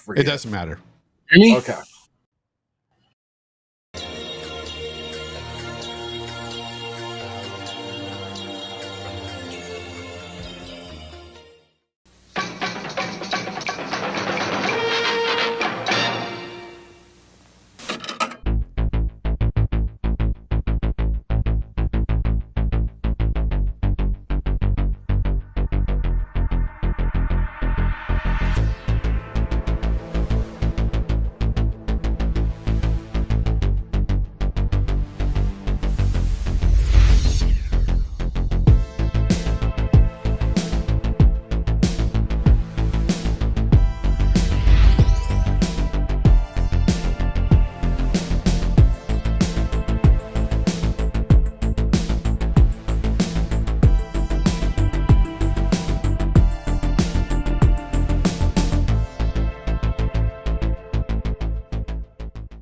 forget? It doesn't matter. Okay.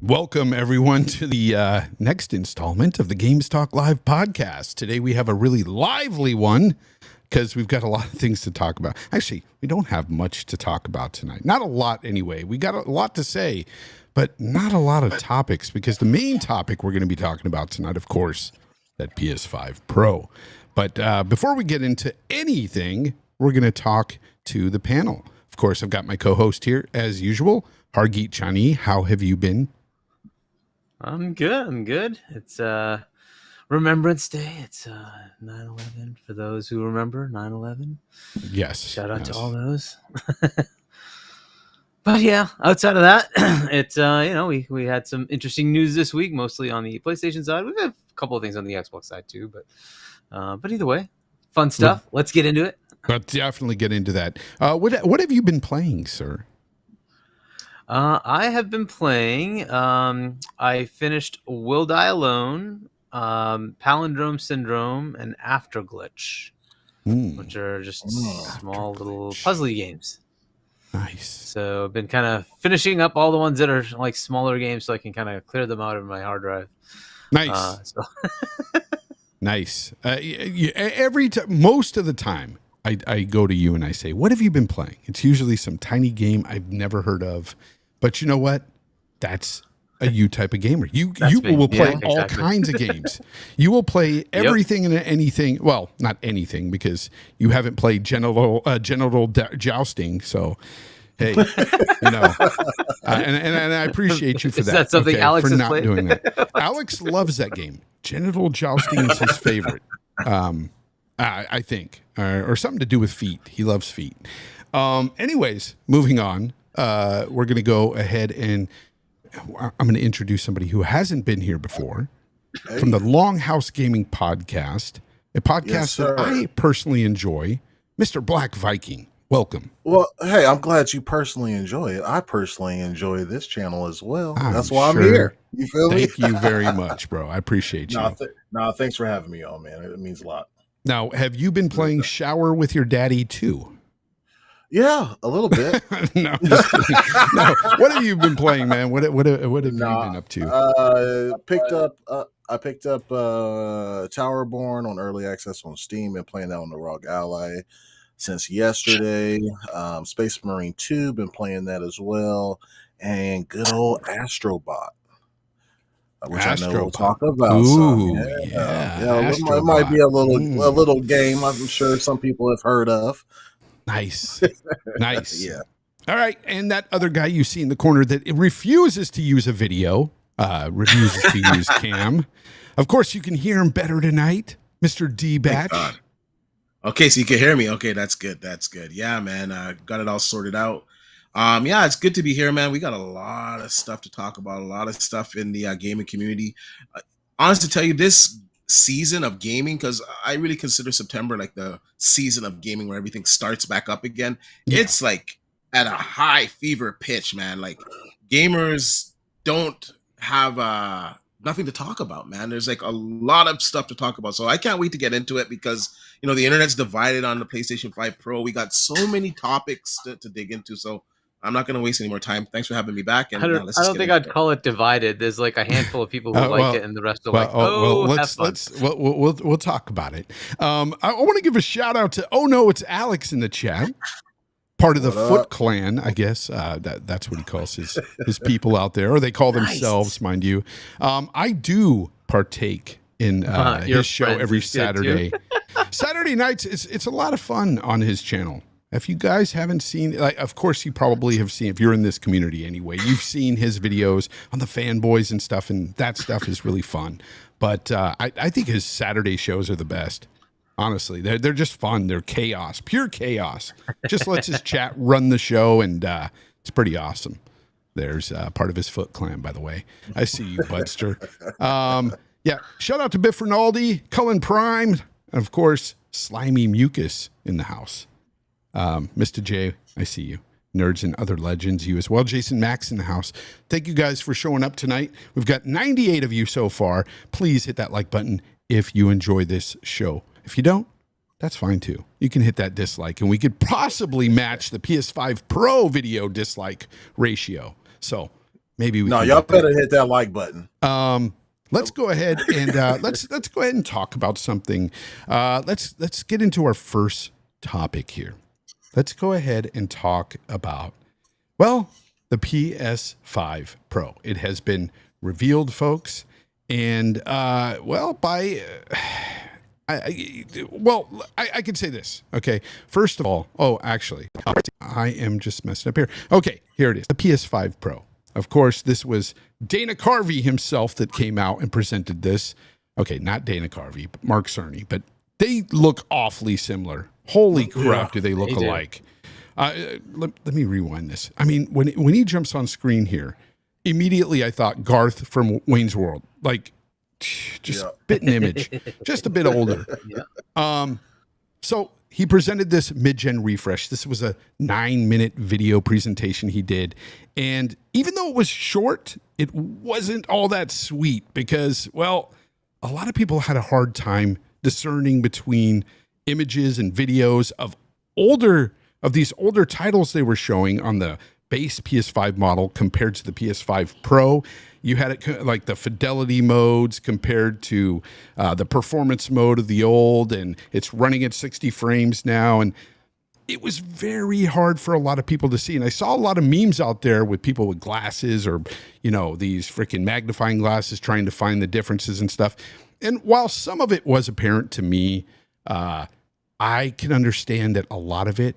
Welcome, everyone, to the next installment of the Games Talk Live podcast. Today we have a really lively one because we've got a lot of things to talk about. Actually, we don't have much to talk about tonight. Not a lot, anyway. We got a lot to say, but not a lot of topics because the main topic we're going to be talking about tonight, of course, that PS5 Pro. But before we get into anything, we're going to talk to the panel. Of course, I've got my co-host here, as usual, Hargeet and I. How have you been? I'm good. It's Remembrance Day. It's 9/11 for those who remember 9/11. Yes. Shout out to all those. But yeah, outside of that, it's we had some interesting news this week, mostly on the PlayStation side. We've had a couple of things on the Xbox side too, but either way, fun stuff. Let's get into it. Let's definitely get into that. What have you been playing, sir? I have been playing. I finished Will Die Alone, Palindrome Syndrome, and Afterglitch, which are just small little puzzly games. Nice. So I've been kind of finishing up all the ones that are like smaller games, so I can kind of clear them out of my hard drive. Nice. Nice. Most of the time, I go to you and I say, "What have you been playing?" It's usually some tiny game I've never heard of. But you know what? That's a you type of gamer. You will play all kinds of games. You will play everything and anything. Well, not anything because you haven't played genital jousting. So, hey, and I appreciate you for that. Is that something Alex for has not played? doing that? Alex loves that game. Genital jousting is his favorite. I think, or something to do with feet. He loves feet. Anyways, moving on. We're going to go ahead and I'm going to introduce somebody who hasn't been here before from the Longhouse Gaming Podcast, a podcast that I personally enjoy, Mr. Black Viking. Welcome. Well, hey, I'm glad you personally enjoy it. I personally enjoy this channel as well. That's why I'm here. You feel me? Thank you very much, bro. I appreciate you. Thanks for having me on, man. It means a lot. Now, have you been playing Shower with Your Daddy too? Yeah, a little bit. No, just kidding. No. What have you been playing, man? What have you been up to? I picked up Towerborn on early access on Steam and playing that on the ROG Ally since yesterday. Space Marine 2, been playing that as well, and good old Astro Bot, which I know we'll talk about. Ooh, it might be a little game I'm sure some people have heard of. Nice. Yeah. All right. And that other guy you see in the corner that refuses to use a video, refuses to use cam. Of course, you can hear him better tonight, Mr. D-Batch. Okay, so you can hear me. Okay, that's good. Yeah, man, got it all sorted out. Yeah, it's good to be here, man. We got a lot of stuff to talk about, a lot of stuff in the gaming community. Honest to tell you, this season of gaming, because I really consider September like the season of gaming where everything starts back up again. Yeah. It's like at a high fever pitch, man. Like gamers don't have nothing to talk about, man. There's like a lot of stuff to talk about. So I can't wait to get into it because, you know, the internet's divided on the PlayStation 5 Pro. We got so many topics to dig into. So I'm not going to waste any more time. Thanks for having me back. And I don't think I'd call it divided. There's like a handful of people who like it, and the rest are we'll talk about it. I want to give a shout out to it's Alex in the chat. part of the What Foot up? Clan, I guess. That's what he calls his people out there, or they call themselves, mind you. I do partake in Your his show friends every is good, too. Saturday. Saturday nights, it's a lot of fun on his channel. If you guys haven't seen, like, of course you probably have seen, if you're in this community anyway, you've seen his videos on the fanboys and stuff, and that stuff is really fun. But I think his Saturday shows are the best. Honestly, they're just fun. They're chaos, pure chaos. Just lets his chat run the show, and it's pretty awesome. There's part of his Foot Clan, by the way. I see you, Budster. Yeah, shout out to Biff Rinaldi, Cullen Prime, and of course, Slimy Mucus in the house. Mr. J, I see you. Nerds and Other Legends, you as well. Jason Max in the house. Thank you guys for showing up tonight. We've got 98 of you so far. Please hit that like button if you enjoy this show. If you don't, that's fine too. You can hit that dislike, and we could possibly match the PS5 Pro video dislike ratio. So maybe we can y'all get there. better hit that like button. Let's go ahead and let's go ahead and talk about something. Let's get into our first topic here. Let's go ahead and talk about, well, the PS5 Pro. It has been revealed, folks, and well, by I could say this. Okay, first of all, actually, I am just messing up here. Okay, here it is, the PS5 Pro. Of course, this was Dana Carvey himself that came out and presented this. Okay, not Dana Carvey, but Mark Cerny, but they look awfully similar. Holy crap, do they look alike. Let me rewind this. I mean, when he jumps on screen here, immediately I thought Garth from Wayne's World. Like, just bit an image, just a bit older. So he presented this mid-gen refresh. This was a 9-minute video presentation he did. And even though it was short, it wasn't all that sweet because, well, a lot of people had a hard time discerning between images and videos of these older titles they were showing on the base PS5 model compared to the PS5 Pro. You had it like the fidelity modes compared to the performance mode of the old, and it's running at 60 frames now. And it was very hard for a lot of people to see. And I saw a lot of memes out there with people with glasses or, these freaking magnifying glasses trying to find the differences and stuff. And while some of it was apparent to me, I can understand that a lot of it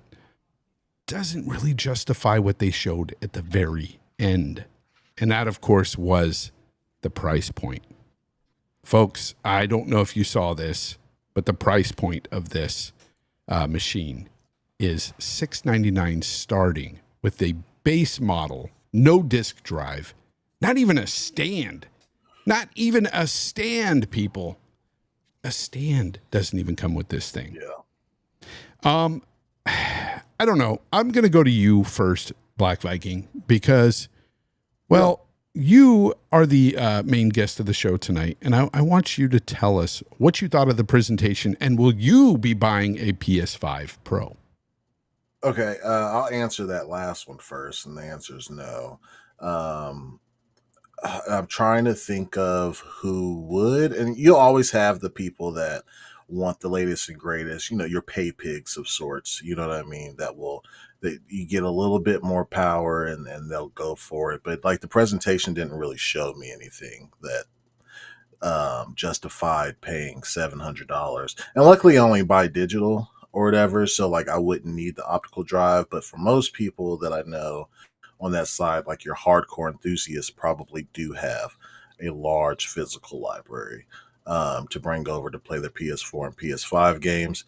doesn't really justify what they showed at the very end. And that, of course, was the price point. Folks, I don't know if you saw this, but the price point of this machine is $699 starting with a base model, no disk drive, not even a stand. Not even a stand, people. A stand doesn't even come with this thing. Yeah. I don't know. I'm going to go to you first, Black Viking, because, well, you are the main guest of the show tonight, and I want you to tell us what you thought of the presentation, and will you be buying a PS5 Pro? Okay, I'll answer that last one first, and the answer is no. I'm trying to think of who would, and you'll always have the people that want the latest and greatest, your pay pigs of sorts, you know what I mean, that you get a little bit more power and they'll go for it. But like the presentation didn't really show me anything that justified paying $700. And luckily I only buy digital or whatever, so like I wouldn't need the optical drive. But for most people that I know on that side, like your hardcore enthusiasts probably do have a large physical library to bring over to play their PS4 and PS5 games.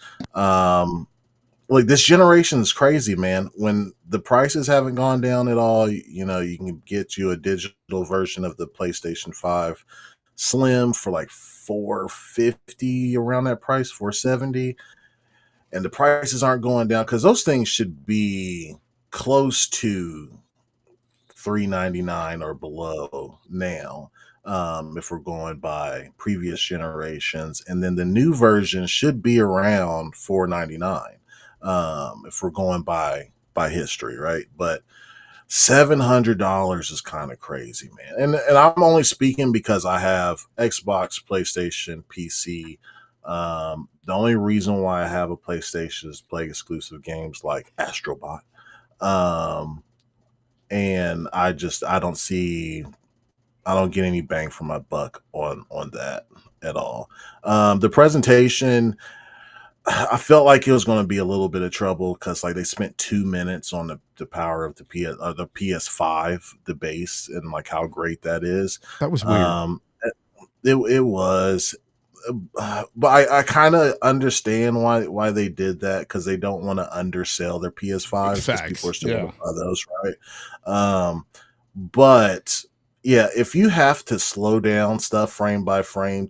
Like this generation is crazy, man. When the prices haven't gone down at all, you can get you a digital version of the PlayStation 5 Slim for like $450 around that price, $470. And the prices aren't going down because those things should be close to $399 or below now. If we're going by previous generations, and then the new version should be around $499 if we're going by history, right? But $700 is kind of crazy, man. And I'm only speaking because I have Xbox, PlayStation, PC. The only reason why I have a PlayStation is play exclusive games like Astro Bot. And I don't get any bang for my buck on that at all. The presentation, I felt like it was going to be a little bit of trouble because like they spent 2 minutes on the power of the PS5, the base, and like how great that is. That was weird. It was, but I kind of understand why they did that, because they don't want to undersell their PS5s because people are still going to buy those, right? But yeah, if you have to slow down stuff frame by frame,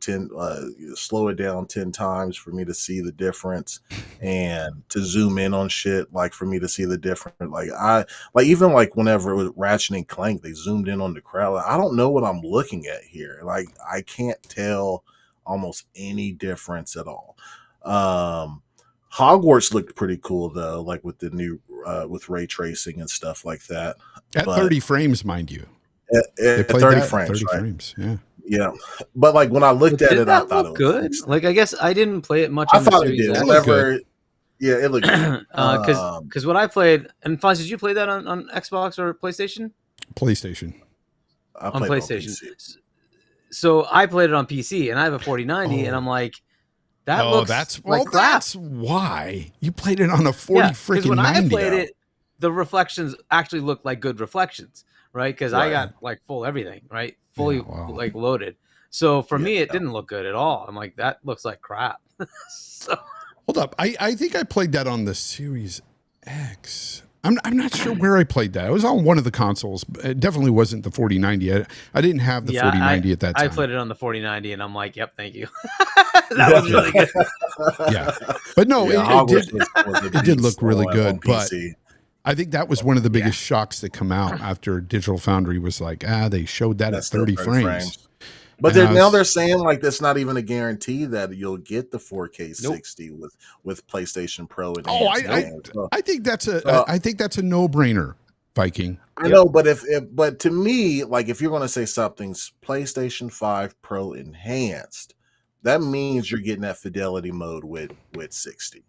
slow it down 10 times for me to see the difference, and to zoom in on shit, like for me to see the difference, even like whenever it was Ratchet and Clank, they zoomed in on the crowd. Like, I don't know what I'm looking at here. Like, I can't tell almost any difference at all. Hogwarts looked pretty cool though, like with the new with ray tracing and stuff like that. At 30 frames, mind you. At 30 frames, 30 right? frames, yeah. Yeah. But like when I looked at it, I thought it was good. Like, I guess I didn't play it much. I thought it did. Yeah, it looked good. Because when I played, and Fonz, did you play that on Xbox or PlayStation? PlayStation. I played on PlayStation. So I played it on PC, and I have a 4090, and I'm like, that looks like crap. That's why you played it on a 40 freaking 90. When I played it, the reflections actually looked like good reflections, right? Because I got like full everything, right? Fully like loaded. So for me, it didn't look good at all. I'm like, that looks like crap. So hold up, I think I played that on the Series X. I'm not sure where I played that. It was on one of the consoles. It definitely wasn't the 4090. I didn't have the 4090 at that time. I played it on the 4090, and I'm like, yep, thank you. That was really good. Yeah, but no, it did look really good. But I think that was one of the biggest shocks that come out after Digital Foundry was like, they showed that at 30 frames. But now they're saying like that's not even a guarantee that you'll get the 4K 60 with PlayStation Pro. I think that's a no-brainer, Viking. I know, but to me, like if you're going to say something's PlayStation 5 Pro enhanced, that means you're getting that fidelity mode with 60.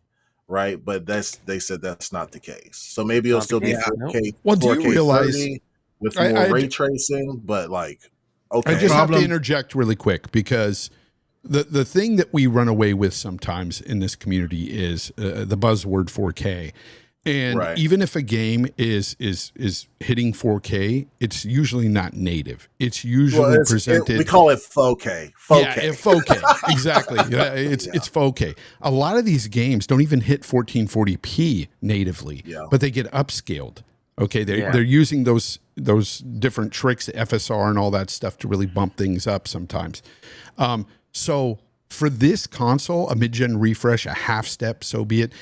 Right, but they said that's not the case. So maybe it'll still be 4K. Well, do you realize with more ray tracing? But like, okay, I just have to interject really quick, because the thing that we run away with sometimes in this community is the buzzword 4K. And even if a game is hitting 4K, it's usually not native. It's usually presented. We call it 4K. Yeah, 4K. Exactly. It's 4K. A lot of these games don't even hit 1440p natively, but they get upscaled. Okay, they're using those different tricks, FSR and all that stuff, to really bump things up sometimes. So for this console, a mid-gen refresh, a half step, so be it.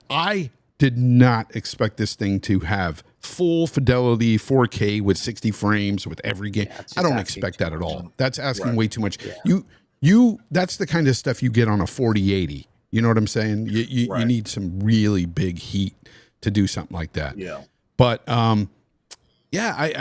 I did not expect this thing to have full fidelity 4K with 60 frames with every game. I don't expect that at all. That's asking way too much. Yeah. You that's the kind of stuff you get on a 4080. You know what I'm saying? You need some really big heat to do something like that. Yeah. But I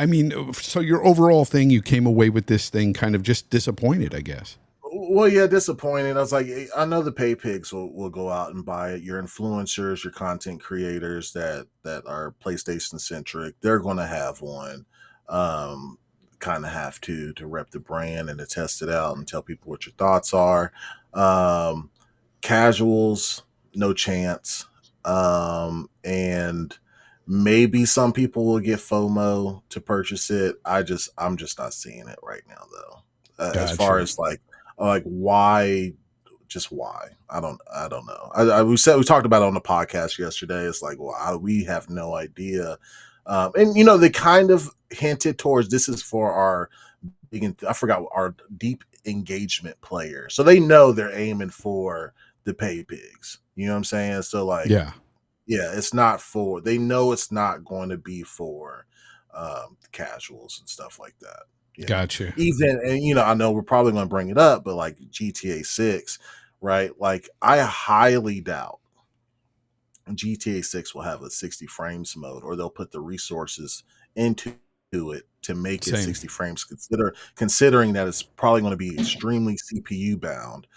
mean, so your overall thing, you came away with this thing kind of just disappointed, I guess. Well, yeah, disappointed. I was like, I know the pay pigs will go out and buy it. Your influencers, your content creators that are PlayStation centric, they're going to have one. Kind of have to rep the brand and to test it out and tell people what your thoughts are. Casuals, no chance. And maybe some people will get FOMO to purchase it. I'm just not seeing it right now, though. As far as like why, just why? I don't know. We talked about it on the podcast yesterday. It's like, well, we have no idea. And you know, they kind of hinted towards this is for our our deep engagement players. So they know they're aiming for the pay pigs. You know what I'm saying? So like, it's not for, they know it's not going to be for casuals and stuff like that. Gotcha. And you know, I know we're probably going to bring it up, but like GTA 6, right? Like, I highly doubt GTA 6 will have a 60 frames mode, or they'll put the resources into it to make it 60 frames. Considering that it's probably going to be extremely CPU bound.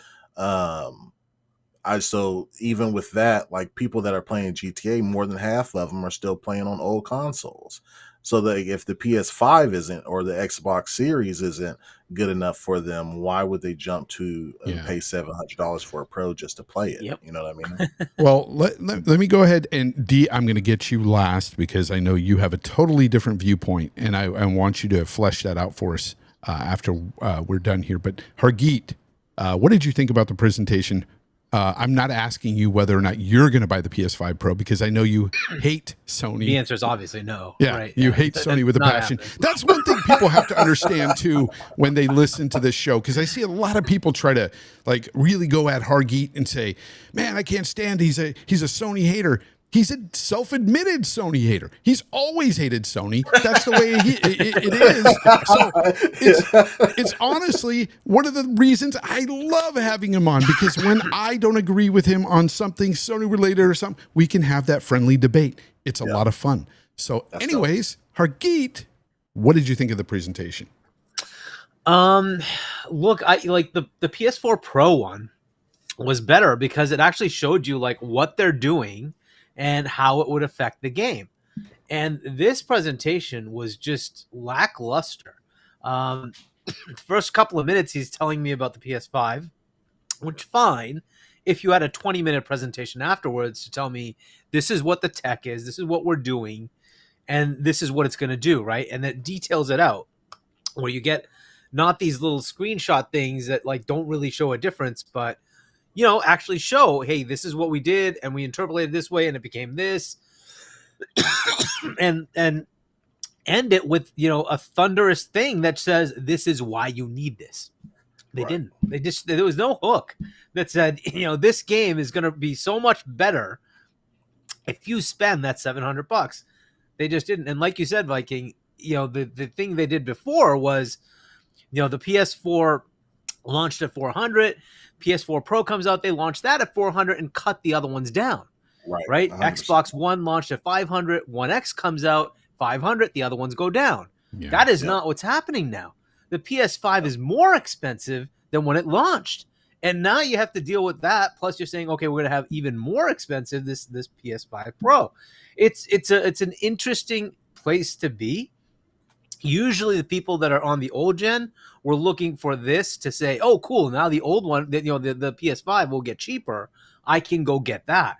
So even with that, like people that are playing GTA, more than half of them are still playing on old consoles. So that if the PS5 isn't, or the Xbox Series isn't good enough for them, why would they jump to pay $700 for a Pro just to play it? Yep. You know what I mean? Well, let me go ahead and I'm going to get you last because I know you have a totally different viewpoint, and I want you to flesh that out for us after we're done here. But Hargeet, what did you think about the presentation? I'm not asking you whether or not you're going to buy the PS5 Pro because I know you hate Sony. The answer is obviously no. Yeah, right? You hate Sony with a passion. That's one thing people have to understand too when they listen to this show, because I see a lot of people try to like really go at Hargeet and say, "Man, I can't stand. He's a Sony hater." He's a self-admitted Sony hater. He's always hated Sony. That's the way it is. So it's honestly one of the reasons I love having him on, because when I don't agree with him on something Sony related or something, we can have that friendly debate. It's a lot of fun. So anyways, Hargeet, what did you think of the presentation? Look, I like the PS4 Pro one was better because it actually showed you like what they're doing and how it would affect the game. And this presentation was just lackluster. First couple of minutes, he's telling me about the PS5, which fine. If you had a 20-minute presentation afterwards to tell me this is what the tech is, this is what we're doing, and this is what it's going to do, right? And it details it out, where you get not these little screenshot things that like don't really show a difference, but actually show, hey, this is what we did, and we interpolated this way, and it became this, and end it with a thunderous thing that says this is why you need this. They didn't. There was no hook that said this game is going to be so much better if you spend that $700. They just didn't. And like you said, Viking, the thing they did before was the PS4 launched at 400. PS4 Pro comes out, they launched that at 400 and cut the other ones down. Right? 100%. Xbox One launched at 500. One X comes out 500, the other ones go down. Yeah, that is not what's happening now. The PS5 is more expensive than when it launched. And now you have to deal with that. Plus you're saying, okay, we're going to have even more expensive this PS5 Pro. It's an interesting place to be. Usually the people that are on the old gen were looking for this to say, oh, cool, now the old one, the PS5 will get cheaper. I can go get that.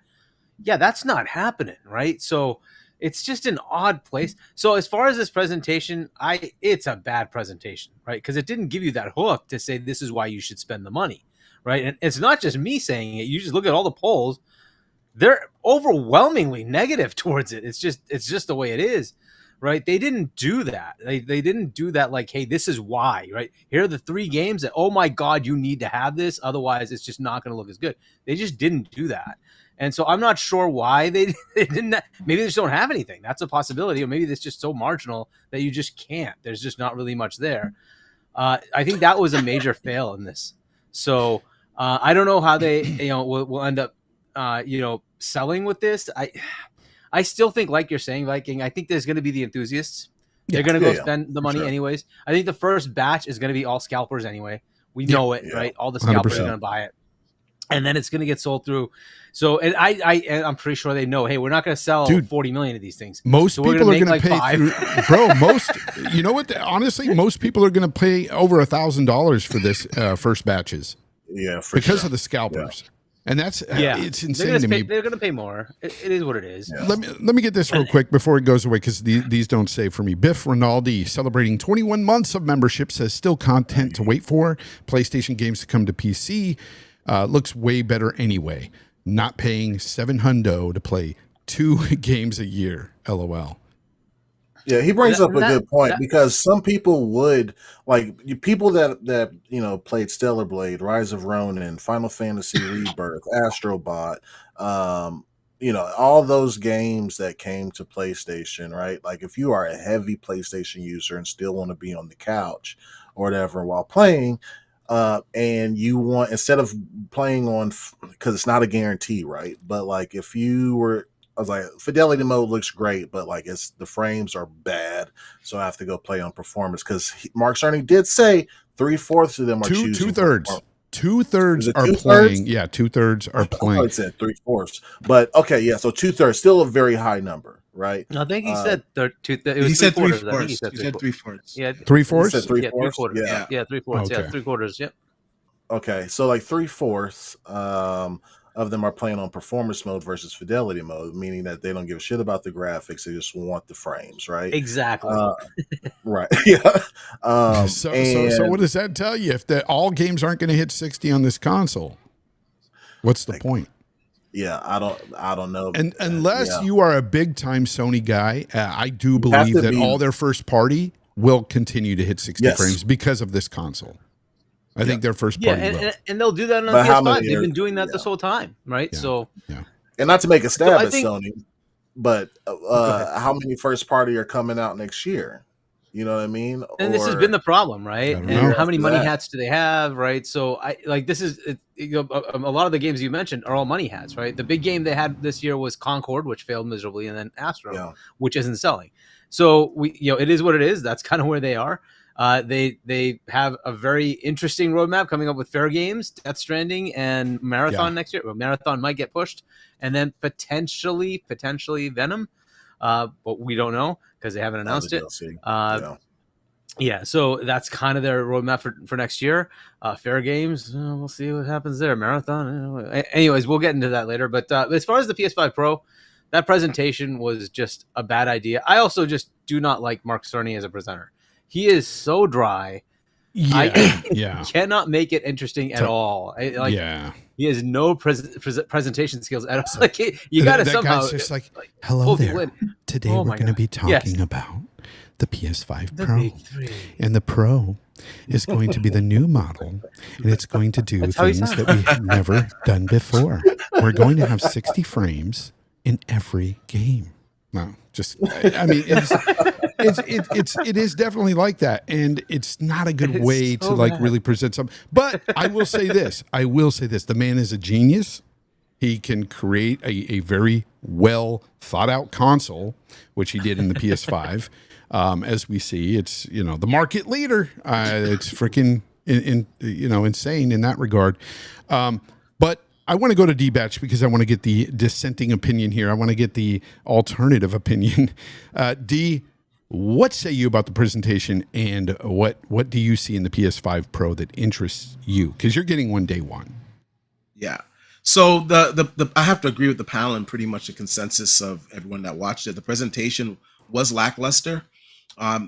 Yeah, that's not happening, right? So it's just an odd place. So as far as this presentation, it's a bad presentation, right? Because it didn't give you that hook to say this is why you should spend the money, right? And it's not just me saying it. You just look at all the polls. They're overwhelmingly negative towards it. It's just the way it is. Right? They didn't do that. They didn't do that like, hey, this is why, right? Here are the 3 games that, oh my God, you need to have this. Otherwise, it's just not going to look as good. They just didn't do that. And so I'm not sure why they didn't. Maybe they just don't have anything. That's a possibility. Or maybe it's just so marginal that you just can't. There's just not really much there. I think that was a major fail in this. So I don't know how they will end up selling with this. I still think, like you're saying, Viking, I think there's going to be the enthusiasts. They're going to go spend the money anyways. I think the first batch is going to be all scalpers anyway. We know it, right? All the scalpers 100%. Are going to buy it. And then it's going to get sold through. So, and I'm pretty sure they know, hey, we're not going to sell 40 million of these things. Most people are going to pay through, bro. You know what? Honestly, most people are going to pay over $1,000 for this first batches. Yeah, because of the scalpers. Yeah. And that's it's insane to me. They're going to pay more. It is what it is. Yeah. Let me get this real quick before it goes away, because these don't save for me. Biff Rinaldi, celebrating 21 months of membership, says still content to wait for. PlayStation games to come to PC. Looks way better anyway. Not paying $700 to play 2 games a year. LOL. Yeah, he brings up a good point, because some people would, like, people that played Stellar Blade, Rise of Ronin, Final Fantasy Rebirth, Astro Bot, all those games that came to PlayStation, right? Like, if you are a heavy PlayStation user and still want to be on the couch or whatever while playing, and you want, instead of playing on, because it's not a guarantee, right? But like, if you were, I was like, fidelity mode looks great, but like the frames are bad, so I have to go play on performance. Because Mark Cerny did say 3/4 of them are choosing 2/3. 2/3 Is it are 2/3? playing. Yeah, 2/3 are I playing. said 3/4, but okay, yeah. So 2/3, still a very high number, right? I think he said it He was said 3/4. I think he three-fourths. said He said 3/4. three-fourths. Yeah, He 3/4. said three yeah, fourths. three-quarters. Yeah. Yeah, 3/4. Yeah, Okay. 3/4. Yep. Okay, so like 3/4 of them are playing on performance mode versus fidelity mode, meaning that they don't give a shit about the graphics; they just want the frames, right? Exactly. Right. Yeah. So And what does that tell you? If all games aren't going to hit 60 on this console, what's the point? yeah, I don't know. And unless Yeah. you are a big time Sony guy, I do have believe to that be- all their first party will continue to hit 60 Yes. frames because of this console. I think their first Yeah, party will. and they'll do that on But how PS5. many They've are- been doing that this yeah. whole time, right? Yeah. So And not to make a stab I at think- Sony, but how many first party are coming out next year? You know what I mean? and this has been the problem, right? I don't And know. how many money Yeah. hats do they have, right? So I like this is a lot of the games you mentioned are all money hats, right? The big game they had this year was Concord, which failed miserably, and then Astro, Yeah. which isn't selling. So it is what it is. That's kind of where they are. They have a very interesting roadmap coming up with Fair Games, Death Stranding, and Marathon next year. Well, Marathon might get pushed, and then potentially Venom, but we don't know because they haven't announced it. Yeah. Yeah, so that's kind of their roadmap for next year. Fair Games, we'll see what happens there. Marathon, anyways, we'll get into that later. But as far as the PS5 Pro, that presentation was just a bad idea. I also just do not like Mark Cerny as a presenter. He is so dry. Yeah. Cannot make it interesting at all. He has no presentation skills at all. Like you got to that somehow guy's just like, hello pull people there. in. Today Oh we're my going to God. be talking Yes. about the PS5 The Pro. big three. And the Pro is going to be the new model, and it's going to do That's how he things sounds. that we have never done before. We're going to have 60 frames in every game. No, I mean, it is definitely like that, and it's not a good It's way so to like bad. really present something. But I will say this: the man is a genius. He can create a very well thought out console, which he did in the PS5. As we see, it's the market leader. It's freaking insane in that regard. But I want to go to D-Batch because I want to get the dissenting opinion here. I want to get the alternative opinion. D, what say you about the presentation, and what do you see in the PS5 Pro that interests you? Because you're getting one day one. Yeah. So the I have to agree with the panel and pretty much the consensus of everyone that watched it. The presentation was lackluster.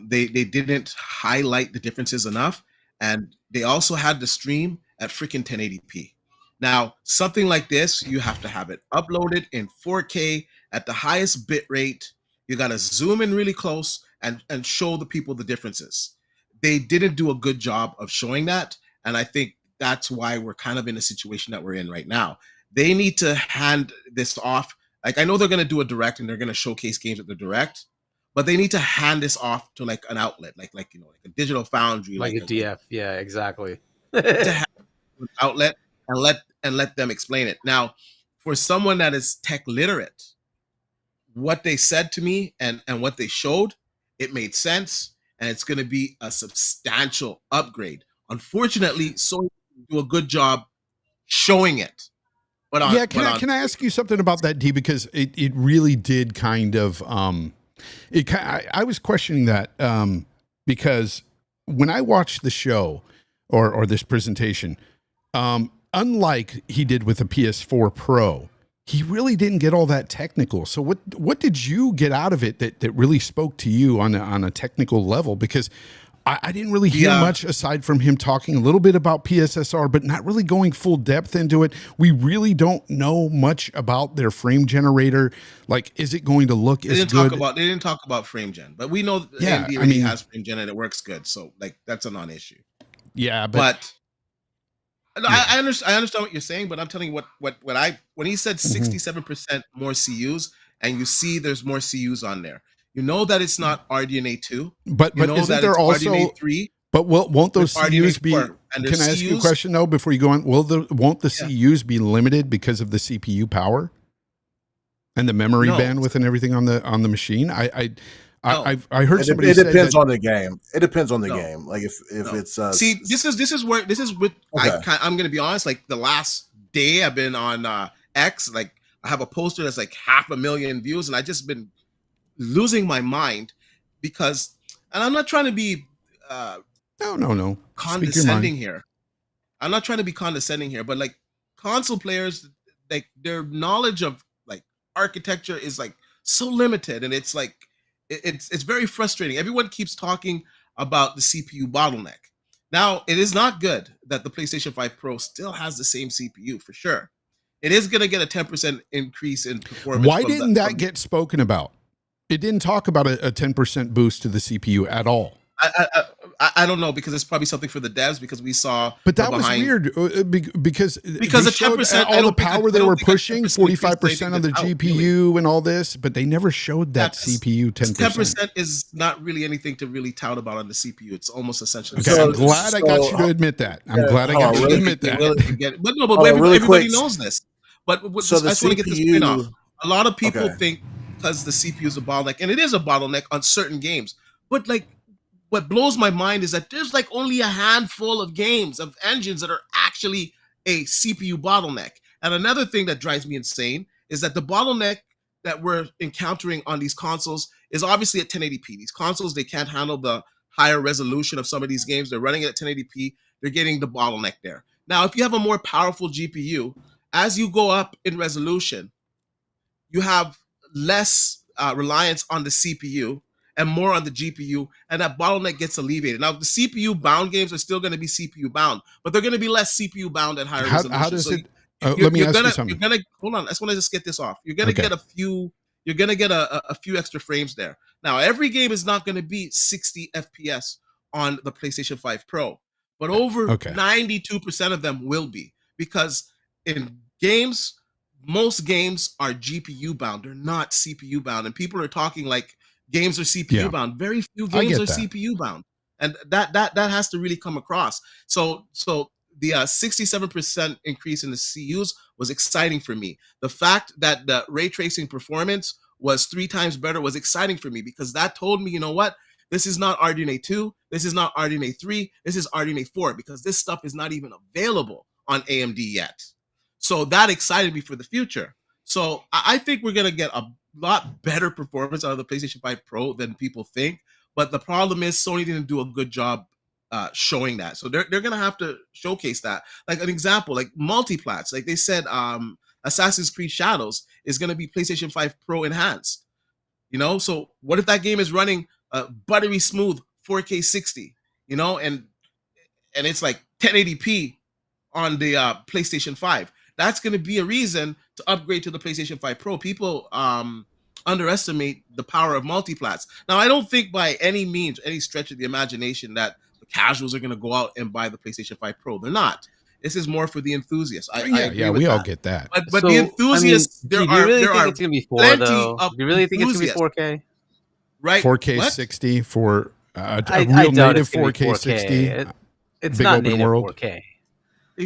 They didn't highlight the differences enough, and they also had the stream at freaking 1080p. Now, something like this, you have to have it uploaded in 4K at the highest bit rate. You got to zoom in really close and show the people the differences. They didn't do a good job of showing that, and I think that's why we're kind of in a situation that we're in right now. They need to hand this off. Like, I know they're going to do a direct and they're going to showcase games at the direct, but they need to hand this off to like an outlet, like a digital foundry, Like a DF. Yeah, exactly. to have an outlet and let them explain it. Now, for someone that is tech literate, what they said to me and what they showed, it made sense, and it's going to be a substantial upgrade. Unfortunately, Sony didn't do a good job showing it. But Can I ask you something about that, D? Because it really did kind of I was questioning that because when I watched the show or this presentation, unlike he did with the PS4 Pro, he really didn't get all that technical. So what did you get out of it that really spoke to you on a technical level? Because I didn't really hear much aside from him talking a little bit about PSSR, but not really going full depth into it. We really don't know much about their frame generator. Like, is it going to look as good? They didn't talk about frame gen, but we know Yeah, AMD already has frame gen and it works good. So like that's a non-issue. Yeah, but I understand what you're saying, but I'm telling you when he said 67% more CUs, and you see there's more CUs on there. You know that it's not RDNA 2. But isn't there also RDNA 3? But won't those CUs be? Can I ask you a question though before you go on? Won't the CUs be limited because of the CPU power and the memory bandwidth and everything on the machine? I heard somebody it say depends that, on the game. It depends on the No. game. Like if No. it's See, this is what Okay. I'm gonna be honest. Like the last day I've been on X, like I have a poster that's like 500,000 views, and I just been losing my mind because, and I'm not trying to be no. condescending here. I'm not trying to be condescending here, but like console players, like their knowledge of like architecture is like so limited, and it's like it's very frustrating. Everyone keeps talking about the CPU bottleneck. Now, it is not good that the PlayStation 5 Pro still has the same CPU for sure. It is going to get a 10% increase in performance. Why didn't that get spoken about? It didn't talk about a 10% boost to the CPU at all. I don't know, because it's probably something for the devs, because we saw. But that was weird because the 10%, all the power they were pushing, 45% of the GPU and all this, but they never showed that CPU 10%. 10% is not really anything to really tout about on the CPU. It's almost essentially. Okay, I'm glad I got you to admit that. I'm glad I got you to admit that. But no, but everybody knows this. But so I just want to get this point off. A lot of people Okay. think because the CPU is a bottleneck, and it is a bottleneck on certain games. But like, what blows my mind is that there's like only a handful of games, of engines, that are actually a CPU bottleneck. And another thing that drives me insane is that the bottleneck that we're encountering on these consoles is obviously at 1080p. These consoles, they can't handle the higher resolution of some of these games. They're running it at 1080p. They're getting the bottleneck there. Now, if you have a more powerful GPU, as you go up in resolution, you have less reliance on the CPU and more on the GPU, and that bottleneck gets alleviated. Now, the CPU bound games are still going to be CPU bound, but they're going to be less CPU bound at higher resolution. How does so it? Let me ask you something. You're gonna hold on. I just want to just get this off. You're gonna get a few. You're gonna get a few extra frames there. Now, every game is not going to be 60 FPS on the PlayStation 5 Pro, but over 92% of them will be, because in games, most games are GPU bound. They're not CPU bound, and people are talking like games are CPU bound. Very few games are CPU bound, and that has to really come across. So the 67% increase in the CUs was exciting for me. The fact that the ray tracing performance was 3 times better was exciting for me, because that told me, you know what, this is not RDNA 2, this is not RDNA 3, this is RDNA 4, because this stuff is not even available on AMD yet. So that excited me for the future. So I think we're gonna get a lot better performance out of the PlayStation 5 Pro than people think. But the problem is Sony didn't do a good job showing that. So they're gonna have to showcase that. Like an example, like multiplats. Like they said, Assassin's Creed Shadows is gonna be PlayStation 5 Pro enhanced. You know, so what if that game is running buttery smooth 4K 60? You know, and it's like 1080p on the PlayStation 5. That's going to be a reason to upgrade to the PlayStation 5 Pro. People underestimate the power of multiplats. Now, I don't think by any means, any stretch of the imagination, that the casuals are going to go out and buy the PlayStation 5 Pro. They're not. This is more for the enthusiasts. I agree with we that. all get that. But the enthusiasts, do you really think it's going to be 4, though? Do you really think it's going to be 4K? Right? 4K 60 for a I real doubt native it's gonna be 4K 60. It's big not open native world. 4K.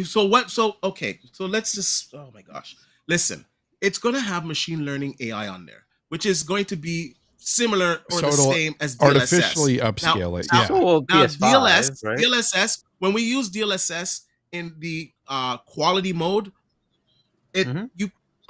So what? So okay. So let's just. Oh my gosh! Listen, it's going to have machine learning AI on there, which is going to be similar or the same as DLSS. Artificially upscale it. Yeah. Well, Now PS5, right? DLSS. When we use DLSS in the quality mode, I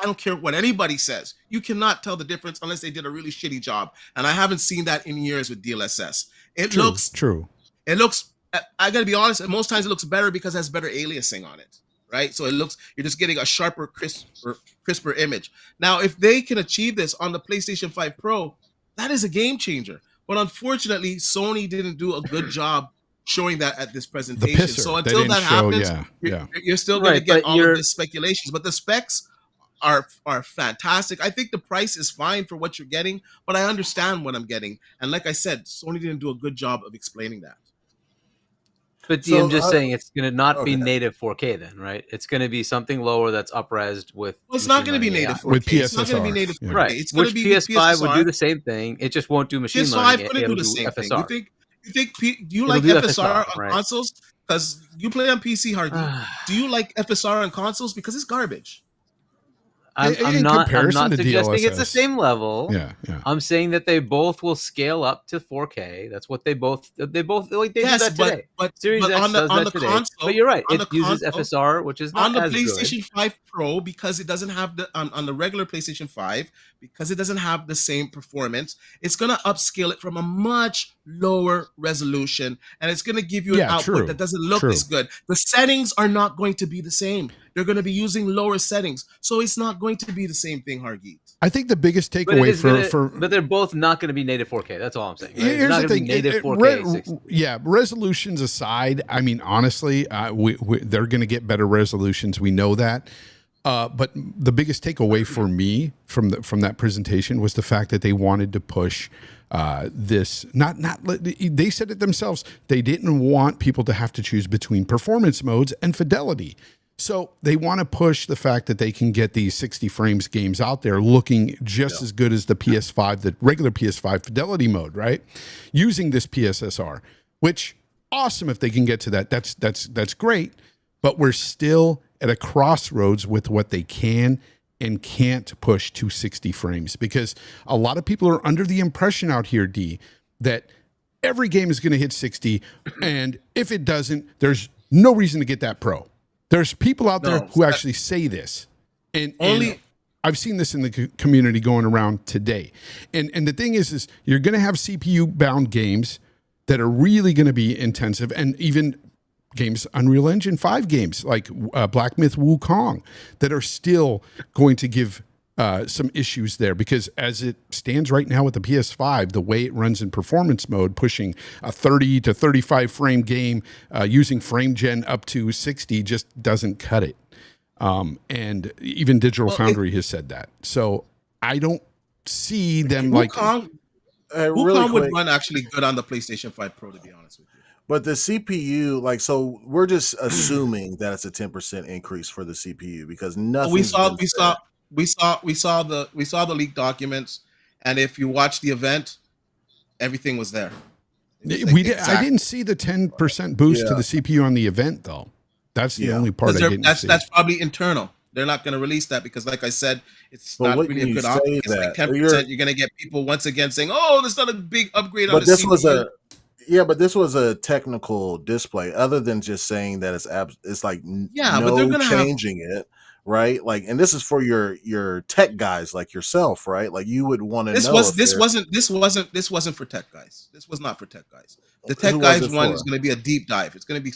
don't care what anybody says. You cannot tell the difference unless they did a really shitty job, and I haven't seen that in years with DLSS. It looks true. It looks. I gotta be honest. Most times it looks better because it has better aliasing on it, right? So it looks, you're just getting a sharper, crisper image. Now, if they can achieve this on the PlayStation 5 Pro, that is a game changer. But unfortunately, Sony didn't do a good job showing that at this presentation. So until that happens, you're still going to get all of this speculations. But the specs are fantastic. I think the price is fine for what you're getting, but I understand what I'm getting. And like I said, Sony didn't do a good job of explaining that. But I'm just saying it's going to not be native 4K then, right? It's going to be something lower that's up-resed with. Well, it's not going to be native 4K. With PSSR. It's not going to be native 4K. Right. It's going to be PS5 PSSR. would do the same thing. It just won't do machine PS5 learning. couldn't do the same FSR. thing. Do you like do FSR on right? consoles? Because you play on PC, Hargeet. Do you like FSR on consoles? Because it's garbage. I'm in not comparison to suggesting it's the DLSS. same level. Yeah. I'm saying that they both will scale up to 4K. That's what they both like. They do that today. Series X on does the that today. console, But you're right. on It the uses console, FSR, which is not on the as PlayStation good. 5 Pro, because it doesn't have the on the regular PlayStation 5, because it doesn't have the same performance. It's gonna upscale it from a much lower resolution, and it's gonna give you an output that doesn't look as good. The settings are not going to be the same. They're going to be using lower settings, so it's not going to be the same thing, Hargeet. I think the biggest takeaway but they're both not going to be native 4K. That's all I'm saying. Right? Here's the thing: native 4K. yeah, resolutions aside, I mean, honestly, they're going to get better resolutions. We know that. But the biggest takeaway for me from that presentation was the fact that they wanted to push this. They said it themselves. They didn't want people to have to choose between performance modes and fidelity. So they want to push the fact that they can get these 60 frames games out there looking just as good as the PS5, the regular PS5 fidelity mode, right? Using this PSSR, which awesome if they can get to that. That's great. But we're still at a crossroads with what they can and can't push to 60 frames, because a lot of people are under the impression out here, D, that every game is going to hit 60. And if it doesn't, there's no reason to get that Pro. There's people out there who actually say this, and I've seen this in the community going around today. And the thing is you're going to have CPU bound games that are really going to be intensive, and even games, Unreal Engine 5 games like Black Myth Wukong, that are still going to give some issues there, because as it stands right now with the PS5, the way it runs in performance mode, pushing a 30 to 35 frame game using frame gen up to 60 just doesn't cut it. And even Digital Foundry has said that. So I don't see them Wukong would run actually good on the PlayStation 5 Pro, to be honest with you. But the CPU, so we're just assuming that it's a 10% increase for the CPU, because nothing. We saw the leaked documents, and if you watch the event, everything was there. I didn't see the 10% boost to the CPU on the event, though. That's the only part I didn't see. That's probably internal. They're not going to release that because, like I said, it's not really a good option. It's like 10%. You're going to get people once again saying, "Oh, there's not a big upgrade on the CPU." But this was a technical display. Other than just saying that it's like but they're gonna changing it, right? Like, and this is for your tech guys like yourself, right? Like, you would want to know. This wasn't for tech guys. This was not for tech guys. The tech guys one is going to be a deep dive. It's going to be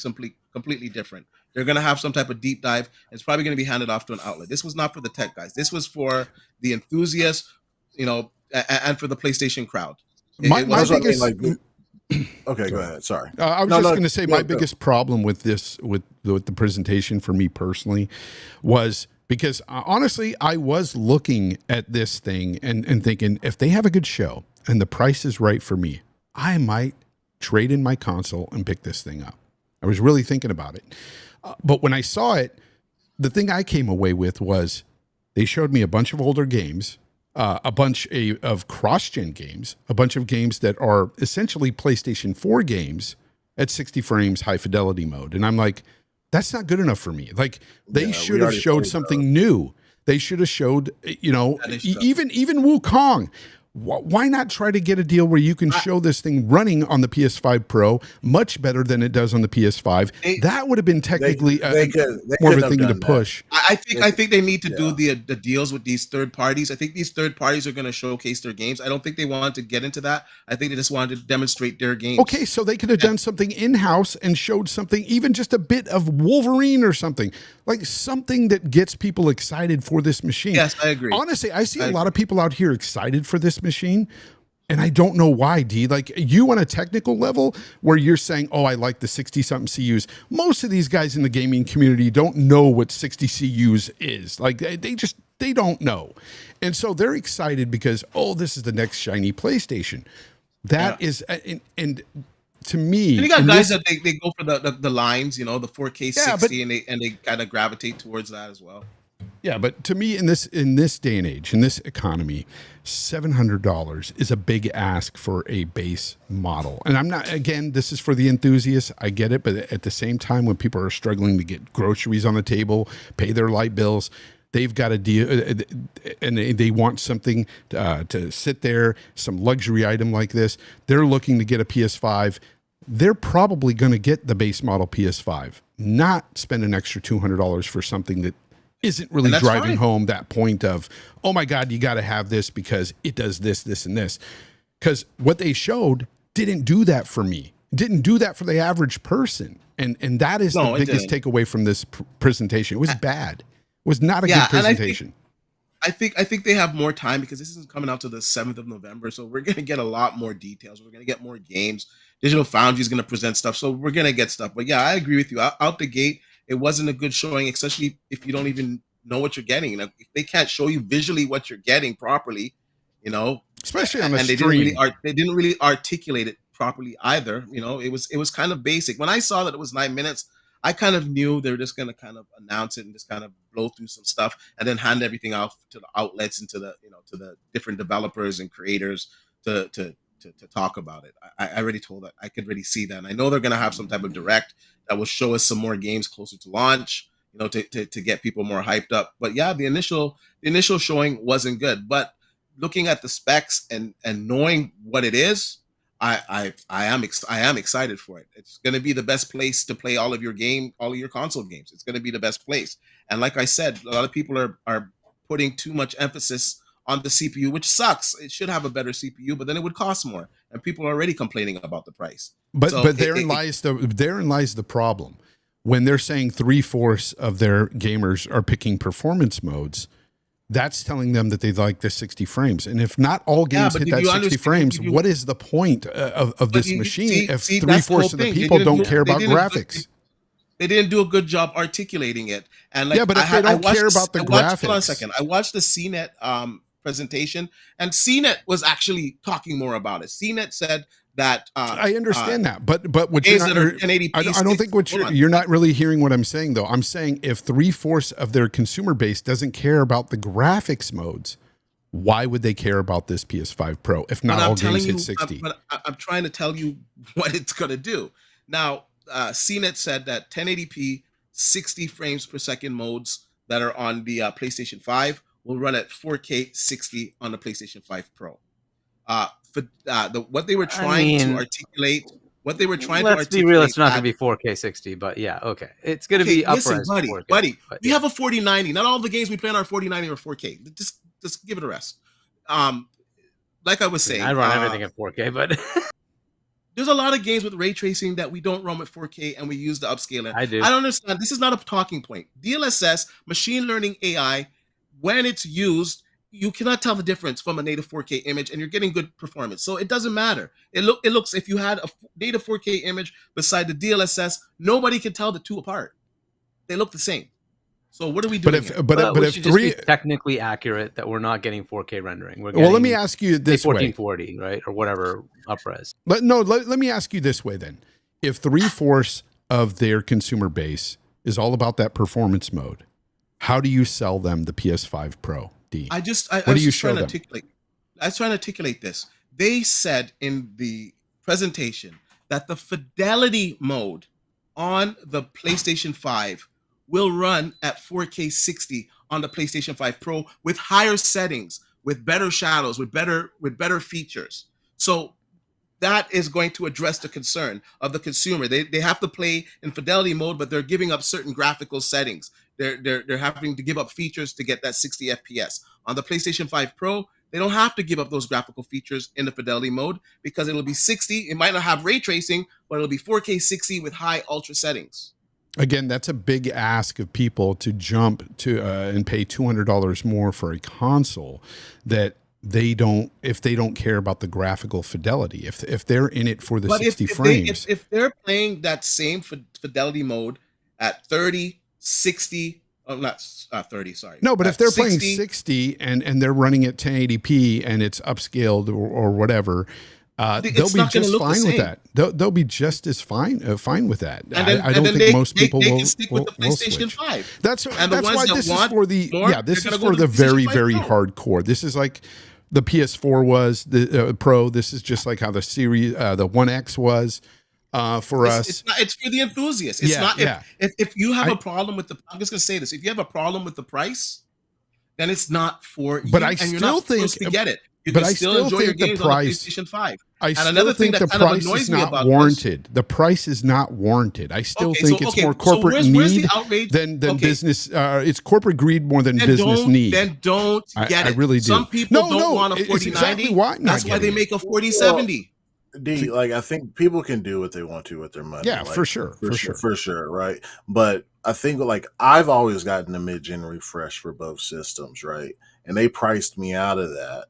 completely different. They're going to have some type of deep dive. It's probably going to be handed off to an outlet. This was not for the tech guys. This was for the enthusiasts, and for the PlayStation crowd. My biggest. Okay, go ahead. Sorry. I was just going to say my biggest problem with this, with the presentation for me personally, was because honestly, I was looking at this thing and thinking, if they have a good show and the price is right for me, I might trade in my console and pick this thing up. I was really thinking about it. But when I saw it, the thing I came away with was they showed me a bunch of older games, a bunch of cross-gen games, a bunch of games that are essentially PlayStation 4 games at 60 frames, high fidelity mode. And I'm like, that's not good enough for me. Like, they should have showed something new. They should have showed, even Wukong. Why not try to get a deal where you can show this thing running on the PS5 Pro much better than it does on the PS5? That would have been technically more of a thing to push. I think they need to do the deals with these third parties. I think these third parties are going to showcase their games. I don't think they want to get into that. I think they just wanted to demonstrate their games. Okay, so they could have done something in-house and showed something, even just a bit of Wolverine or something. Like something that gets people excited for this machine. Yes, I agree. Honestly, I see a lot of people out here excited for this machine, and I don't know why, D. Like, you on a technical level where you're saying, oh, I like the 60-something CUs. Most of these guys in the gaming community don't know what 60 CUs is. Like, they don't know. And so they're excited because, oh, this is the next shiny PlayStation. That is, and to me, and you got guys that they go for the lines, the 4K 60, and they kind of gravitate towards that as well. Yeah, but to me, in this day and age, in this economy, $700 is a big ask for a base model. And I'm not, again, this is for the enthusiasts. I get it, but at the same time, when people are struggling to get groceries on the table, pay their light bills, they've got a deal, and they want something to sit there, some luxury item like this. They're looking to get a PS5. They're probably going to get the base model PS5, not spend an extra $200 for something that isn't really driving home that point of, oh my God, you got to have this because it does this, this, and this. Because what they showed didn't do that for me. Didn't do that for the average person. And that is the biggest takeaway from this presentation. It was bad. It was not a good presentation. I think they have more time because this isn't coming out to the 7th of November. So we're going to get a lot more details. We're going to get more games. Digital Foundry is going to present stuff. So we're going to get stuff. But yeah, I agree with you. Out the gate, it wasn't a good showing, especially if you don't even know what you're getting. You know, if they can't show you visually what you're getting properly, you know, especially on the and stream. They didn't really articulate it properly either. You know, it was kind of basic. When I saw that it was 9 minutes, I kind of knew they were just going to kind of announce it and just kind of blow through some stuff and then hand everything out to the outlets and to the, you know, to the different developers and creators to talk about it. I already told that. I could already see that. And I know they're going to have some type of direct that will show us some more games closer to launch, you know, to get people more hyped up. But yeah, the initial showing wasn't good. But looking at the specs and knowing what it is, I am excited for it. It's going to be the best place to play all of your console games. It's going to be the best place. And like I said, a lot of people are putting too much emphasis on the CPU, which sucks. It should have a better CPU, but then it would cost more, and people are already complaining about the price. But therein lies the problem. When they're saying 3/4 of their gamers are picking performance modes, that's telling them that they like the 60 frames. And if not all games hit that 60 frames, what is the point of this machine if 3/4 of the people don't care about graphics? They didn't do a good job articulating it. And like, yeah, but if they don't care about the graphics. Hold on a second. I watched the CNET presentation, and CNET was actually talking more about it. CNET said that I understand that, but what you're not, I don't think what you're not really hearing what I'm saying though. I'm saying if 3/4 of their consumer base doesn't care about the graphics modes, why would they care about this PS5 Pro if not all games hit 60? But I'm trying to tell you what it's going to do. Now, CNET said that 1080p 60 frames per second modes that are on the PlayStation 5 will run at 4K 60 on the PlayStation 5 Pro. What they were trying to articulate. Let's be real. It's not going to be 4K 60, but yeah, okay. It's going to be upres. Listen, buddy. We have a 4090. Not all the games we play on our 4090 are 4K. Just give it a rest. Like I was saying, I run everything at 4K, but there's a lot of games with ray tracing that we don't run with 4K and we use the upscaler. I do. I don't understand. This is not a talking point. DLSS, machine learning AI, when it's used, you cannot tell the difference from a native 4K image, and you're getting good performance. So it doesn't matter. It looks, if you had a native 4K image beside the DLSS, nobody can tell the two apart. They look the same. So what are we doing? But if just be technically accurate that we're not getting 4K rendering. We're getting, well, let me ask you this way: 1440, right, or whatever upres. Let me ask you this way then: if 3/4 of their consumer base is all about that performance mode, how do you sell them the PS5 Pro? D. I was trying to articulate this. They said in the presentation that the fidelity mode on the PlayStation 5 will run at 4K 60 on the PlayStation 5 Pro with higher settings, with better shadows, with better features. So that is going to address the concern of the consumer. They have to play in fidelity mode, but they're giving up certain graphical settings. They're having to give up features to get that 60 FPS. On the PlayStation 5 Pro, they don't have to give up those graphical features in the fidelity mode because it'll be 60. It might not have ray tracing, but it'll be 4K 60 with high ultra settings. Again, that's a big ask of people to jump to and pay $200 more for a console that if they don't care about the graphical fidelity. If they're in it for the 60 frames. If they're playing that same fidelity mode at 30, 60, not 30, sorry. No, but if they're playing 60 and they're running at 1080p and it's upscaled or whatever, they'll be just fine with that. They'll be just as fine with that. I don't think most people will stick with the PlayStation 5. That's why this is for the very, very hardcore. This is like the PS4 was, the Pro. This is just like how the series, the 1X was. For us, it's for the enthusiasts. It's not. If you have a problem with I'm just gonna say this. If you have a problem with the price, then it's not for you. But I and you're still not think supposed to get it. You but can I still enjoy your think the games price, on the PlayStation 5. I And still another thing think that the kind of price annoys is me not about warranted. The price is not warranted. I still think it's more corporate where's need the outrage? than business. It's corporate greed more than business need. Then don't get it. I really do. Some people don't want a 4090. Exactly why I'm not That's why they make a 4070. D, like I think people can do what they want to with their money. Yeah, like, for sure, right? But I think like I've always gotten a mid-gen refresh for both systems, right? And they priced me out of that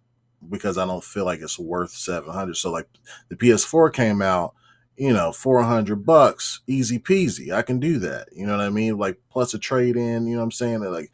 because I don't feel like it's worth $700. So like the PS4 came out, you know, $400, easy peasy. I can do that. You know what I mean? Like plus a trade-in. You know what I'm saying? Like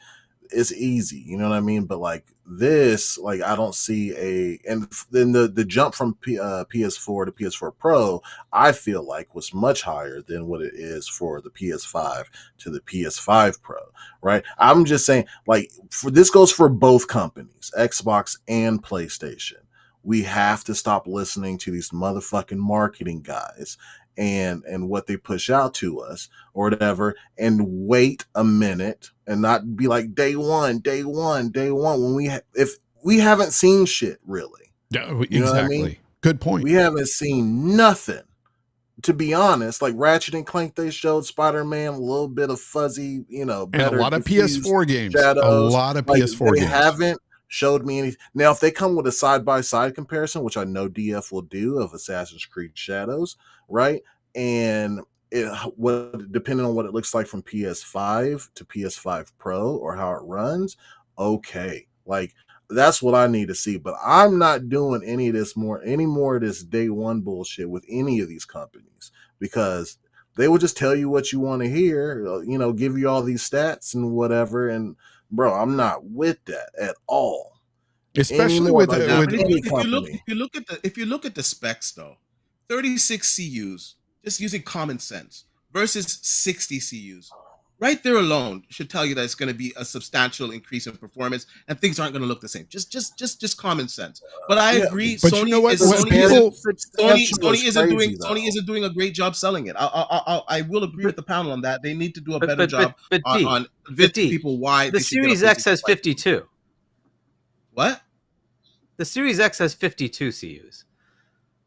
it's easy. You know what I mean? But like this, like I don't see and then the jump from PS4 to PS4 Pro, I feel like was much higher than what it is for the PS5 to the PS5 Pro, right? I'm just saying, like, this goes for both companies, Xbox and PlayStation. We have to stop listening to these motherfucking marketing guys and what they push out to us or whatever, and wait a minute and not be like day one when if we haven't seen shit really. Yeah, you exactly. know what I mean? Good point. We haven't seen nothing, to be honest. Like Ratchet and Clank, they showed Spider-Man, a little bit of fuzzy, you know, and a lot of PS4 games. Shadows. A lot of PS4 games. They haven't showed me anything. Now, if they come with a side-by-side comparison, which I know DF will do, of Assassin's Creed Shadows, right? And depending on what it looks like from PS5 to PS5 Pro or how it runs, okay. Like, that's what I need to see. But I'm not doing any more of this day one bullshit with any of these companies, because they will just tell you what you want to hear, you know, give you all these stats and whatever. And bro, I'm not with that at all. Especially anymore, with any if company. you look at the specs though, 36 CUs, just using common sense, versus 60 CUs. Right there alone should tell you that it's going to be a substantial increase in performance, and things aren't going to look the same. Just common sense. But I agree. But Sony, you know what? Sony isn't doing a great job selling it. I will agree with the panel on that. They need to do a better job on convincing people why the Series X has 52. What? The Series X has 52 CUs.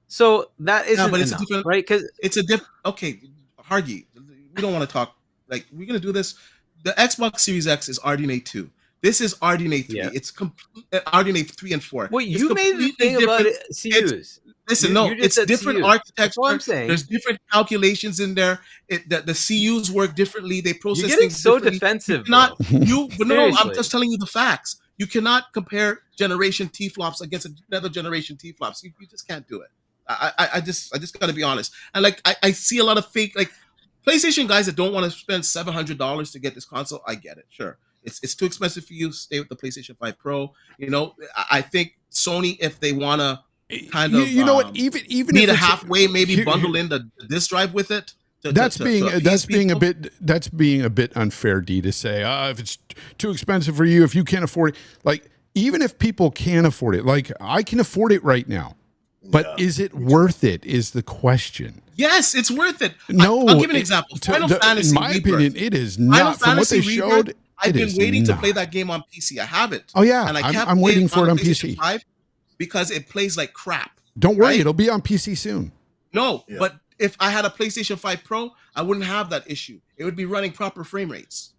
So that isn't enough, right? Because it's a different. Okay, Hargeet, we don't want to talk. Like, we're gonna do this. The Xbox Series X is RDNA 2. This is RDNA 3. Yeah. It's RDNA 3 and 4. Well, you made the thing about CUs. It's different architecture. That's what I'm saying. There's different calculations in there. The CUs work differently. They process You're getting things so defensive. but no, I'm just telling you the facts. You cannot compare generation T-flops against another generation T-flops. You just can't do it. I just got to be honest. And like I see a lot of fake like PlayStation guys that don't want to spend $700 to get this console. I get it. Sure. It's too expensive for you. Stay with the PlayStation 5 Pro. You know, I think Sony, if they want to kind of, you know what, even need a halfway, maybe bundle in the disc drive with it. That's being a bit unfair, D, to say, if it's too expensive for you, if you can't afford it. Like, even if people can afford it, like I can afford it right now. But is it worth it is the question. Yes, it's worth it. No, I'll give an example. Final Fantasy in my opinion, it is not. From what they showed, I've been waiting to play that game on PC. I have it. Oh yeah, and I'm waiting for it on PC 5 because it plays like crap. Don't worry, it'll be on PC soon. No, but if I had a PlayStation 5 Pro, I wouldn't have that issue. It would be running proper frame rates.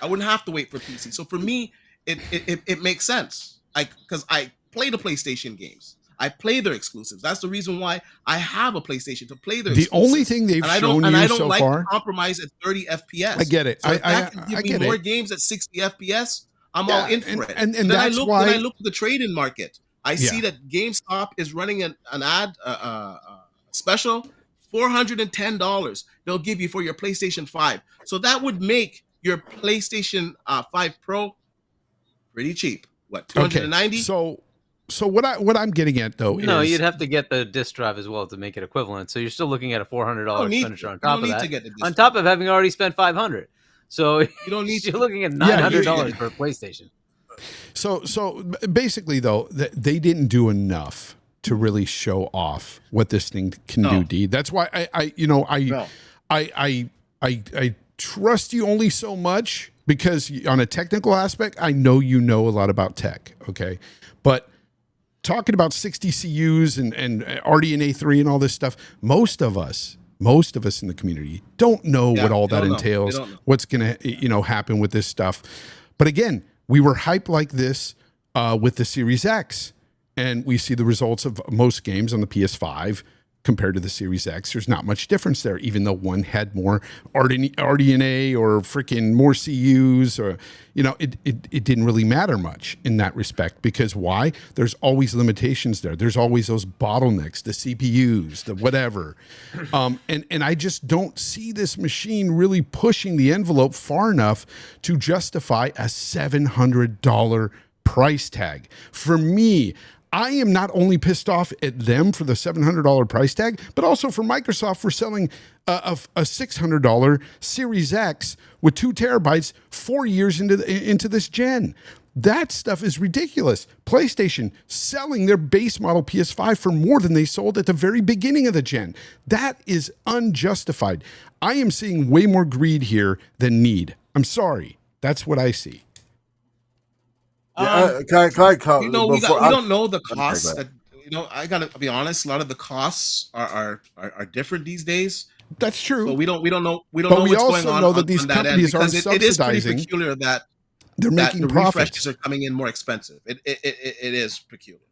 I wouldn't have to wait for PC. So for me, it makes sense. Because I play the PlayStation games. I play their exclusives. That's the reason why I have a PlayStation, to play their exclusives. The only thing they've shown you so far. And I don't like to compromise at 30 FPS. I get it. So if that can give me more games at 60 FPS, I'm all in for it. And that's why. When I look at the trade-in market, I see that GameStop is running an ad special, $410. They'll give you for your PlayStation 5. So that would make your PlayStation 5 Pro pretty cheap. What, $290? Okay. So what I'm getting at though is you'd have to get the disc drive as well to make it equivalent. So you're still looking at a $400 expenditure on top of that. On top of having already spent $500. So you don't need. You're looking at $900 per PlayStation. So basically though, they didn't do enough to really show off what this thing can do, D. That's why I trust you only so much because on a technical aspect, I know you know a lot about tech, okay? But talking about 60 CUs and RDNA 3 and all this stuff, most of us in the community don't know what all that entails, what's going to happen with this stuff. But again, we were hyped like this with the Series X, and we see the results of most games on the PS5 compared to the Series X. There's not much difference there, even though one had more RDNA or freaking more CUs, or it didn't really matter much in that respect. Because why? There's always limitations there. There's always those bottlenecks, the CPUs, the whatever. And I just don't see this machine really pushing the envelope far enough to justify a $700 price tag. For me, I am not only pissed off at them for the $700 price tag, but also for Microsoft for selling a $600 Series X with 2 terabytes 4 years into this gen. That stuff is ridiculous. PlayStation selling their base model PS5 for more than they sold at the very beginning of the gen. that is unjustified. I am seeing way more greed here than need. I'm sorry. That's what I see. Can I we don't know the costs. I gotta be honest. A lot of the costs are different these days. That's true. So we don't know. We don't know what's going on. Know that these companies are subsidizing. It is pretty peculiar that they're making the profits. refreshes are coming in more expensive. It is peculiar.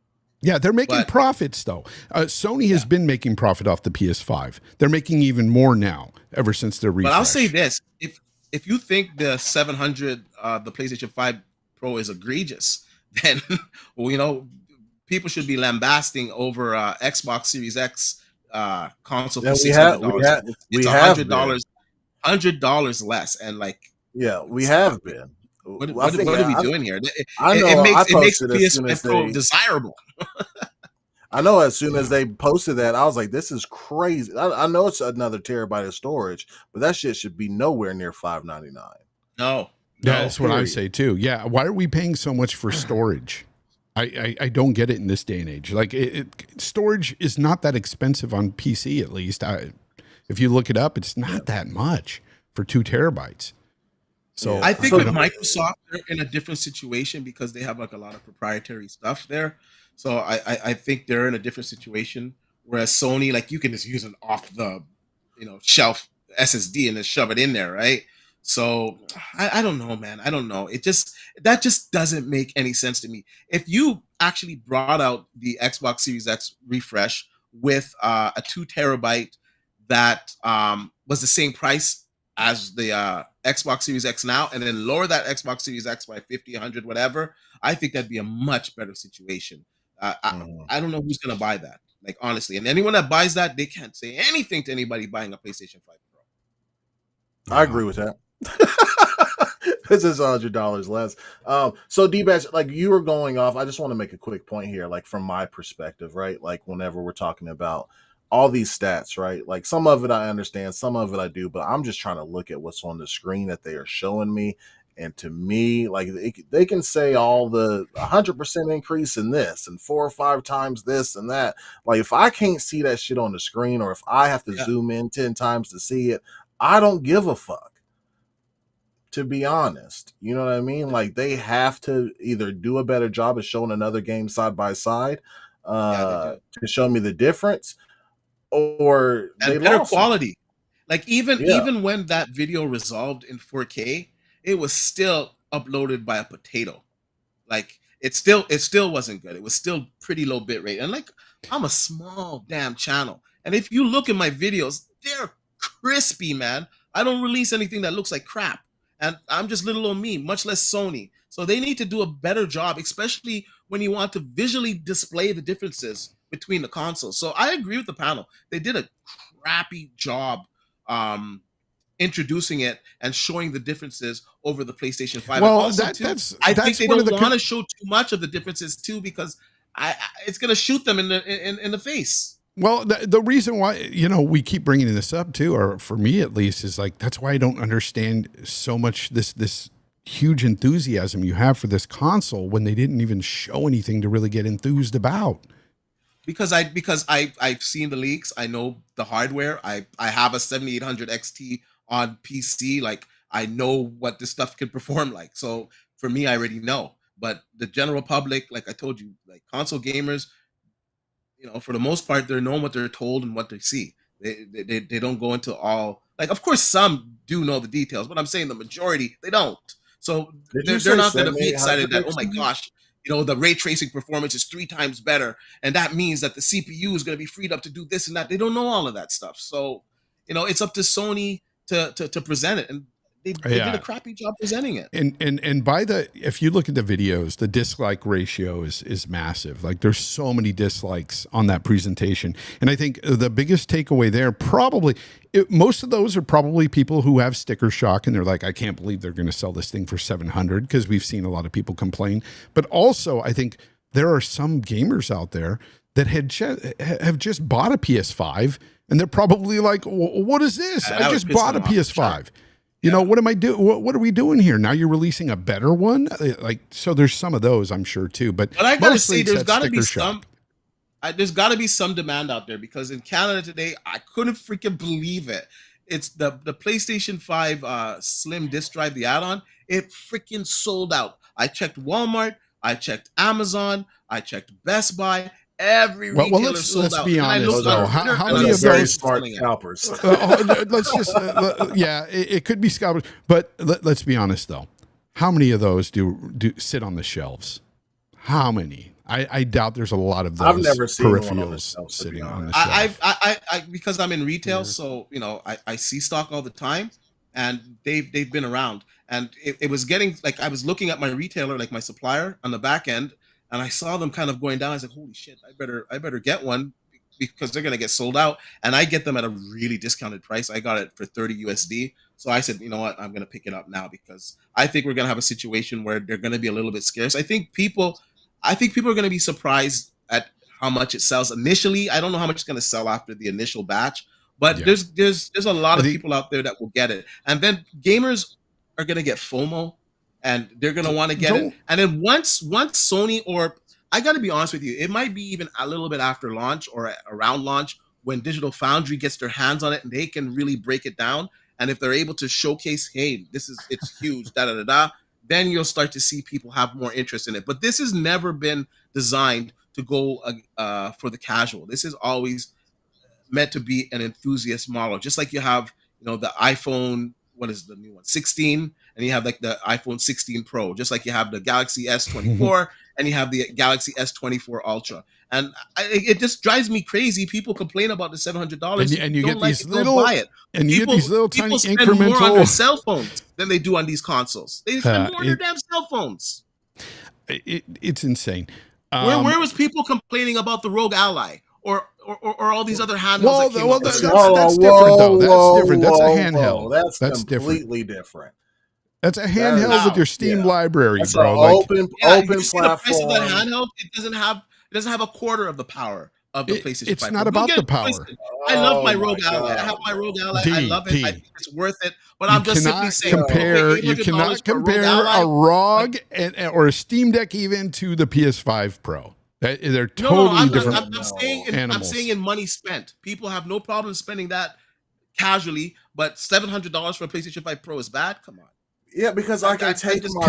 Yeah, they're making profits though. Sony has been making profit off the PS5. They're making even more now ever since their refresh. But I'll say this: if you think the 700, the PlayStation 5 Pro is egregious, then people should be lambasting over Xbox Series X console for $600. It's $100 less, and we have been. What are we doing here? It makes PS5 Pro desirable. I know as soon as they posted that, I was like, this is crazy. I know it's another terabyte of storage, but that shit should be nowhere near $599. No. Yeah, that's what I say too. Yeah, why are we paying so much for storage? I don't get it in this day and age. Like storage is not that expensive on PC, at least. If you look it up, it's not that much for 2 terabytes. So I think with Microsoft, they're in a different situation because they have a lot of proprietary stuff there. So I think they're in a different situation. Whereas Sony, you can just use an off the shelf SSD and just shove it in there, right? So I don't know, man. I don't know. That just doesn't make any sense to me. If you actually brought out the Xbox Series X refresh with a 2 terabyte that was the same price as the Xbox Series X now, and then lower that Xbox Series X by 50, 100, whatever, I think that'd be a much better situation. I don't know who's going to buy that, honestly. And anyone that buys that, they can't say anything to anybody buying a PlayStation 5 Pro. I agree with that. This is $100 less. So D-Batch, you were going off. I just want to make a quick point here, from my perspective, right? Whenever we're talking about all these stats, right? Some of it I understand, some of it I do, but I'm just trying to look at what's on the screen that they are showing me. And to me, they can say all the 100% increase in this and 4 or 5 times this and that. If I can't see that shit on the screen, or if I have to zoom in 10 times to see it, I don't give a fuck. To be honest, you know what I mean? They have to either do a better job of showing another game side by side to show me the difference, or and better quality. Even when that video resolved in 4K, it was still uploaded by a potato. It still wasn't good. It was still pretty low bit rate. And I'm a small damn channel, and if you look at my videos, they're crispy, man. I don't release anything that looks like crap. And I'm just little old me, much less Sony. So they need to do a better job, especially when you want to visually display the differences between the consoles. So I agree with the panel. They did a crappy job introducing it and showing the differences over the PlayStation 5. Well, I think they don't want to show too much of the differences too, because it's going to shoot them in the face. Well, the reason why, we keep bringing this up too, or for me at least, is that's why I don't understand so much this huge enthusiasm you have for this console when they didn't even show anything to really get enthused about. Because I've seen the leaks. I know the hardware. I have a 7800 XT on PC. I know what this stuff can perform like. So for me, I already know. But the general public, like I told you, like console gamers, for the most part, they're knowing what they're told and what they see. They don't go into all, like, of course, some do know the details, but I'm saying the majority, they don't. So they're not going to be excited that, oh my gosh, the ray tracing performance is 3 times better, and that means that the CPU is going to be freed up to do this and that. They don't know all of that stuff. So, it's up to Sony to present it, and they did a crappy job presenting it. And if you look at the videos, the dislike ratio is massive. Like, there's so many dislikes on that presentation. And I think the biggest takeaway there, most of those are probably people who have sticker shock and they're like, I can't believe they're going to sell this thing for $700, because we've seen a lot of people complain. But also, I think there are some gamers out there that have just bought a PS5 and they're probably like, what is this? I just bought a PS5. What am I doing? What are we doing here? Now you're releasing a better one? So there's some of those, I'm sure, too. But I gotta say, there's gotta be some. There's gotta be some demand out there, because in Canada today, I couldn't freaking believe it. It's the PlayStation 5 Slim Disc Drive, the add-on. It freaking sold out. I checked Walmart. I checked Amazon. I checked Best Buy. Every retailer sold out. Let's be honest, though. How many of those smart scalpers? Let's just, it could be scalpers, but let's be honest, though. How many of those do sit on the shelves? How many? I doubt there's a lot of those. I've never seen peripherals one on the shelf, sitting on the shelf. I because I'm in retail, so I see stock all the time, and they've been around, and it was getting, like, I was looking at my retailer, like my supplier on the back end, and I saw them kind of going down. I was like, holy shit, I better get one, because they're gonna get sold out, and I get them at a really discounted price. I got it for 30 USD. So I said, you know what, I'm gonna pick it up now, because I think we're gonna have a situation where they're gonna be a little bit scarce. I think people are gonna be surprised at how much it sells initially. I don't know how much it's gonna sell after the initial batch, but there's a lot of people out there that will get it, and then gamers are gonna get FOMO, and they're gonna want to get it. And then once Sony, or I got to be honest with you, it might be even a little bit after launch or around launch, when Digital Foundry gets their hands on it and they can really break it down. And if they're able to showcase, hey, it's huge, then you'll start to see people have more interest in it. But this has never been designed to go for the casual. This is always meant to be an enthusiast model, just like you have, the iPhone. What is the new one? 16, and you have like the iPhone 16 Pro, just like you have the Galaxy S24 and you have the Galaxy S24 Ultra. And it just drives me crazy. People complain about the $700, and you get these little, buy it. And you get these little tiny spend incremental. More on their cell phones than they do on these consoles. They spend more on their damn cell phones. It's insane. Where was people complaining about the Rogue Ally? Or all these other handhelds. That's different, though. That's different. That's a handheld. That's completely different. That's a handheld with your Steam library, that's bro. Open platform. The price of that handheld, it doesn't have a quarter of the power of the PlayStation 5. It's not about the power. I love my Rogue Ally. I have my Rogue Ally. I love it. I think it's worth it. But I'm just simply saying, you cannot compare a ROG or a Steam Deck even to the PS5 Pro. They're totally different. I'm saying in money spent. People have no problem spending that casually, but $700 for a PlayStation 5 Pro is bad. Come on. Yeah, because I can take my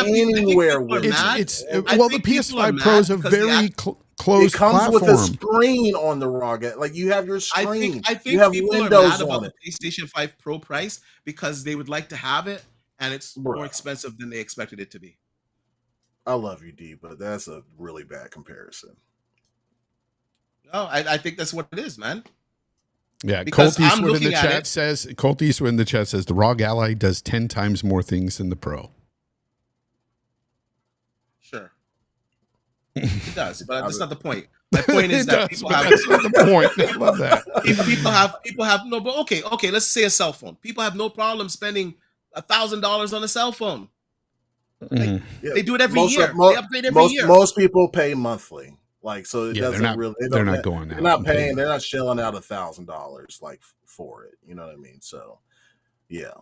anywhere with it. The PS5 Pro is a very closed It comes platform. with a screen on the ROG. Like, you have your screen. I think you have people Windows are mad about on the PlayStation 5 Pro price because they would like to have it, and it's more expensive than they expected it to be. I love you, D, but that's a really bad comparison. No, I think that's what it is, man. Yeah, Colt Eastwood in the chat says the ROG Ally does 10 times more things than the Pro. Sure. It does, but that's not the point. My point is that people have the point. I love that. People have no, but okay, let's say a cell phone. People have no problem spending $1,000 on a cell phone. Like, they do it every year. They upgrade every year. Most people pay monthly. Like, so it doesn't really. They're not going out. They're not paying. They're not shelling out $1,000 like for it. You know what I mean? So, yeah.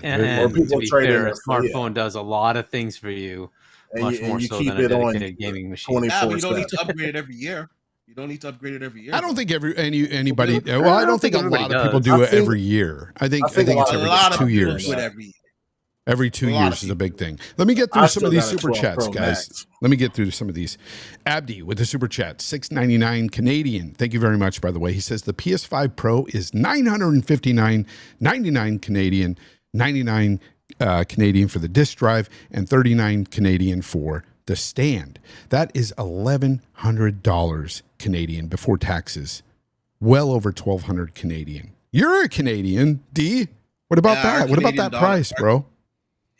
And or people to be trading fair, a smartphone does a lot of things for you, and much more so than a dedicated gaming machine. Yeah, but you don't need to upgrade it every year. You don't need to upgrade it every year. I don't think anybody. Well, I don't think a lot of people do it every year. I think it's every 2 years. Every 2 years is a big thing. Let me get through some of these super chats, guys. Let me get through some of these. Abdi with the super chat, $6.99 Canadian. Thank you very much, by the way. He says the PS5 Pro is $959.99 Canadian, 99 Canadian for the disc drive, and 39 Canadian for the stand. That is $1,100 Canadian before taxes. Well over 1,200 Canadian. You're a Canadian, D. What about that? What about that price, bro?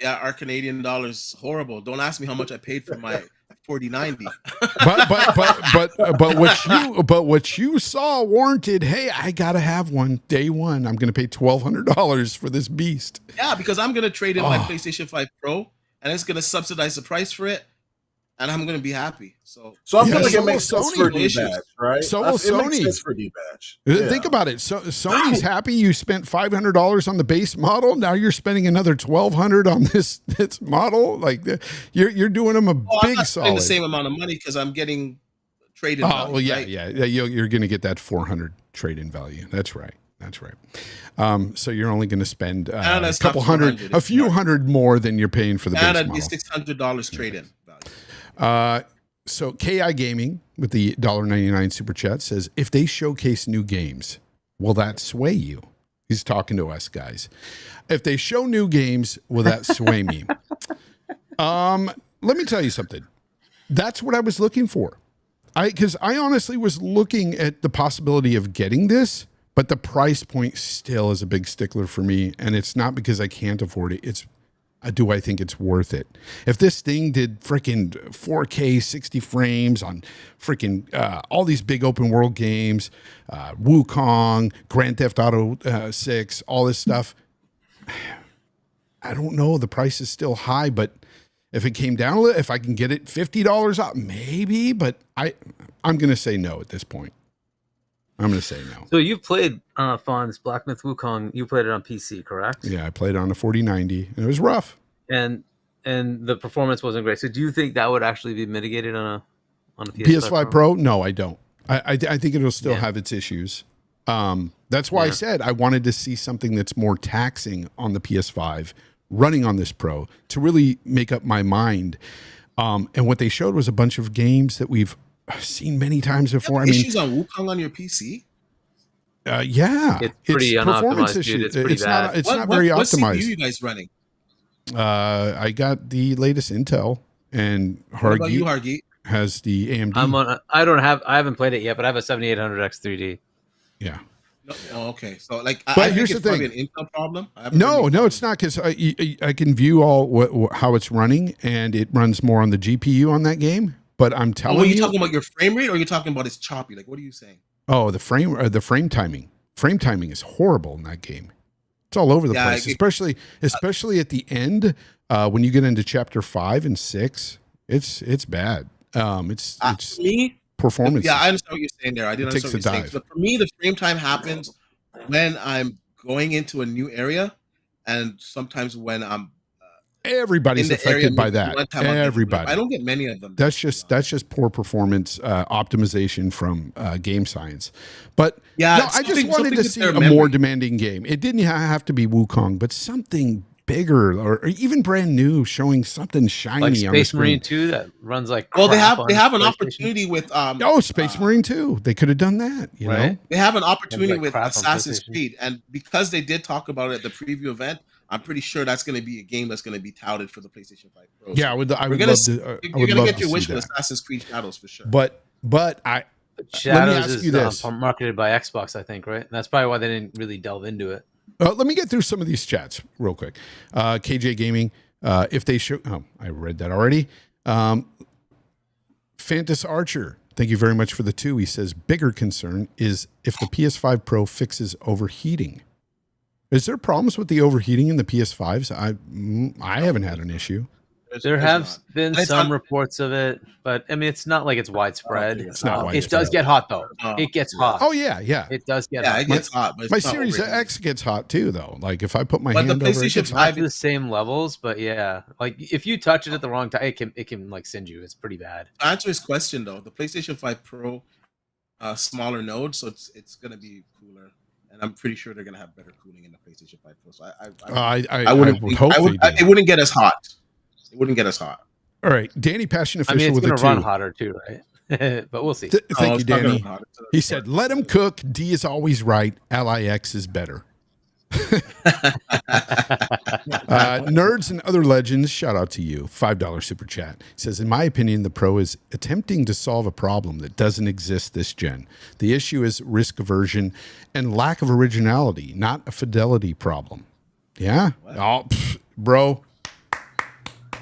Yeah, our Canadian dollar's horrible. Don't ask me how much I paid for my 4090. but what you saw warranted. Hey, I gotta have one day one. I'm gonna pay $1,200 for this beast. Yeah, because I'm gonna trade in my PlayStation 5 Pro, and it's gonna subsidize the price for it, and I'm gonna be happy. So I feel like it makes sense for D-Batch, right? So will Sony. It makes sense for D-Batch. Think about it. So Sony's happy you spent $500 on the base model. Now you're spending another $1,200 on this model. Like you're doing them a big solid. The same amount of money because I'm getting trade-in. Oh well, yeah, right? yeah. You're going to get that $400 trade-in value. That's right. So you're only going to spend a couple hundred, a few hundred more than you're paying for the base model. And it'd be $600 trade-in value. So KI Gaming with the $1.99 super chat says, if they showcase new games, will that sway you? He's talking to us, guys. If they show new games, will that sway me? Let me tell you something. That's what I was looking for. Because I honestly was looking at the possibility of getting this, but the price point still is a big stickler for me. And it's not because I can't afford it. It's do I think it's worth it? If this thing did freaking 4K 60 frames on freaking all these big open world games, Wukong, Grand Theft Auto 6, all this stuff, I don't know. The price is still high, but if it came down a little, if I can get it $50 off, maybe, but I'm going to say no at this point. I'm going to say no. So you played Fonz Black Myth Wukong. You played it on PC, correct? Yeah, I played it on a 4090, and it was rough. And the performance wasn't great. So do you think that would actually be mitigated on a PS5 Pro? No, I don't. I think it'll still have its issues. That's why I said I wanted to see something that's more taxing on the PS5 running on this Pro to really make up my mind. And what they showed was a bunch of games that we've seen many times before. Issues on Wukong on your PC? Yeah, it's pretty performance unoptimized, dude. It's not very optimized. What CPU are you guys running? I got the latest Intel, and Hargeet has the AMD. I haven't played it yet, but I have a 7800X 3D. Yeah. Oh, okay. So I here's think it's the thing. probably an Intel problem. No, it's not, because I can view how it's running, and it runs more on the GPU on that game. But I'm telling you, are you talking about your frame rate, or are you talking about it's choppy? Like, what are you saying? Oh, the frame timing. Frame timing is horrible in that game. It's all over the place, especially at the end when you get into chapter 5 and 6. It's bad. It's me performance. Yeah, I understand what you're saying there. I didn't understand what you're saying. But for me, the frame time happens when I'm going into a new area, and sometimes when I'm everybody's affected by that. Everybody. I don't get many of them. That's just poor performance optimization from game science. But I just wanted to see a more demanding game. It didn't have to be Wukong, but something bigger or even brand new, showing something shiny like on the screen. Space Marine 2 that runs like they have an opportunity with Space Marine 2. They could have done that, you know. They have an opportunity with Assassin's Creed, and because they did talk about it at the preview event, I'm pretty sure that's going to be a game that's going to be touted for the PlayStation 5 Pro. Yeah, you're going to get your wish with Assassin's Creed Shadows for sure. But Shadows is marketed by Xbox, I think, right? And that's probably why they didn't really delve into it. Let me get through some of these chats real quick. KJ Gaming, if they show... Oh, I read that already. Fantas Archer, thank you very much for the 2. He says, bigger concern is if the PS5 Pro fixes overheating. Is there problems with the overheating in the PS5s? I haven't had an issue. There have been some reports of it, but I mean, it's not like it's widespread. It's not widespread. It does get hot though. It gets hot. Oh yeah. It does get hot. It gets hot. But my Series X gets hot too, though. Like if I put my hand the over it, it's not to the same levels, but yeah, like if you touch it at the wrong time, it can like send you. It's pretty bad. To answer his question though, the PlayStation 5 Pro smaller node, so it's gonna be cooler. And I'm pretty sure they're gonna have better cooling in the PlayStation 5 Pro. So I wouldn't would hope they did. it wouldn't get as hot. It wouldn't get as hot. All right, Danny Passion Official I mean, it's with going a to 2. run hotter too, right? But we'll see. Thank you, Danny. It's not gonna He said, "Let him cook. D is always right. Ally X is better." Nerds and other legends, shout out to you. $5 super chat. He says, in my opinion, the Pro is attempting to solve a problem that doesn't exist this gen. The issue is risk aversion and lack of originality, not a fidelity problem. Yeah? Oh, bro,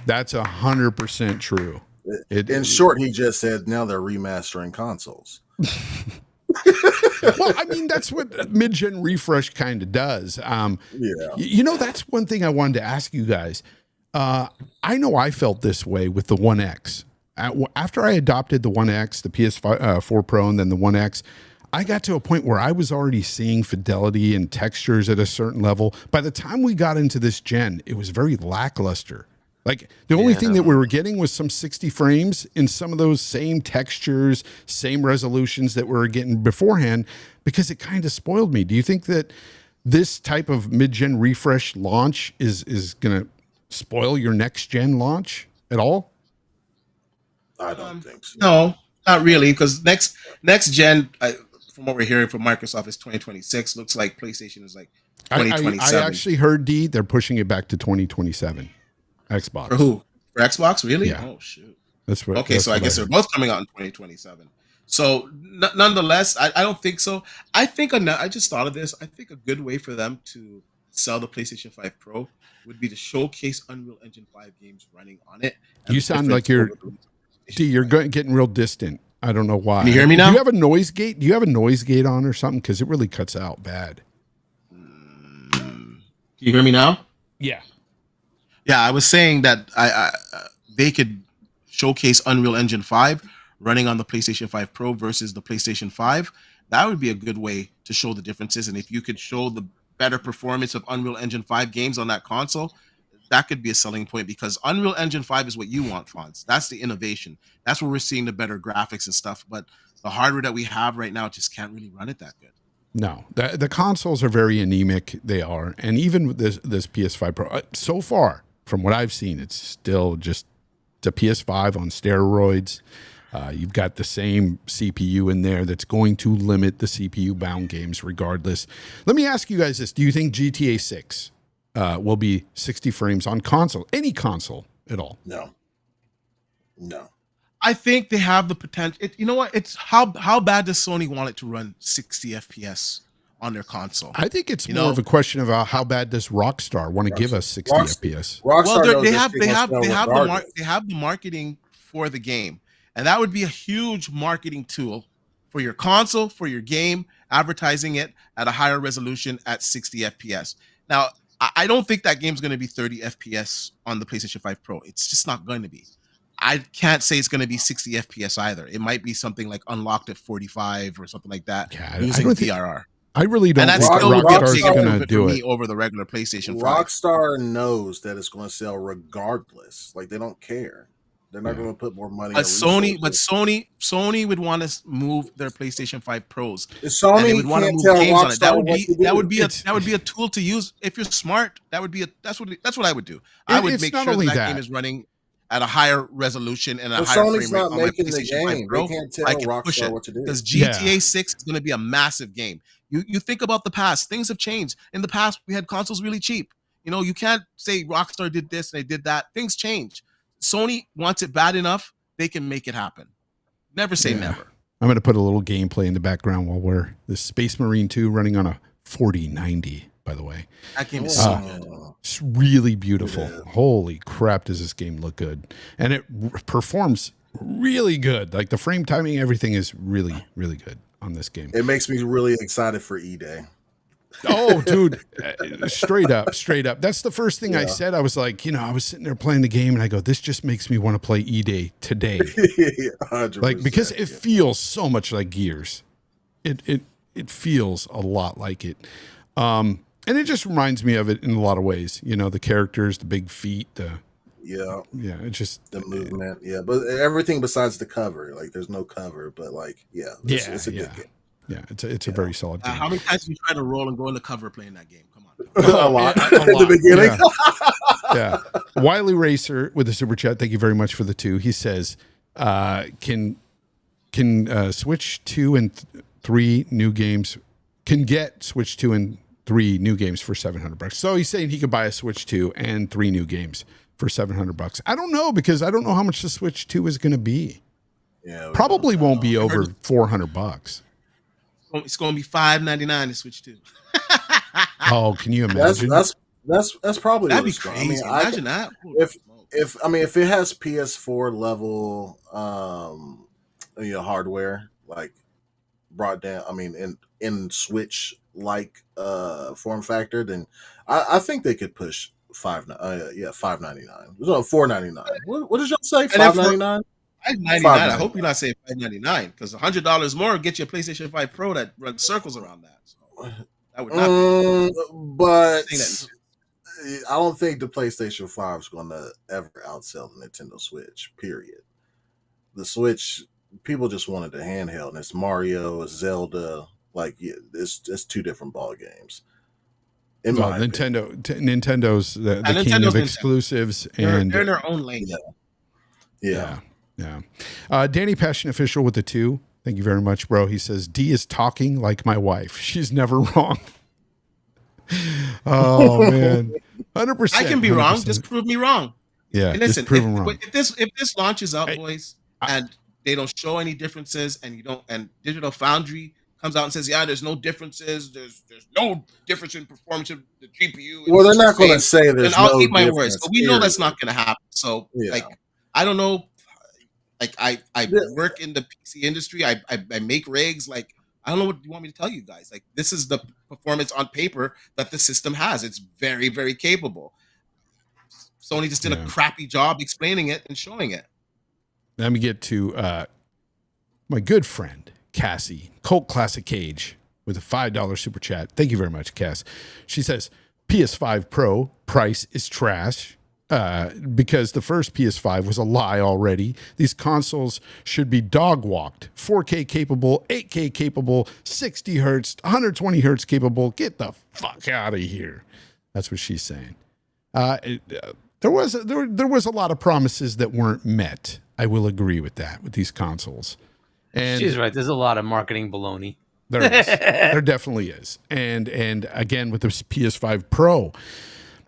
that's 100% true. In short, he just said now they're remastering consoles. Well, I mean, that's what mid-gen refresh kind of does. You know, that's one thing I wanted to ask you guys. I know I felt this way with the One X. After I adopted the One X, the PS5 4 Pro, and then the One X, I got to a point where I was already seeing fidelity and textures at a certain level. By the time we got into this gen, it was very lackluster. Like the only thing that we were getting was some 60 frames in some of those same textures, same resolutions that we were getting beforehand, because it kind of spoiled me. Do you think that this type of mid-gen refresh launch is going to spoil your next-gen launch at all? I don't think so. No, not really, because next gen, from what we're hearing from Microsoft, is 2026. Looks like PlayStation is like 2027. I actually heard, D, they're pushing it back to 2027. Xbox. For who? For Xbox? Really? Yeah. Oh, shoot. That's what. Okay, that's so I guess they're both coming out in 2027. So nonetheless, I don't think so. I think I just thought of this. I think a good way for them to sell the PlayStation 5 Pro would be to showcase Unreal Engine 5 games running on it. You sound like you're getting real distant. I don't know why. Can you hear me now? Do you have a noise gate? Do you have a noise gate on or something? Because it really cuts out bad. Can you hear me now? Yeah. Yeah, I was saying that they could showcase Unreal Engine 5 running on the PlayStation 5 Pro versus the PlayStation 5. That would be a good way to show the differences. And if you could show the better performance of Unreal Engine 5 games on that console, that could be a selling point, because Unreal Engine 5 is what you want, Fonz. That's the innovation. That's where we're seeing the better graphics and stuff. But the hardware that we have right now just can't really run it that good. No, the consoles are very anemic. They are. And even with this PS5 Pro, so far, from what I've seen, it's still just a PS5 on steroids. You've got the same CPU in there that's going to limit the CPU-bound games regardless. Let me ask you guys this. Do you think GTA 6 will be 60 frames on console, any console at all? No. I think they have the potential. You know what? It's how bad does Sony want it to run 60 FPS on their console? I think it's more of a question of how bad does Rockstar want to give us 60 FPS? Rockstar they have the marketing for the game, and that would be a huge marketing tool for your console, for your game, advertising it at a higher resolution at 60 FPS. Now, I don't think that game's going to be 30 FPS on the PlayStation 5 Pro. It's just not going to be. I can't say it's going to be 60 FPS either. It might be something like unlocked at 45 or something like that, using VRR. I really don't think Rockstar's going to do it over the regular PlayStation 5. Rockstar knows that it's going to sell regardless. Like, they don't care. They're not going to put more money. But Sony would want to move their PlayStation 5 Pros. Sony would want to move games on it. That would be a tool to use if you're smart. That's what I would do. I would make sure that game is running at a higher resolution and a higher frame rate on my PlayStation 5 Pro. They can't tell I can Rockstar push it what to do. because GTA 6 is going to be a massive game. You think about the past. Things have changed. In the past, we had consoles really cheap. You know, you can't say Rockstar did this and they did that. Things change. Sony wants it bad enough, they can make it happen. Never say never. I'm going to put a little gameplay in the background while we're the Space Marine 2 running on a 4090, by the way. That game is so good. It's really beautiful. Holy crap, does this game look good. And it performs really good. Like the frame timing, everything is really, really good on this game. It makes me really excited for E-Day. Oh, dude, straight up. That's the first thing I said. I was like, I was sitting there playing the game and I go, this just makes me want to play E-Day today. Like, because it feels so much like Gears. It feels a lot like it. And it just reminds me of it in a lot of ways. The characters, the big feet, the Yeah, It's just the movement. Yeah, but everything besides the cover, like there's no cover, but like it's a good game. Yeah, it's a very solid game. How many times have you tried to roll and go in the cover playing that game? Come on. A lot at the beginning. Yeah. Wiley Racer with a super chat. Thank you very much for the 2. He says, can Switch 2 and 3 new games can get Switch 2 and 3 new games for $700. So he's saying he could buy a Switch 2 and 3 new games for $700. I don't know, because I don't know how much the Switch 2 is going to be. Yeah, probably won't be over $400. It's going to be $5.99 to Switch 2. Oh, can you imagine? That's probably that'd be crazy. Imagine that. If it has PS4 level hardware, like brought down, in Switch like form factor, then I think they could push $5.99. No, $4.99. What did y'all say? $5.99. $5.99. I hope you're not saying $5.99, because $100 more gets you a PlayStation 5 Pro that runs circles around that. So that would not be. But I don't think the PlayStation 5 is going to ever outsell the Nintendo Switch. Period. The Switch, people just wanted the handheld, and it's Mario, it's Zelda. Like, it's 2 different ball games. Nintendo's the king of exclusives, and they're in their own lane. Yeah. Danny Passion Official with the 2. Thank you very much, bro. He says, D is talking like my wife. She's never wrong. Oh man, 100%. I can be 100%. Wrong. Just prove me wrong. Yeah, and listen, just prove them wrong. If this launches up, boys, and they don't show any differences, and Digital Foundry comes out and says, yeah, there's no differences. There's no difference in performance of the GPU. Well, they're not going to say there's no I'll keep my words, but we know that's not going to happen. So, I don't know. Like, I work in the PC industry. I make rigs. Like, I don't know what you want me to tell you guys. Like, this is the performance on paper that the system has. It's very, very capable. Sony just did a crappy job explaining it and showing it. Let me get to my good friend, Cassie, Cult Classic Cage, with a $5 super chat. Thank you very much, Cass. She says, PS5 Pro price is trash. Because the first PS5 was a lie already. These consoles should be dog walked. 4K capable, 8K capable, 60 hertz, 120 hertz capable. Get the fuck out of here. That's what she's saying. There was a lot of promises that weren't met. I will agree with that with these consoles. And she's right. There's a lot of marketing baloney. There is. There definitely is. And again with the PS5 Pro.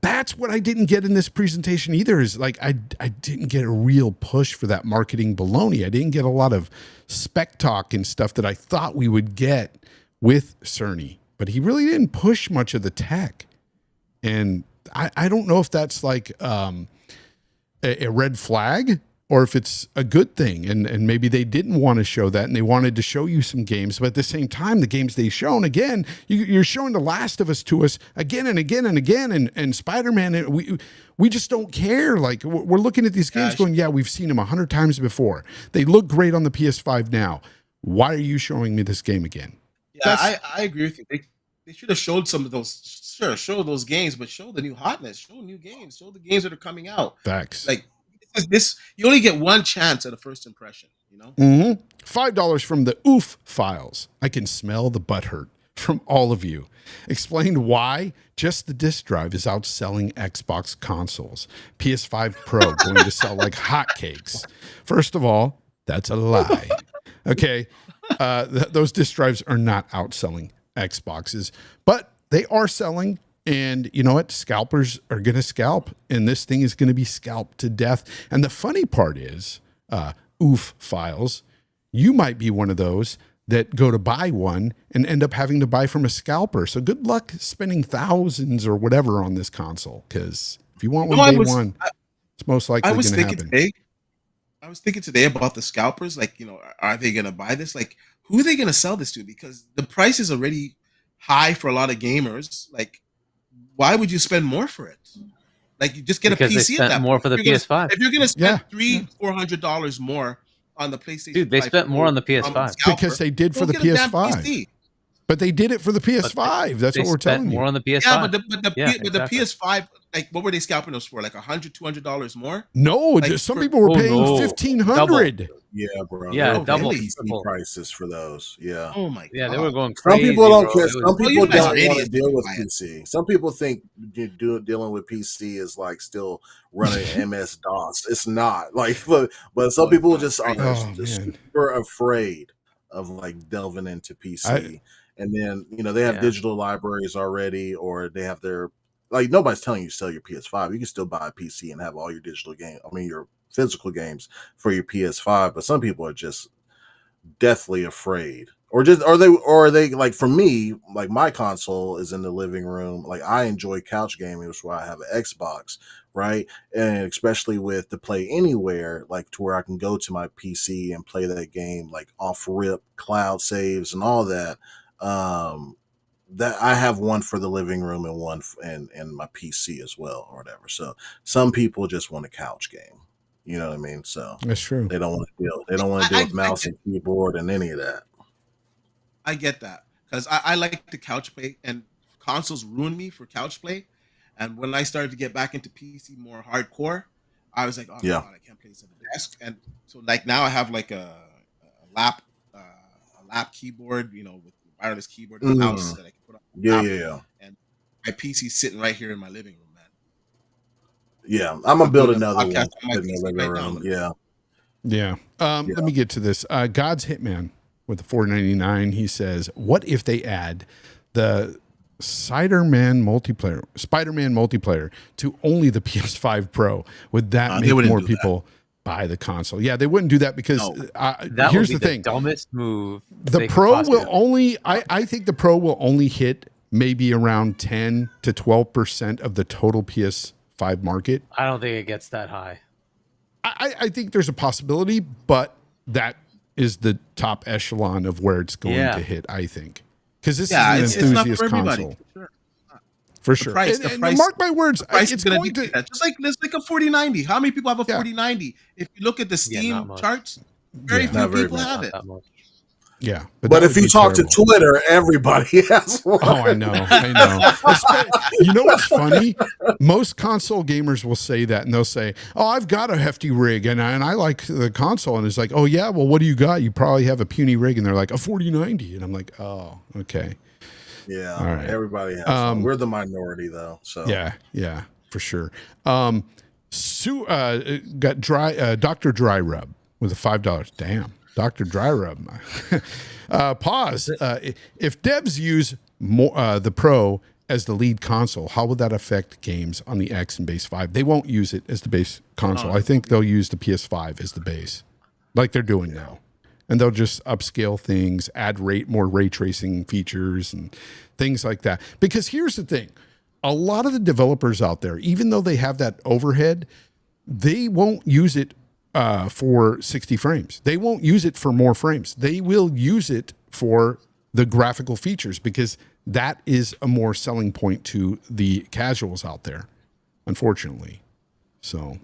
That's what I didn't get in this presentation either, is like I didn't get a real push for that marketing baloney. I didn't get a lot of spec talk and stuff that I thought we would get with Cerny. But he really didn't push much of the tech. And I don't know if that's like a red flag or if it's a good thing. And maybe they didn't want to show that and they wanted to show you some games. But at the same time, the games they've shown, again, you're showing The Last of Us to us again and again and again. And Spider-Man, and we just don't care. Like, we're looking at these games going, yeah, we've seen them 100 times before. They look great on the PS5 now. Why are you showing me this game again? Yeah, I agree with you. They should have showed some of those. Sure, show those games, but show the new hotness. Show new games. Show the games that are coming out. Facts. Like, this, you only get one chance at a first impression, you know? Mm-hmm. $5 from the Oof Files. I can smell the butthurt from all of you. Explained why just the disk drive is outselling Xbox consoles. PS5 Pro going to sell like hotcakes. First of all, that's a lie. Okay, those disk drives are not outselling Xboxes, but they are selling. And you know what? Scalpers are going to scalp, and this thing is going to be scalped to death. And the funny part is, Oof Files, you might be one of those that go to buy one and end up having to buy from a scalper. So good luck spending thousands or whatever on this console, because if you want one day one, it's most likely going to happen. I was thinking today about the scalpers. Like, you know, are they going to buy this? Like, who are they going to sell this to? Because the price is already high for a lot of gamers. Like, why would you spend more for it? Like, you just get because a PC. They spent more for the PS5. If you're going to spend $300-$400 more on the PlayStation, dude, they spent more on the PS5 because they did for the PS5. But they did it for the PS5. That's what we're telling you. More on the PS5. Yeah, but the PS5, like, what were they scalping those for? Like $100, $200 more? No, like just some people were paying $1,500. Yeah, bro. Yeah, double PC prices for those. Yeah. Oh my god. Yeah, they were going crazy. Some people don't care. Some people don't want to deal with PC. Some people think dealing with PC is like still running MS DOS. It's not. Like, but some people just are just super afraid of like delving into PC. And then, they have digital libraries already, or they have their, like, nobody's telling you to sell your PS5. You can still buy a PC and have all your digital your physical games for your PS5. But some people are just deathly afraid. Or they like, for me, like, my console is in the living room. Like, I enjoy couch gaming, which is why I have an Xbox, right? And especially with the Play Anywhere, like, to where I can go to my PC and play that game, like, off rip, cloud saves and all that. That I have one for the living room and one and my PC as well, or whatever. So some people just want a couch game. You know what I mean? So that's true. They don't want to deal. They don't want to deal with mouse and keyboard and any of that. I get that, because I like the couch play, and consoles ruined me for couch play. And when I started to get back into PC more hardcore, I was like, oh God, I can't play this at the desk. And so, like, now I have like a lap keyboard, with wireless keyboard and mouse that I can put on. Yeah. And my PC's sitting right here in my living room, man. Yeah, I'm gonna build another one in the living room. Yeah. Let me get to this. God's Hitman with the $4.99. He says, "What if they add the Spider-Man multiplayer to only the PS5 Pro? Would that make more people buy the console?" Yeah, they wouldn't do that, because here's the thing: dumbest move. The Pro will only. I think the Pro will only hit maybe around 10 to 12% of the total PS5 market. I don't think it gets that high. I think there's a possibility, but that is the top echelon of where it's going to hit, I think, because this is an enthusiast console. For sure. And mark my words, it's going to just like a 4090. How many people have a 4090? If you look at the Steam charts, very few people have it. Yeah, but if you talk to Twitter, everybody has one. Oh, I know. You know what's funny? Most console gamers will say that, and they'll say, "Oh, I've got a hefty rig, and I like the console." And it's like, "Oh yeah, well, what do you got? You probably have a puny rig." And they're like, "A 4090," and I'm like, "Oh, okay." Yeah, all right. Everybody has one. We're the minority, though. So yeah, for sure. Got Dr. Dry Rub with a $5. Damn. Dr. Dry Rub. Pause. If devs use the Pro as the lead console, how would that affect games on the X and base 5? They won't use it as the base console. I think they'll use the PS5 as the base, like they're doing now. And they'll just upscale things, add more ray tracing features and things like that. Because here's the thing. A lot of the developers out there, even though they have that overhead, they won't use it for 60 frames. They won't use it for more frames. They will use it for the graphical features, because that is a more selling point to the casuals out there, unfortunately. So,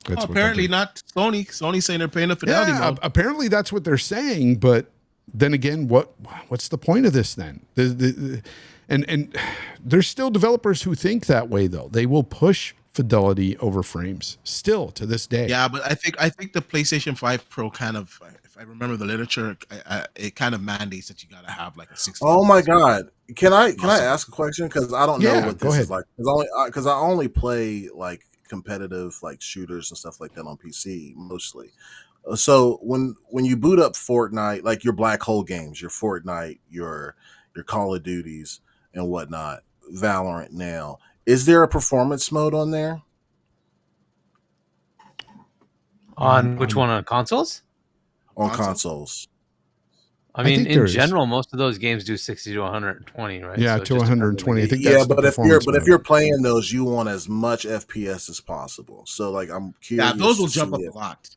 apparently not Sony. Sony's saying they're paying the fidelity mode. Apparently that's what they're saying, but then again, what's the point of this then? And there's still developers who think that way, though. They will push fidelity over frames still to this day. Yeah, but I think the PlayStation 5 Pro kind of, if I remember the literature, it kind of mandates that you got to have like a 60. Oh my God. Can I ask a question? Because I don't know what this is like. Because I only play like competitive like shooters and stuff like that on PC mostly. So when you boot up Fortnite, like your black hole games, your Fortnite, your Call of Duties and whatnot, Valorant now, is there a performance mode on there? On which one? On consoles? On consoles. I mean, in general, most of those games do 60 to 120, right? Yeah, so to 120. I think that's if you're playing those, you want as much FPS as possible. So, like, I'm curious. Yeah, those will jump up a lot.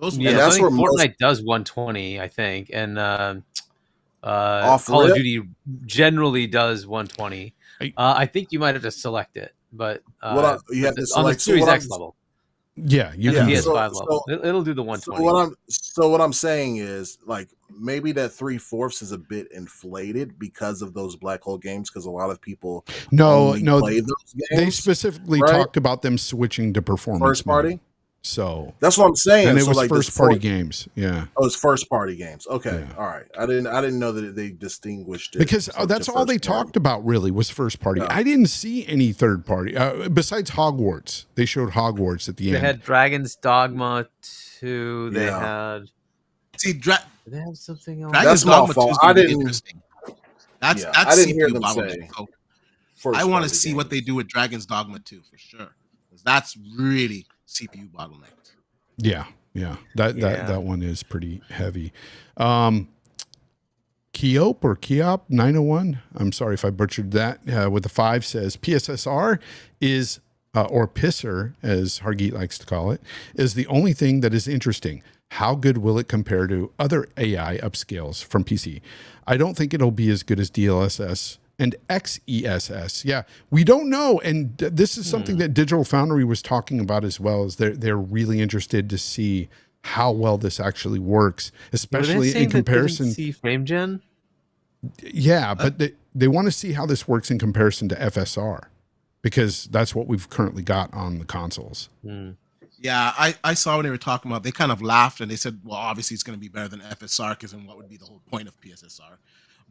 That's where Fortnite does 120, I think, and Call of Duty generally does 120. I think you might have to select it, but you have to select on the Series X level. Yeah, you And the can. Yeah, PS5 so level. It'll do the so 120. what I'm saying is like maybe that 3/4 is a bit inflated because of those black hole games because a lot of people No, only no, play those they games, specifically right? talked about them switching to performance First mode. party. So, That's what I'm saying. and it So was like this first party games. Yeah. Oh, it's first party games. Okay, Yeah. all right. I didn't know that they distinguished it Because to that's all they first party. talked about really was first party. Yeah. I didn't see any third party besides Hogwarts. They showed Hogwarts at the They end. had Dragon's Dogma 2. They Yeah. had. See, Did they have something else? Dragon's That's my Dogma 2 fault. is I going to be didn't. interesting. That's Yeah, that's I didn't hear CPU them bottleneck. say So first I want to party see what they games. do with Dragon's Dogma 2 for sure. 'Cause that's really CPU bottlenecked. Yeah, yeah. That one is pretty heavy. Kiyo or Kiop 901. I'm sorry if I butchered that. With the 5 says PSSR is or pisser, as Hargeet likes to call it, is the only thing that is interesting. How good will it compare to other AI upscales from PC? I don't think it'll be as good as DLSS and XESS. Yeah, we don't know. And this is something that Digital Foundry was talking about as well. Is they're really interested to see how well this actually works, especially in comparison. See frame gen. Yeah, but they want to see how this works in comparison to FSR, because that's what we've currently got on the consoles. Yeah, I saw when they were talking about. They kind of laughed and they said, "Well, obviously it's going to be better than FSR, because then what would be the whole point of PSSR?"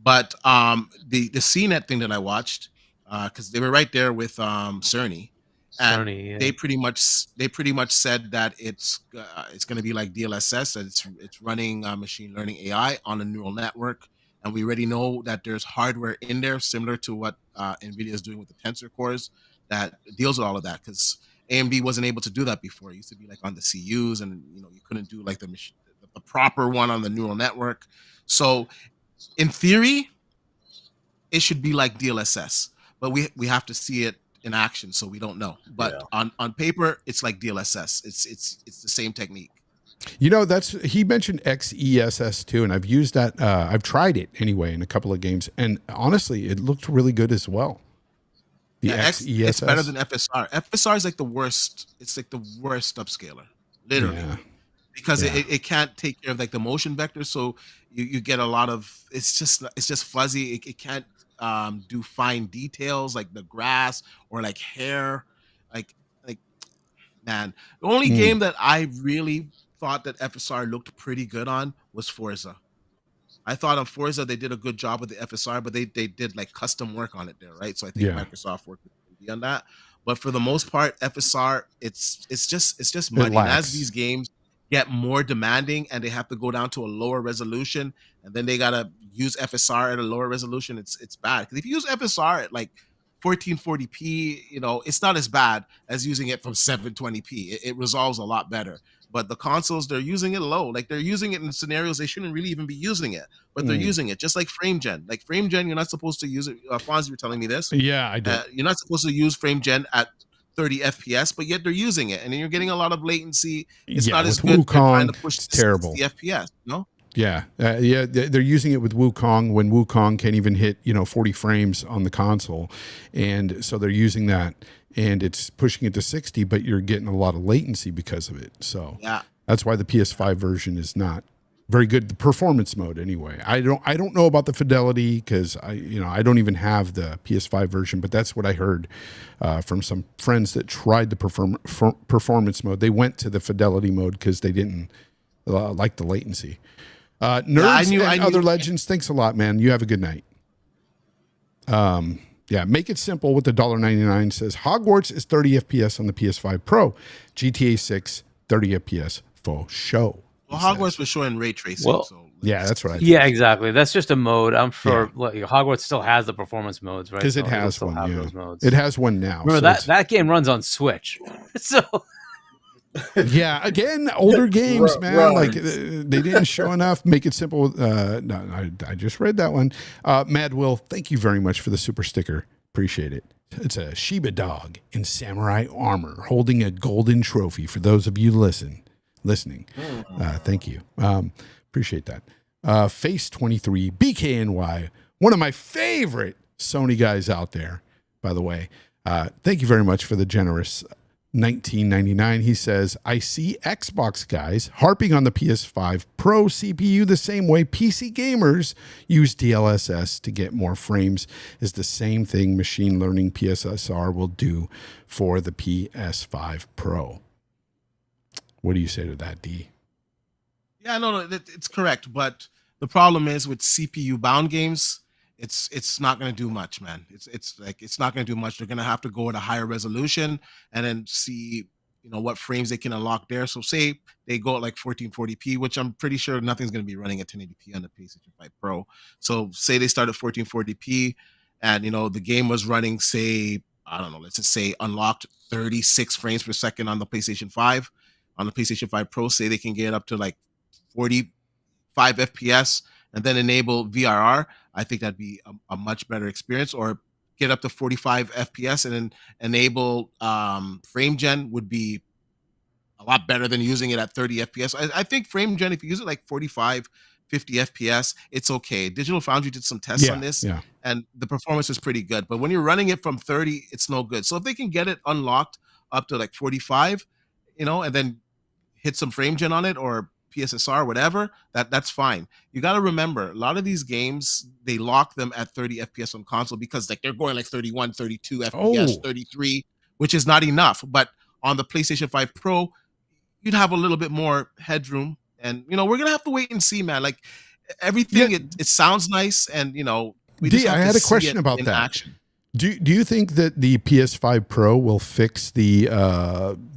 But the CNET thing that I watched, because they were right there with Cerny, and they pretty much said that it's going to be like DLSS, that it's running machine learning AI on a neural network, and we already know that there's hardware in there similar to what NVIDIA is doing with the tensor cores that deals with all of that, because AMD wasn't able to do that before. It used to be like on the CUs, and you couldn't do like the proper one on the neural network. So in theory, it should be like DLSS, but we have to see it in action, so we don't know. But on paper, it's like DLSS. It's the same technique. He mentioned XESS too, and I've used that. I've tried it anyway in a couple of games, and honestly, it looked really good as well. The XESS, it's better than FSR. FSR is like the worst. It's like the worst upscaler, literally, because it can't take care of like the motion vector. So you get a lot of it's just fuzzy. It can't do fine details like the grass or like hair. Like man, the only game that I really thought that FSR looked pretty good on was Forza. I thought on Forza they did a good job with the FSR, but they did like custom work on it there, right? So I think Microsoft worked with AMD on that. But for the most part, FSR it's just money. And as these games get more demanding and they have to go down to a lower resolution, and then they gotta use FSR at a lower resolution, it's bad. Because if you use FSR at like 1440p, it's not as bad as using it from 720p. It resolves a lot better. But the consoles, they're using it low. Like they're using it in scenarios they shouldn't really even be using it, but they're using it. Just like frame gen. Like frame gen, you're not supposed to use it. Fonz, you were telling me this. Yeah, I did. You're not supposed to use frame gen at 30 FPS, but yet they're using it, and then you're getting a lot of latency. It's not as good. Wukong, to push it's terrible. 60 FPS, no? Yeah, they're using it with Wukong when Wukong can't even hit 40 frames on the console, and so they're using that, and it's pushing it to 60, but you're getting a lot of latency because of it. So that's why the PS5 version is not very good. The performance mode, anyway. I don't know about the fidelity because I don't even have the PS5 version, but that's what I heard from some friends that tried the performance mode. They went to the fidelity mode because they didn't like the latency. Nerds and other legends, thanks a lot, man. You have a good night. Make it simple with the $1.99 says Hogwarts is 30 FPS on the PS5 Pro. GTA 6, 30 FPS for show. Well, Hogwarts was showing ray tracing. Well, so yeah, that's right. Yeah, exactly. That's just a mode. I'm sure Hogwarts still has the performance modes, right? Because it has one. Those modes. It has one now. Remember that game runs on Switch. So yeah, again, older games, man. Like they didn't show enough. Make it simple. No, I just read that one. Mad Will, thank you very much for the super sticker. Appreciate it. It's a Shiba dog in samurai armor holding a golden trophy for those of you listening. Thank you. Appreciate that. Face 23 BKNY, one of my favorite Sony guys out there, by the way. Thank you very much for the generous 1999, he says, I see Xbox guys harping on the PS5 Pro CPU the same way PC gamers use DLSS to get more frames is the same thing machine learning PSSR will do for the PS5 Pro. What do you say to that, D? Yeah, no, it's correct. But the problem is with CPU bound games, it's not going to do much, man. It's not going to do much. They're going to have to go at a higher resolution and then see, what frames they can unlock there. So say they go at like 1440p, which I'm pretty sure nothing's going to be running at 1080p on the PlayStation 5 Pro. So say they start at 1440p and, the game was running, say, I don't know, let's just say unlocked 36 frames per second on the PlayStation 5. On the PlayStation 5 Pro, say they can get up to like 45 FPS and then enable VRR. I think that'd be a much better experience. Or get up to 45 FPS and then enable frame gen would be a lot better than using it at 30 FPS. I think frame gen, if you use it like 45, 50 FPS, it's okay. Digital Foundry did some tests on this, and the performance is pretty good. But when you're running it from 30, it's no good. So if they can get it unlocked up to like 45, and then hit some frame gen on it or PSSR, whatever, that's fine. You got to remember, a lot of these games, they lock them at 30 FPS on console because like they're going like 31, 32 FPS, 33, which is not enough. But on the PlayStation 5 Pro, you'd have a little bit more headroom. And, we're going to have to wait and see, man. Like everything, it sounds nice. And, we just have I to had a see question it about in that. Action. Do you think that the PS5 Pro will fix the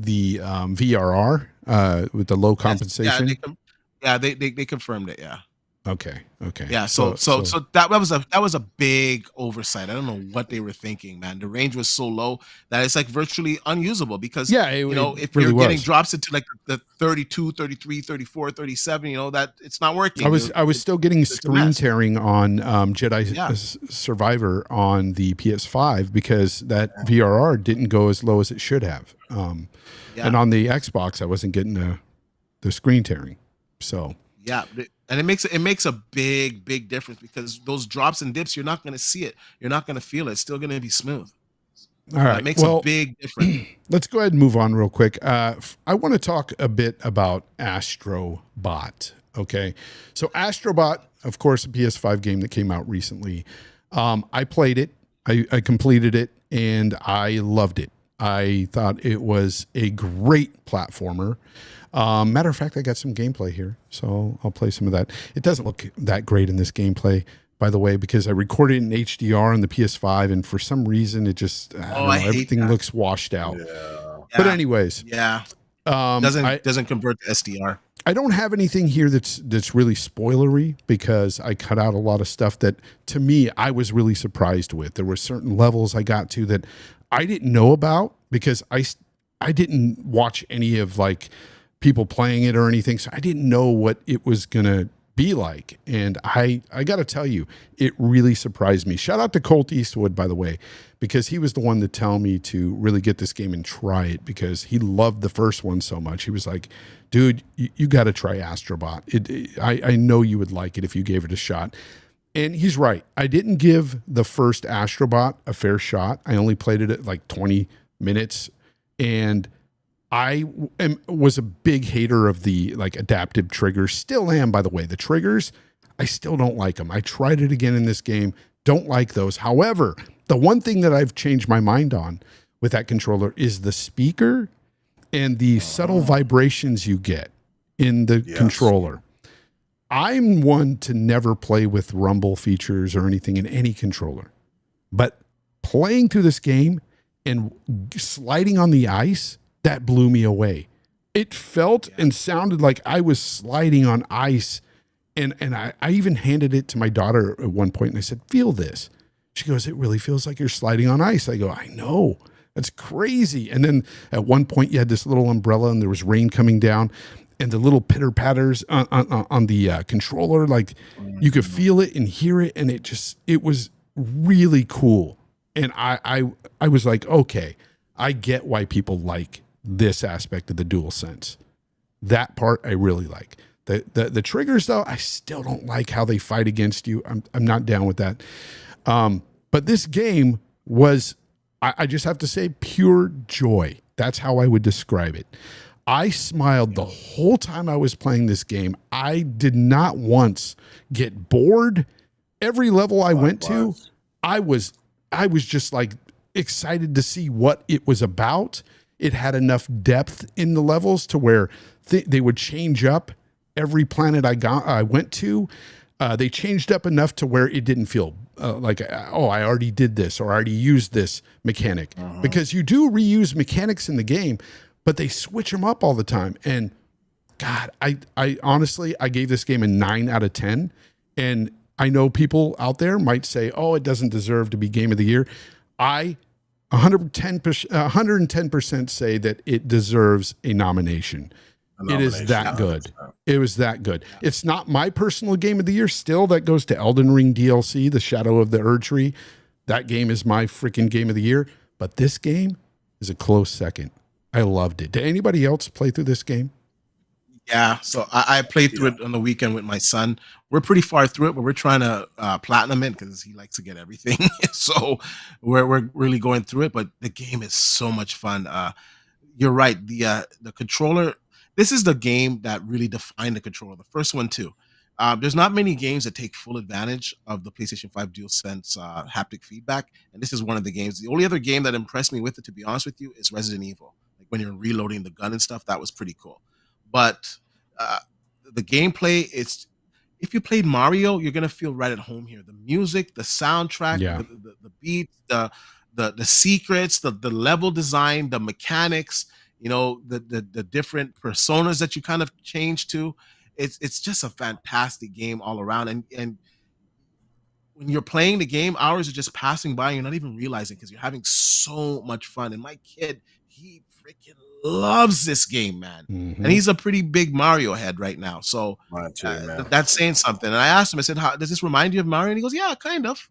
VRR with the low compensation? They confirmed it. Yeah. Okay. Yeah. So that was a big oversight. I don't know what they were thinking, man. The range was so low that it's like virtually unusable because if really you're getting was. drops into like the 32, 33, 34, 37, that it's not working. I was still getting screen tearing on Jedi Yeah. Survivor on the PS5 because that VRR didn't go as low as it should have. And on the Xbox, I wasn't getting the screen tearing. So yeah, and it makes a big difference because those drops and dips, you're not going to see it, you're not going to feel it. It's still going to be smooth. All right, it makes a big difference. Let's go ahead and move on real quick. I want to talk a bit about Astro Bot. Okay, so Astro Bot, of course, a PS5 game that came out recently. I played it, I completed it, and I loved it. I thought it was a great platformer. Matter of fact, I got some gameplay here, so I'll play some of that. It doesn't look that great in this gameplay, by the way, because I recorded it in HDR on the PS5, and for some reason, it just everything looks washed out. Yeah. But anyways, doesn't convert to SDR. I don't have anything here that's really spoilery because I cut out a lot of stuff that, to me, I was really surprised with. There were certain levels I got to that I didn't know about because I didn't watch any of like people playing it or anything, so I didn't know what it was gonna be like. And I got to tell you, it really surprised me. Shout out to Colt Eastwood, by the way, because he was the one to tell me to really get this game and try it because he loved the first one so much. He was like, dude, you got to try Astro Bot. I know you would like it if you gave it a shot. And he's right. I didn't give the first Astro Bot a fair shot. I only played it at like 20 minutes. And I was a big hater of the like adaptive triggers. Still am, by the way. The triggers, I still don't like them. I tried it again in this game. Don't like those. However, the one thing that I've changed my mind on with that controller is the speaker and the subtle vibrations you get in the controller. I'm one to never play with rumble features or anything in any controller. But playing through this game and sliding on the ice, that blew me away. It felt and sounded like I was sliding on ice. And I even handed it to my daughter at one point and I said, feel this. She goes, it really feels like you're sliding on ice. I go, I know. That's crazy. And then at one point you had this little umbrella and there was rain coming down and the little pitter patters on the controller, like you could feel it and hear it. And it was really cool. And I was like, okay, I get why people like this aspect of the DualSense. That part I really like. The triggers though, I still don't like how they fight against you. I'm not down with that. But this game was, I just have to say, pure joy. That's how I would describe it. I smiled the whole time I was playing this game. I did not once get bored. Every level I went to, I was just like excited to see what it was about. It had enough depth in the levels to where they would change up every planet I went to. They changed up enough to where it didn't feel like, oh, I already did this or I already used this mechanic. Because you do reuse mechanics in the game, but they switch them up all the time. And God, I honestly, I gave this game a 9 out of 10. And I know people out there might say, oh, it doesn't deserve to be game of the year. I 110% say that it deserves a nomination. It is that good. It was that good. It's not my personal game of the year. Still, that goes to Elden Ring DLC, The Shadow of the Erdtree. That game is my freaking game of the year. But this game is a close second. I loved it. Did anybody else play through this game? Yeah, so I played through it on the weekend with my son. We're pretty far through it, but we're trying to platinum it because he likes to get everything. So we're really going through it. But the game is so much fun. You're right. The controller. This is the game that really defined the controller. The first one too. There's not many games that take full advantage of the PlayStation 5 DualSense haptic feedback, and this is one of the games. The only other game that impressed me with it, to be honest with you, is Resident Evil. Like when you're reloading the gun and stuff, that was pretty cool. But the gameplay, if you played Mario, you're gonna feel right at home here. The music, the soundtrack, the beats, the secrets, the level design, the mechanics, the different personas that you kind of change to. It's just a fantastic game all around. And when you're playing the game, hours are just passing by and you're not even realizing because you're having so much fun. And my kid, he freaking loves this game, man. And he's a pretty big Mario head right now. So that's saying something. And I asked him, I said, does this remind you of Mario? And he goes, yeah, kind of.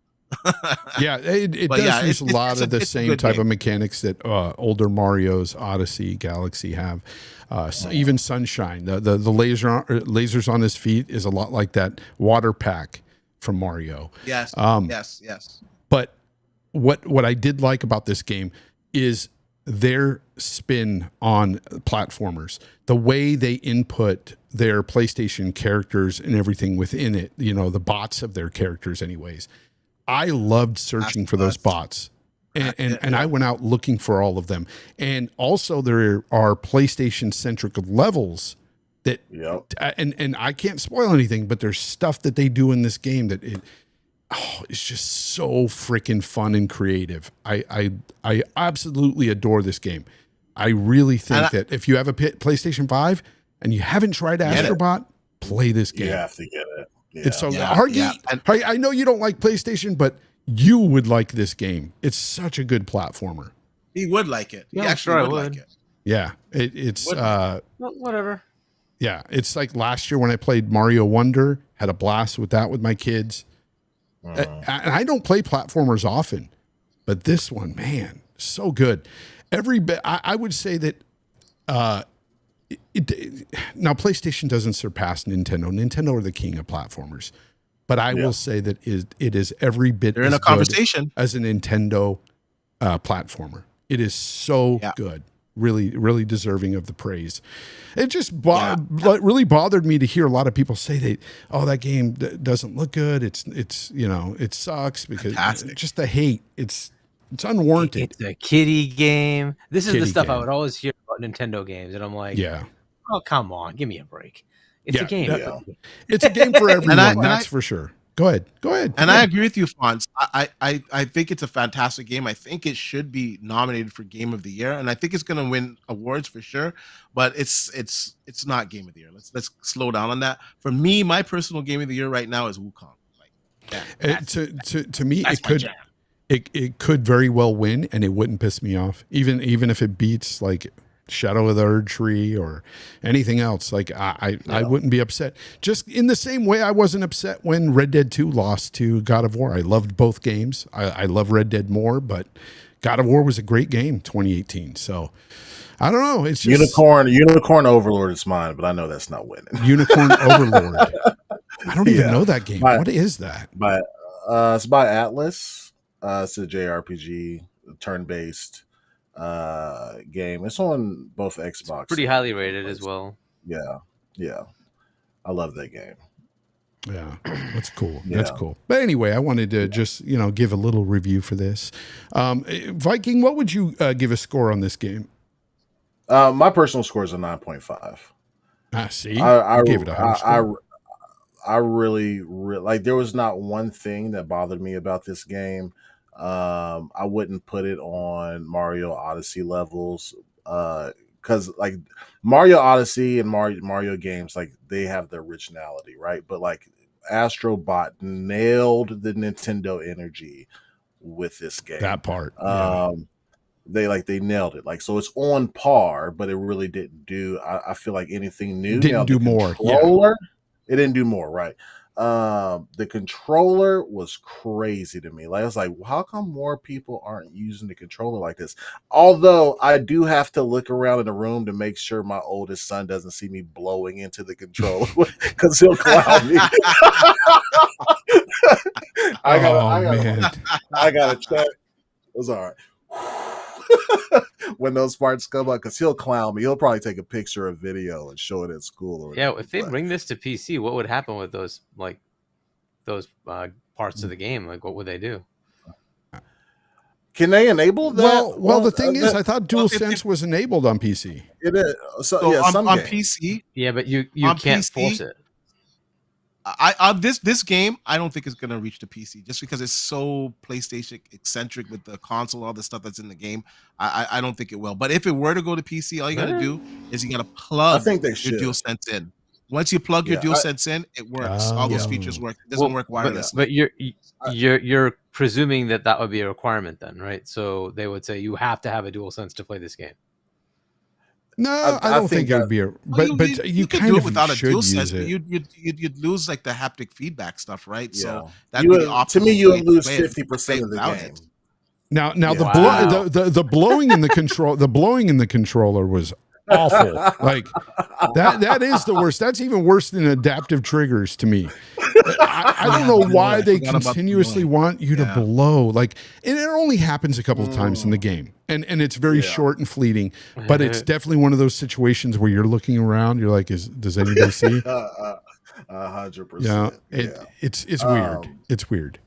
Yeah, it does use a lot of the same type of mechanics that older Mario's, Odyssey, Galaxy have. Even Sunshine, the lasers on his feet is a lot like that water pack from Mario. Yes, yes. But what I did like about this game is their spin on platformers, the way they input their PlayStation characters and everything within it, the bots of their characters anyways. I loved searching for those bots and I went out looking for all of them. And also there are PlayStation centric levels that, and I can't spoil anything, but there's stuff that they do in this game that it's just so freaking fun and creative. I absolutely adore this game. I really think that if you have a PlayStation 5 and you haven't tried Astro Bot, play this game. You have to get it. Yeah. It's so Hargeet, I know you don't like PlayStation, but you would like this game. It's such a good platformer. He would like it. Yeah, sure I would. Like it. Yeah, it's whatever. Yeah, it's like last year when I played Mario Wonder, had a blast with that with my kids. And I don't play platformers often, but this one, man, so good. Every bit. I would say that. Now PlayStation doesn't surpass Nintendo. Nintendo are the king of platformers, but I will say that it is every bit They're in a conversation as a Nintendo platformer. It is so good, really, really deserving of the praise. It just really bothered me to hear a lot of people say that game doesn't look good. It sucks because just the hate. It's unwarranted. It's a kiddie game. This is the stuff I would always hear about Nintendo games, and I'm like, oh, come on, give me a break. It's a game. It's a game for everyone. That's for sure. Go ahead. And I agree with you, Fonz. I think it's a fantastic game. I think it should be nominated for Game of the Year, and I think it's going to win awards for sure. But it's not Game of the Year. Let's slow down on that. For me, my personal Game of the Year right now is Wukong. To me, it could very well win, and it wouldn't piss me off, even if it beats like Shadow of the Erdtree or anything else. Like I wouldn't be upset. Just in the same way I wasn't upset when Red Dead 2 lost to God of War. I loved both games. I love Red Dead more, but God of War was a great game 2018. So I don't know. It's just Unicorn Overlord is mine, but I know that's not winning. Unicorn Overlord. I don't even know that game. What is that? It's by Atlas. It's a JRPG, turn-based. game. It's on both Xbox. Pretty highly rated as well. Yeah, yeah. I love that game. Yeah, that's cool. Yeah. That's cool. But anyway, I wanted to just, give a little review for this. Viking, what would you give a score on this game? My personal score is a 9.5. See, I gave it a high score. I really like. There was not one thing that bothered me about this game. I wouldn't put it on Mario Odyssey levels. Because like Mario Odyssey and Mario games, like they have the originality, right? But like Astro Bot nailed the Nintendo energy with this game. That part, they nailed it. Like, so it's on par, but it really didn't do. I feel like anything new. Didn't do more. It didn't do more, right? The controller was crazy to me. Like, I was like, how come more people aren't using the controller like this? Although I do have to look around in the room to make sure my oldest son doesn't see me blowing into the controller because he'll clown me. I gotta check. It was all right. When those parts come up, because he'll clown me. He'll probably take a picture or video and show it at school. Or if they bring this to PC, what would happen with those parts of the game? Like, what would they do? Can they enable that? Well, the thing is, I thought DualSense was enabled on PC. It is. So on PC. Yeah, but you can't force it. This game, I don't think it's gonna reach the PC just because it's so PlayStation eccentric with the console, all the stuff that's in the game. I don't think it will. But if it were to go to PC, all you gotta do is you gotta plug your DualSense in. Once you plug your DualSense in, it works. All those features work. It doesn't work wirelessly. But you're presuming that would be a requirement then, right? So they would say you have to have a DualSense to play this game. No, I don't think it would be a. But you kind do of it without a should use DualSense. it. You'd lose like the haptic feedback stuff, right? Yeah. So that would be the to me, you would lose 50% of the game. Now the blowing in the control, the blowing in the controller was awful. Like that is the worst. That's even worse than adaptive triggers to me. I don't know why they continuously want you to blow. Like, and it only happens a couple of times in the game, and it's very short and fleeting. But it's definitely one of those situations where you're looking around. You're like, does anybody see? 100%. Yeah, it's weird. It's weird.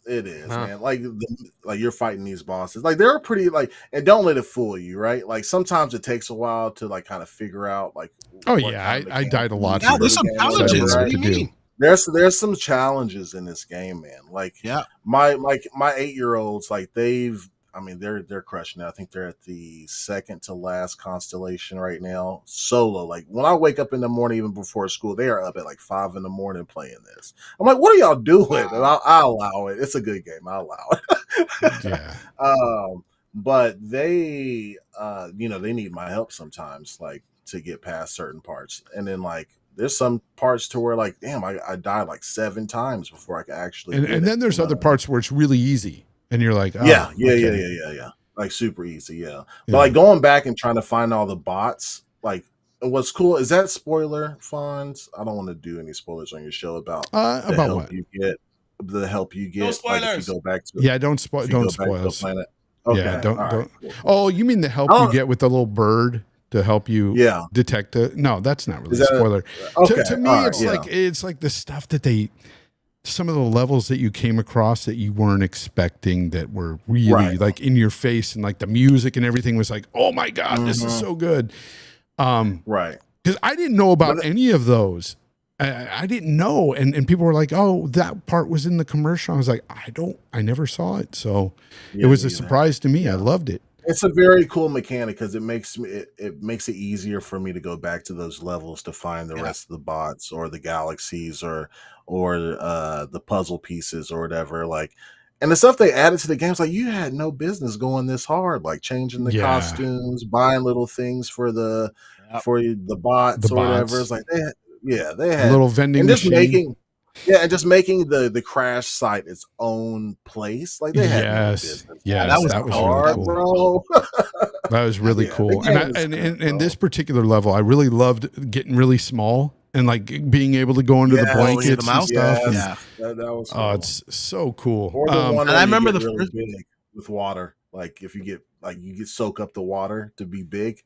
It is, man. Like you're fighting these bosses. Like they're pretty and don't let it fool you, right? Like sometimes it takes a while to like kind of figure out like. Oh yeah, I died a lot. Yeah, there's some challenges. What do you mean? There's some challenges in this game, man. Like my 8-year-olds, like they're crushing it. I think they're at the second to last constellation right now. Solo. Like when I wake up in the morning, even before school, they are up at like 5 a.m. playing this. I'm like, what are y'all doing? And I'll allow it. It's a good game. I'll allow it. Yeah. But they, they need my help sometimes, like to get past certain parts. And then like, there's some parts to where like, damn, I died like 7 times before I could actually. And then there's other parts where it's really easy. And you're like, yeah. Like super easy, But like going back and trying to find all the bots, like what's cool is that spoiler, Fonz. I don't want to do any spoilers on your show about the help what? you get. The help you get. No spoilers. Like if you go back to don't spoil us. Okay. Yeah, don't. Oh, you mean the help you get with the little bird to help you detect it? No, that's not really a spoiler. To me, it's like the stuff that some of the levels that you came across that you weren't expecting that were really like in your face, and like the music and everything was like, oh my God, this is so good. Right. Because I didn't know about any of those. I didn't know. And people were like, oh, that part was in the commercial. I was like, I never saw it. So it was a surprise to me. Yeah. I loved it. It's a very cool mechanic because it makes it easier for me to go back to those levels to find the rest of the bots or the galaxies or the puzzle pieces or whatever. Like, and the stuff they added to the games, like you had no business going this hard, like changing the costumes, buying little things for the bots or whatever. It's like they had a little vending machine. And just making the crash site its own place. Like they had no business. That was hard, really cool. Bro. That was really cool. And this particular level, I really loved getting really small and like being able to go under the blankets and stuff. That was cool. Oh, it's so cool. And I remember the really first big with water. Like if you get like you get soak up the water to be big.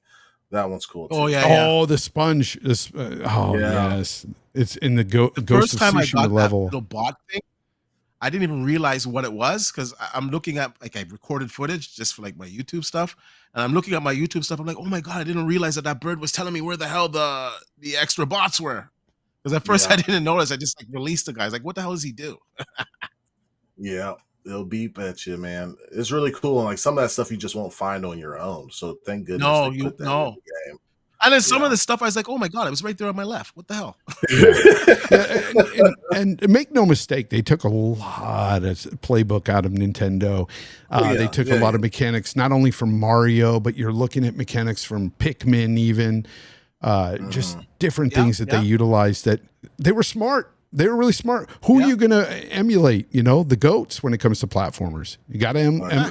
That one's cool too. Oh yeah. Oh, the sponge. Yes, it's in the Ghost of First time I Tsushima got level. that little bot thing, I didn't even realize what it was because I'm looking at, like, I recorded footage just for like my YouTube stuff, and I'm looking at my YouTube stuff. I'm like, oh my god, I didn't realize that bird was telling me where the hell the extra bots were. Because at first I didn't notice. I just like released the guy. I was like, what the hell does he do? Yeah, they'll beep at you, man. It's really cool, and like some of that stuff you just won't find on your own. So thank goodness they put that in the game. And then some of the stuff I was like, oh my god, it was right there on my left. What the hell? and make no mistake, they took a lot of playbook out of Nintendo. They took a lot of mechanics, not only from Mario, but you're looking at mechanics from Pikmin, even just different things that they utilized. That they were smart. They were really smart. Who are you going to emulate? You know, the GOATs when it comes to platformers. You got to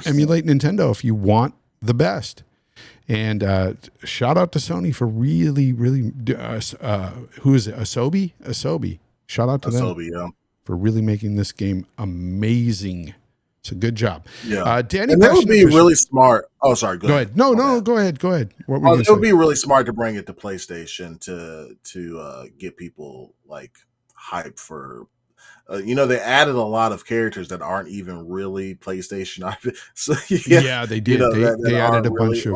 emulate Nintendo if you want the best. And shout out to Sony for really, really, who is it? Asobi. Shout out to them for really making this game amazing. It's a good job. Yeah. Danny, and that would be really smart. Oh, sorry. Go ahead. No, go ahead. What it would be really smart to bring it to PlayStation to get people like hype for. They added a lot of characters that aren't even really PlayStation. So they did. They added a bunch of.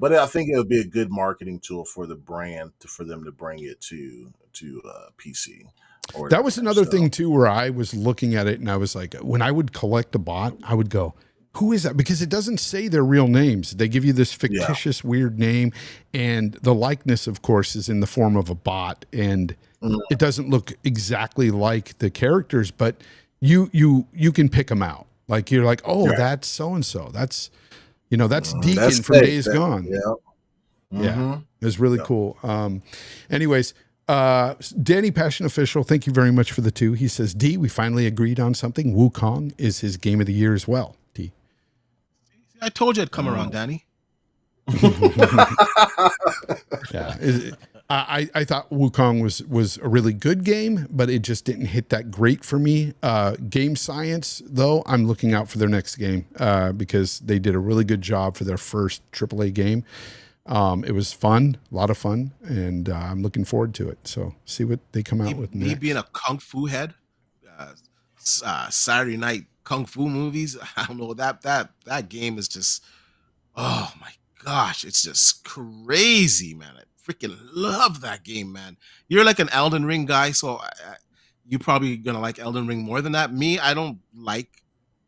But I think it would be a good marketing tool for the brand for them to bring it to PC. That was another thing too, where I was looking at it and I was like, when I would collect a bot, I would go, who is that? Because it doesn't say their real names. They give you this fictitious weird name, and the likeness, of course, is in the form of a bot, and it doesn't look exactly like the characters, but you can pick them out. Like you're like, oh, that's so and so. That's that's Deacon from Days Gone. Yeah, it was really cool. Anyways, Danny Passion Official, thank you very much for the 2. He says, D, we finally agreed on something. Wukong is his game of the year as well. D. I told you I'd come around, Danny. I thought Wukong was a really good game, but it just didn't hit that great for me. Game Science, though, I'm looking out for their next game because they did a really good job for their first AAA game. It was fun, a lot of fun, and I'm looking forward to it. So see what they come out with next. Me being a kung fu head, Saturday night kung fu movies. I don't know, that game is just, oh my gosh, it's just crazy, man. I freaking love that game, man. You're like an Elden Ring guy, so you're probably gonna like Elden Ring more than that. Me, I don't like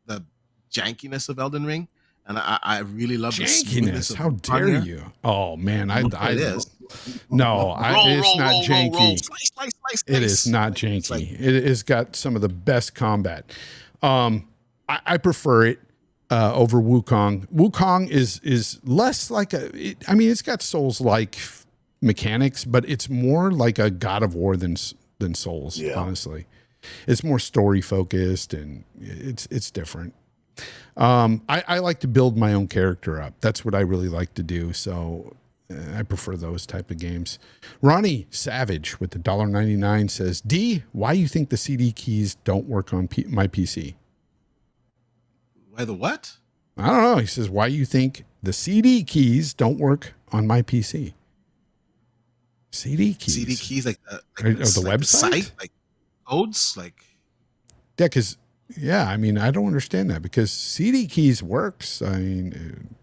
the jankiness of Elden Ring. And I really love jankiness. How dare you? Oh man, it is. No, it's not janky. Slice. It is not janky. It has got some of the best combat. I prefer it over Wukong. Wukong is less like it's got Souls-like mechanics, but it's more like a God of War than Souls. Honestly, it's more story focused and it's different. I like to build my own character up. That's what I really like to do. So I prefer those type of games. Ronnie Savage with the $1.99 says, D, why you think the CD keys don't work on my PC? Why the what? I don't know. He says, why you think the CD keys don't work on my PC? CD keys? CD keys like the like website? The site? Like codes? Like... Yeah, because... Yeah, I mean, I don't understand that because CD keys works. I mean,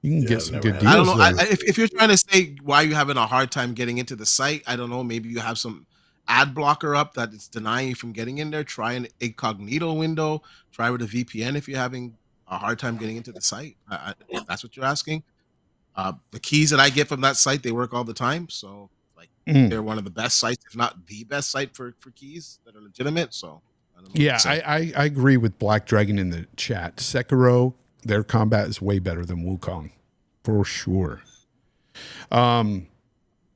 you can get some good deals. I don't know. If you're trying to say why you're having a hard time getting into the site, I don't know. Maybe you have some ad blocker up that it's denying you from getting in there. Try an incognito window. Try with a VPN if you're having a hard time getting into the site. If that's what you're asking. The keys that I get from that site, they work all the time. So, like, they're one of the best sites, if not the best site for keys that are legitimate. So. Yeah, I agree with Black Dragon in the chat. Sekiro, their combat is way better than Wukong, for sure. Most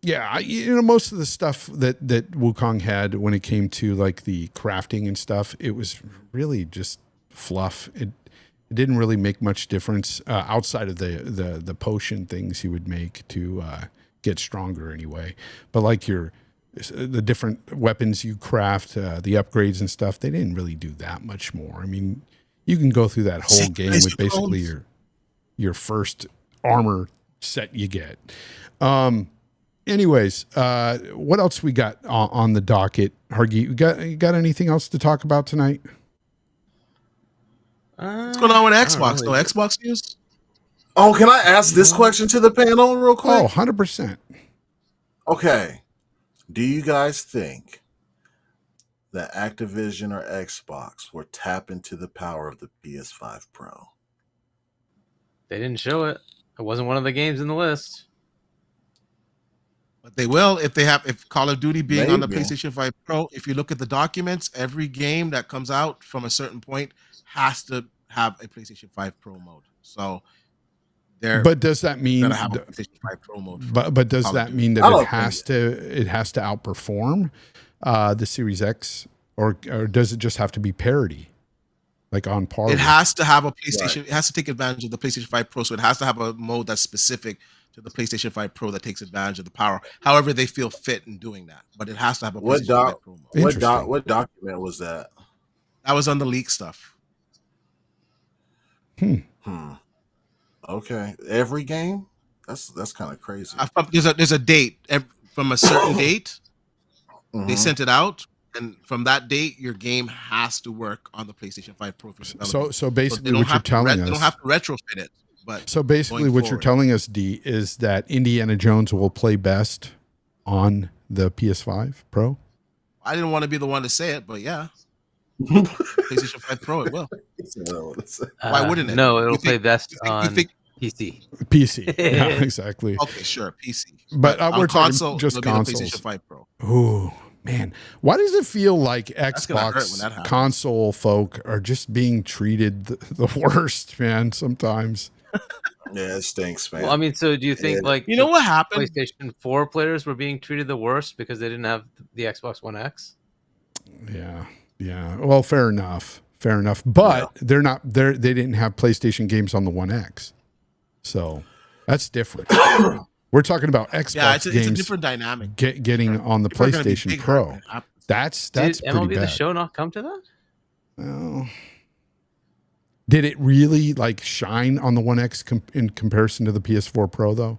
of the stuff that Wukong had when it came to like the crafting and stuff, it was really just fluff. It didn't really make much difference outside of the potion things you would make to get stronger anyway. But like the different weapons you craft, the upgrades and stuff, they didn't really do that much more. I mean, you can go through that whole game with basically your first armor set you get. Anyways, what else we got on the docket? Hargeet, you got anything else to talk about tonight? What's going on with Xbox? No Xbox news? Oh, can I ask this question to the panel real quick? Oh, 100%. Okay. Do you guys think that Activision or Xbox were tapping into the power of the PS5 Pro? They didn't show it. It wasn't one of the games in the list. But they will if Call of Duty being on the Maybe. PlayStation 5 Pro, if you look at the documents, every game that comes out from a certain point has to have a PlayStation 5 Pro mode. So but does that mean gonna have a PlayStation 5 Pro mode? But does Call of that Duty. mean I that don't it has to outperform the Series X, or does it just have to be parity, like on par? It has to have a PlayStation. Right. It has to take advantage of the PlayStation 5 Pro, so it has to have a mode that's specific to the PlayStation 5 Pro that takes advantage of the power. However, they feel fit in doing that, but it has to have a PlayStation 5 Pro mode. What document was that? That was on the leak stuff. Okay, every game. That's kind of crazy. There's a date from a certain date. They sent it out. And from that date, your game has to work on the PlayStation 5 Pro. So basically, what you're telling us, they don't have to retrofit it. But so basically, what you're telling us, D, is that Indiana Jones will play best on the PS5 Pro. I didn't want to be the one to say it, but yeah, PlayStation 5 Pro, it will. Why wouldn't it? No, it'll play best on PC. PC, yeah, exactly. Okay, sure, PC. But we're console, talking just consoles. PlayStation 5 Pro. Ooh. Man, why does it feel like Xbox console folk are just being treated the worst, man, sometimes? Yeah, it stinks, man. Well, I mean, so do you think, like, you know what happened? PlayStation 4 players were being treated the worst because they didn't have the Xbox One X? Yeah. Well, fair enough. But they didn't have PlayStation games on the One X. So that's different. We're talking about Xbox games. It's a different dynamic. Getting on the PlayStation Pro. That's Did pretty MLB bad. The Show not come to that? Well, did it really shine on the One X in comparison to the PS4 Pro though?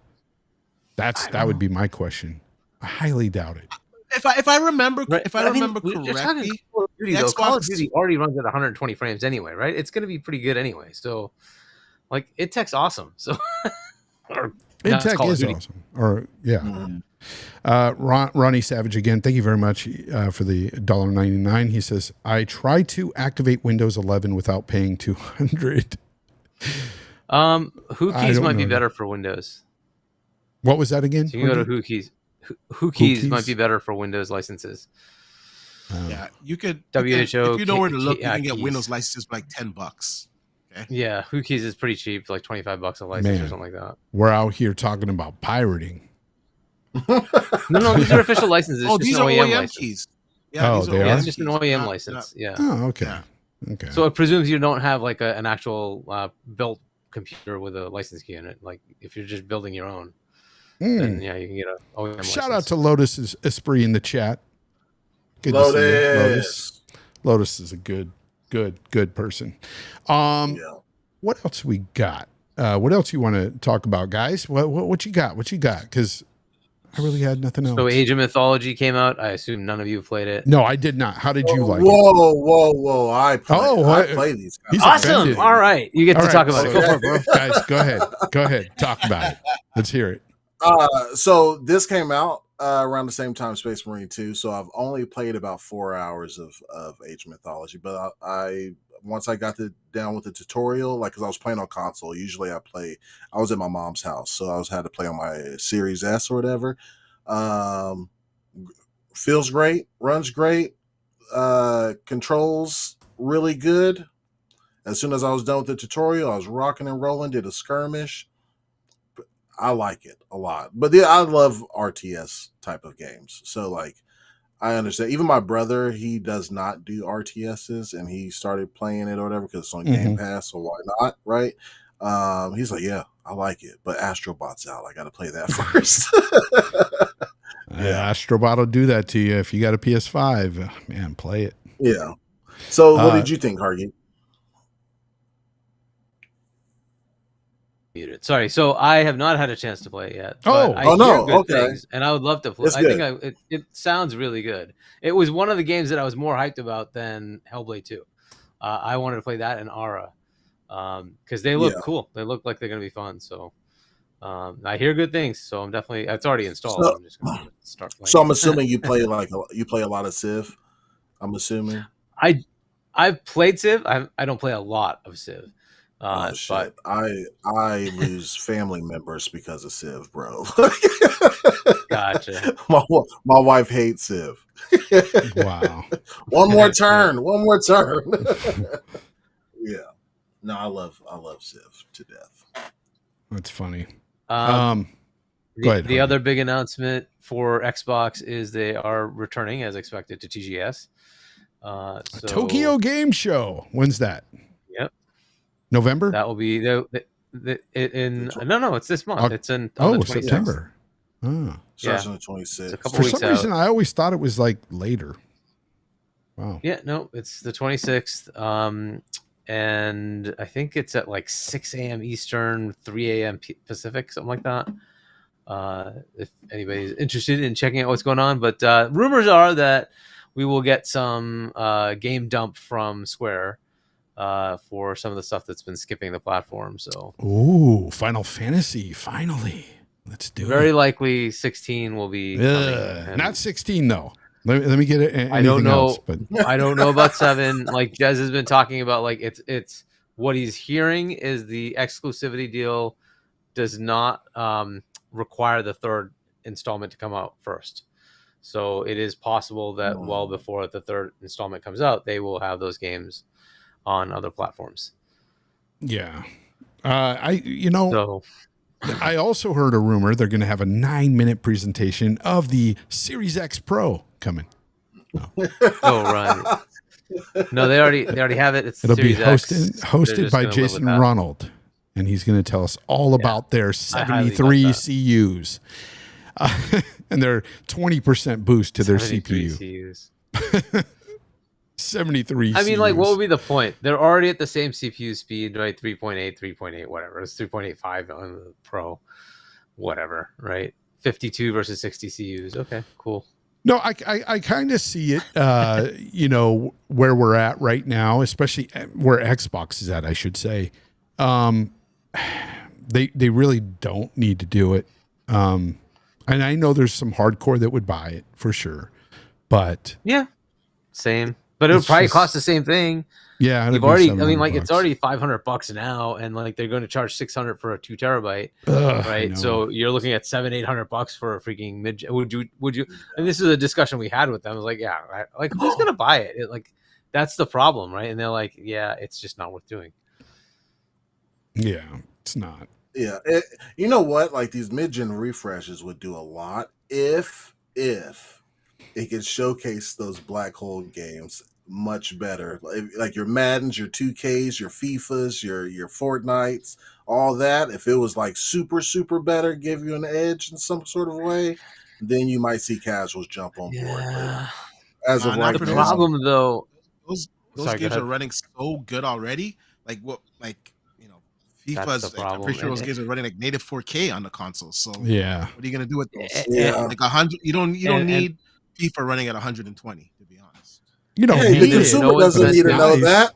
That would be my question. I highly doubt it. If I remember correctly, Call of Duty already runs at 120 frames anyway, right? It's going to be pretty good anyway. So, like, it tech's awesome. So. Tech is awesome. Or Ronnie Savage again. Thank you very much for the $1.99. He says, I tried to activate Windows 11 without paying $200. Who Keys might be better for Windows. What was that again? So you can go to Who Keys. Who Keys might be better for Windows licenses. Yeah, you could. WHO. If you know where to look, you can get Windows licenses for like $10. Okay. Yeah, Who Keys is pretty cheap, like $25 a license or something like that. We're out here talking about pirating. No, these are official licenses. These are OEM keys. Yeah, they are. It's just an OEM license. Yeah. Oh, okay. Okay. So it presumes you don't have like an actual built computer with a license key in it. Like if you're just building your own, then yeah, you can get an OEM license. Shout out to Lotus Esprit in the chat. Good Lotus. to see you, Lotus. Lotus is a good person. What else we got? What else you want to talk about, guys? What you got? Because I really had nothing else. So Age of Mythology came out. I assume none of you played it. No, I did not. How did you like it? Whoa! I play these guys. Awesome! Offended. All right, you get to talk about it. Go for it, bro. Guys, go ahead. Talk about it. Let's hear it. So this came out around the same time Space Marine 2. So I've only played about 4 hours of Age of Mythology, but I once I got down with the tutorial, like, because I was playing on console. Usually I was at my mom's house, so I had to play on my Series S or whatever. Feels great, runs great, controls really good. As soon as I was done with the tutorial, I was rocking and rolling, did a skirmish. I like it a lot. But I love RTS type of games. So, like, I understand. Even my brother, he does not do RTSs, and he started playing it or whatever because it's on Game Pass, so why not, right? He's like, yeah, I like it, but Astro Bot's out. I got to play that first. Yeah, Astro Bot will do that to you if you got a PS5. Man, play it. Yeah. So, what did you think, Hargeet? Muted. Sorry. So I have not had a chance to play it yet. Oh. But I Oh, hear no. good Okay. things, and I would love to play. It's I good. think it sounds really good. It was one of the games that I was more hyped about than Hellblade 2. I wanted to play that and Aura because they look Yeah. cool. They look like they're going to be fun. So I hear good things. So I'm definitely. It's already installed. So, I'm just going to start playing. so I'm assuming you play a lot of Civ. I'm assuming. I've played Civ. I don't play a lot of Civ. Oh shit! But I lose family members because of Civ, bro. gotcha. My wife hates Civ. Wow. One more turn. Yeah. No, I love Civ to death. That's funny. Go ahead, the Hargeet. other big announcement for Xbox is they are returning as expected to TGS. A Tokyo Game Show. When's that? Yep. November? That will be no, it's this month. It's in September. Oh. Starts on the 26th. couple For weeks some reason, I always thought it was like later. Wow. Yeah, no, it's the 26th. And I think it's at like 6 a.m. Eastern, 3 a.m. Pacific, something like that. If anybody's interested in checking out what's going on, but rumors are that we will get some game dump from Square for some of the stuff that's been skipping the platform. So, ooh, Final Fantasy, finally. Let's do very it. likely 16 will be coming. Not 16 though. Let me get it. I don't know, else, but I don't know about 7. Like Jez has been talking about, like it's what he's hearing is the exclusivity deal does not require the third installment to come out first. So it is possible that well before the third installment comes out, they will have those games on other platforms. Yeah. So I also heard a rumor they're going to have a 9-minute presentation of the Series X Pro coming. oh right. No, they already have it. It'll be Series X. hosted by Jason Ronald, and he's going to tell us all about their 73 CUs and their 20% boost to their CPU. CUs. 73 I mean, CUs. like, what would be the point? They're already at the same CPU speed, right? 3.8, whatever. It's 3.85 on the Pro, whatever, right? 52 versus 60 CUs. Okay, cool. No, I kind of see it, where we're at right now, especially where Xbox is at, I should say. They really don't need to do it. And I know there's some hardcore that would buy it for sure, but yeah, same. But it would probably cost the same thing. Yeah, you've already. I mean, like, it's already $500 now, and like they're going to charge $600 for a 2 terabyte, right? So you're looking at $700-800 for a freaking mid. Would you? And this is a discussion we had with them. I was like, yeah, like who's going to buy it? Like, that's the problem, right? And they're like, yeah, it's just not worth doing. Yeah, it's not. Yeah, you know what? Like these mid-gen refreshes would do a lot if it could showcase those black hole games much better, like your Maddens, your 2Ks, your FIFAs, your Fortnites, all that. If it was like super better, give you an edge in some sort of way, then you might see casuals jump on board. But as of right the now, problem though, those games are running so good already. Like what, like FIFA's. I'm pretty sure those games are running like native 4K on the console. So yeah, what are you gonna do with those? Like 100. You don't need FIFA running at 120. To be honest. You don't the consumer doesn't need to know that.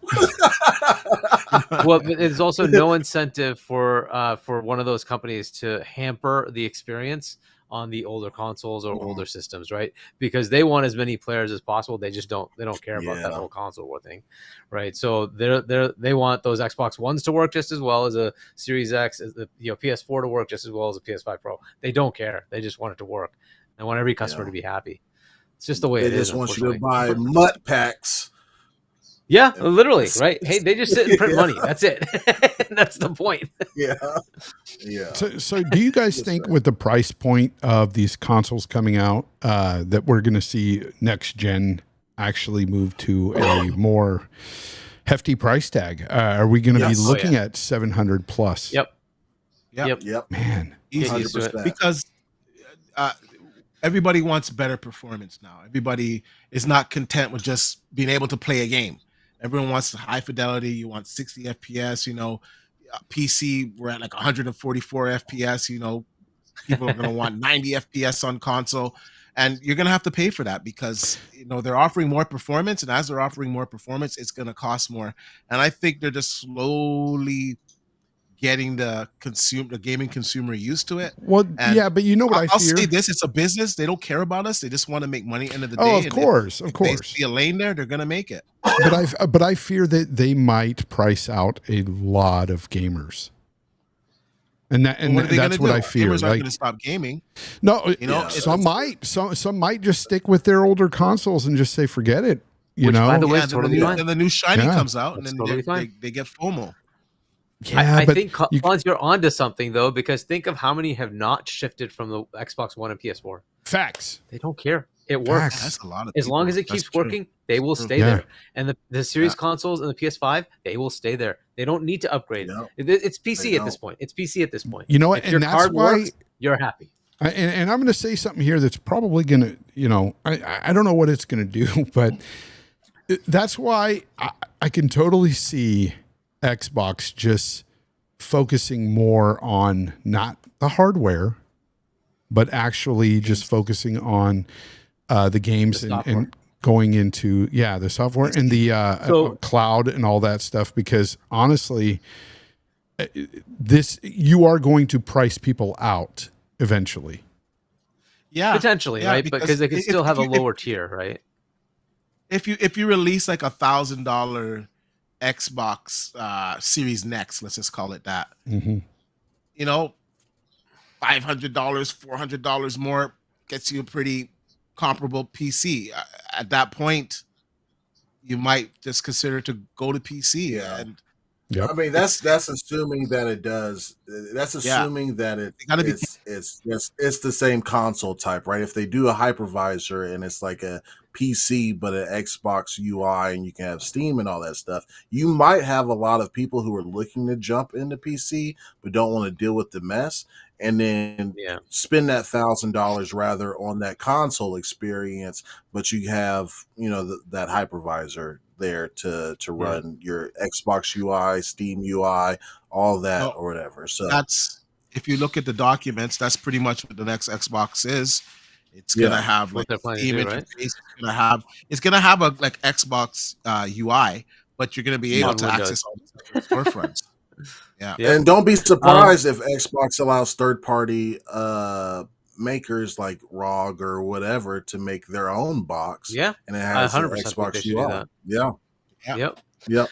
Well, there's also no incentive for one of those companies to hamper the experience on the older consoles or older systems, right? Because they want as many players as possible. They just don't care about that whole console war thing, right? So they want those Xbox Ones to work just as well as a Series X, as the PS4 to work just as well as a PS5 Pro. They don't care. They just want it to work. They want every customer to be happy. It's just the way it is. They just want you to buy MUT packs. Yeah, literally, right? Hey, they just sit and print money. That's it. That's the point. Yeah. So do you guys think with the price point of these consoles coming out that we're going to see next gen actually move to a more hefty price tag? Are we going to be looking at 700 plus? Yep. Man, 100%. Because everybody wants better performance now. Everybody is not content with just being able to play a game. Everyone wants high fidelity. You want 60 FPS. PC, we're at like 144 FPS. People are going to want 90 FPS on console, and you're going to have to pay for that because they're offering more performance, and as they're offering more performance, it's going to cost more. And I think they're just slowly getting the gaming consumer used to it. Well, and yeah, but you know what I'll fear? say this: it's a business. They don't care about us. They just want to make money. End of the day. Oh, of course. If they see a lane there, they're going to make it. But I fear that they might price out a lot of gamers. And that's what I fear. Gamers aren't going to stop gaming. No, some might. Some might just stick with their older consoles and just say, forget it. By the way, the new shiny comes out, and then they get FOMO. Yeah, I think Fonz, you're onto something though, because think of how many have not shifted from the Xbox One and PS4. Facts. They don't care. It works. That's a lot of as long as it keeps working, they will stay there. And the series consoles and the PS5, they will stay there. They don't need to upgrade. Yeah. It's PC at this point. It's PC at this point. You know what? If your card works, you're happy. And I'm going to say something here that's probably going to, I don't know what it's going to do, but that's why I can totally see Xbox just focusing more on not the hardware, but actually just focusing on the games and going into the software and the cloud and all that stuff. Because honestly, you are going to price people out eventually. Yeah, potentially, right? Because they can still have a lower tier, right? If you release like $1,000 Xbox Series Next, let's just call it that. Mm-hmm. $500, $400 more gets you a pretty comparable PC. At that point, you might just consider to go to PC. Yeah. And I mean, that's assuming that it does. That's assuming that it's the same console type, right? If they do a hypervisor and it's like a PC but an Xbox UI and you can have Steam and all that stuff, you might have a lot of people who are looking to jump into PC but don't want to deal with the mess, and then spend that $1,000 rather on that console experience, but you have that hypervisor there to run your Xbox UI, Steam UI, all that or whatever. So that's, if you look at the documents, that's pretty much what the next Xbox is. It's gonna have like Steam interface. Right? It's gonna have a like Xbox UI, but you're gonna be able to access all the storefronts. Yeah, and don't be surprised if Xbox allows third-party makers like ROG or whatever to make their own box. Yeah, and it has an Xbox UI. Yeah. Yep.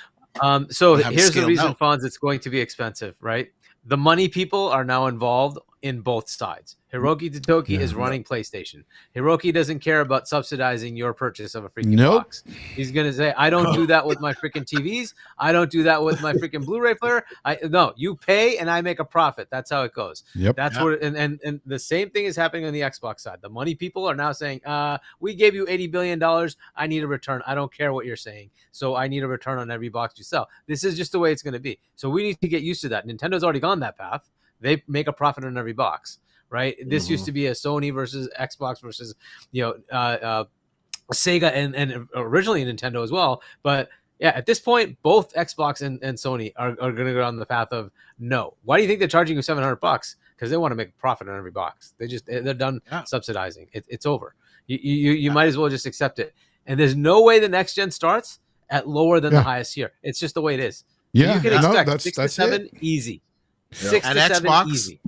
So here's the reason, Fonz, it's going to be expensive, right? The money people are now involved in both sides. Hiroki Totoki is running PlayStation. Hiroki doesn't care about subsidizing your purchase of a freaking box. He's going to say, I don't do that with my freaking TVs. I don't do that with my freaking Blu-ray player. No, you pay and I make a profit. That's how it goes. That's what, and the same thing is happening on the Xbox side. The money people are now saying, we gave you $80 billion. I need a return. I don't care what you're saying. So I need a return on every box you sell. This is just the way it's going to be. So we need to get used to that. Nintendo's already gone that path. They make a profit on every box, right? This used to be a Sony versus Xbox versus, Sega and originally Nintendo as well. But yeah, at this point, both Xbox and Sony are going to go on the path of no. Why do you think they're charging you $700? Because they want to make a profit on every box. They're done subsidizing. It's over. You might as well just accept it. And there's no way the next gen starts at lower than the highest tier. It's just the way it is. Yeah, you can expect 6 to 7 easy. 6 to 7 Xbox, easy.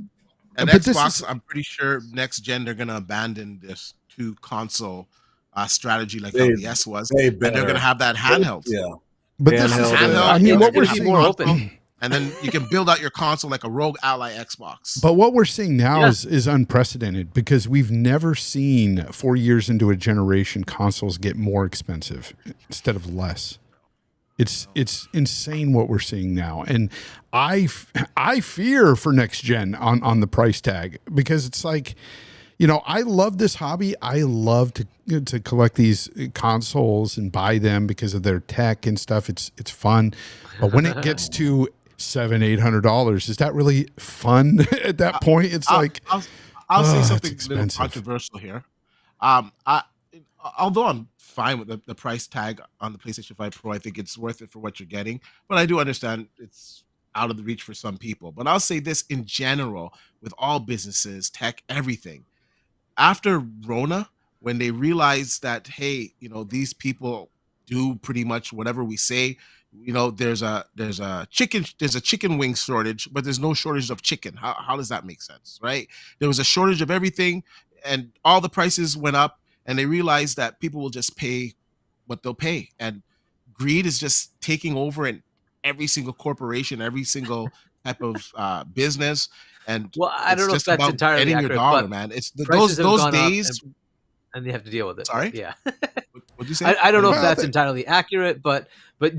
And Xbox, I'm pretty sure next gen they're going to abandon this two console strategy like how the S was, and they're going to have that handheld. Yeah, but this is handheld. I mean, what we're seeing more open. And then you can build out your console like a Rogue Ally Xbox. But what we're seeing now is unprecedented because we've never seen 4 years into a generation consoles get more expensive instead of less. It's insane what we're seeing now, and I fear for next gen on the price tag because it's like, I love this hobby. I love to collect these consoles and buy them because of their tech and stuff. It's fun, but when it gets to $700-800, is that really fun at that point? It's I'll say something a little controversial here. Although I'm fine with the price tag on the PlayStation 5 Pro, I think it's worth it for what you're getting. But I do understand out of the reach for some people. But I'll say this in general, with all businesses, tech, everything. After Rona, when they realized that, hey, these people do pretty much whatever we say, there's a chicken wing shortage, but there's no shortage of chicken. How does that make sense, right? There was a shortage of everything, and all the prices went up, and they realized that people will just pay what they'll pay, and greed is just taking over in every single corporation, every single type of business. And I don't know if that's entirely getting accurate, your dollar, but man. It's those days, and they have to deal with it. Sorry, yeah. What'd you say? I don't know if that's entirely accurate, but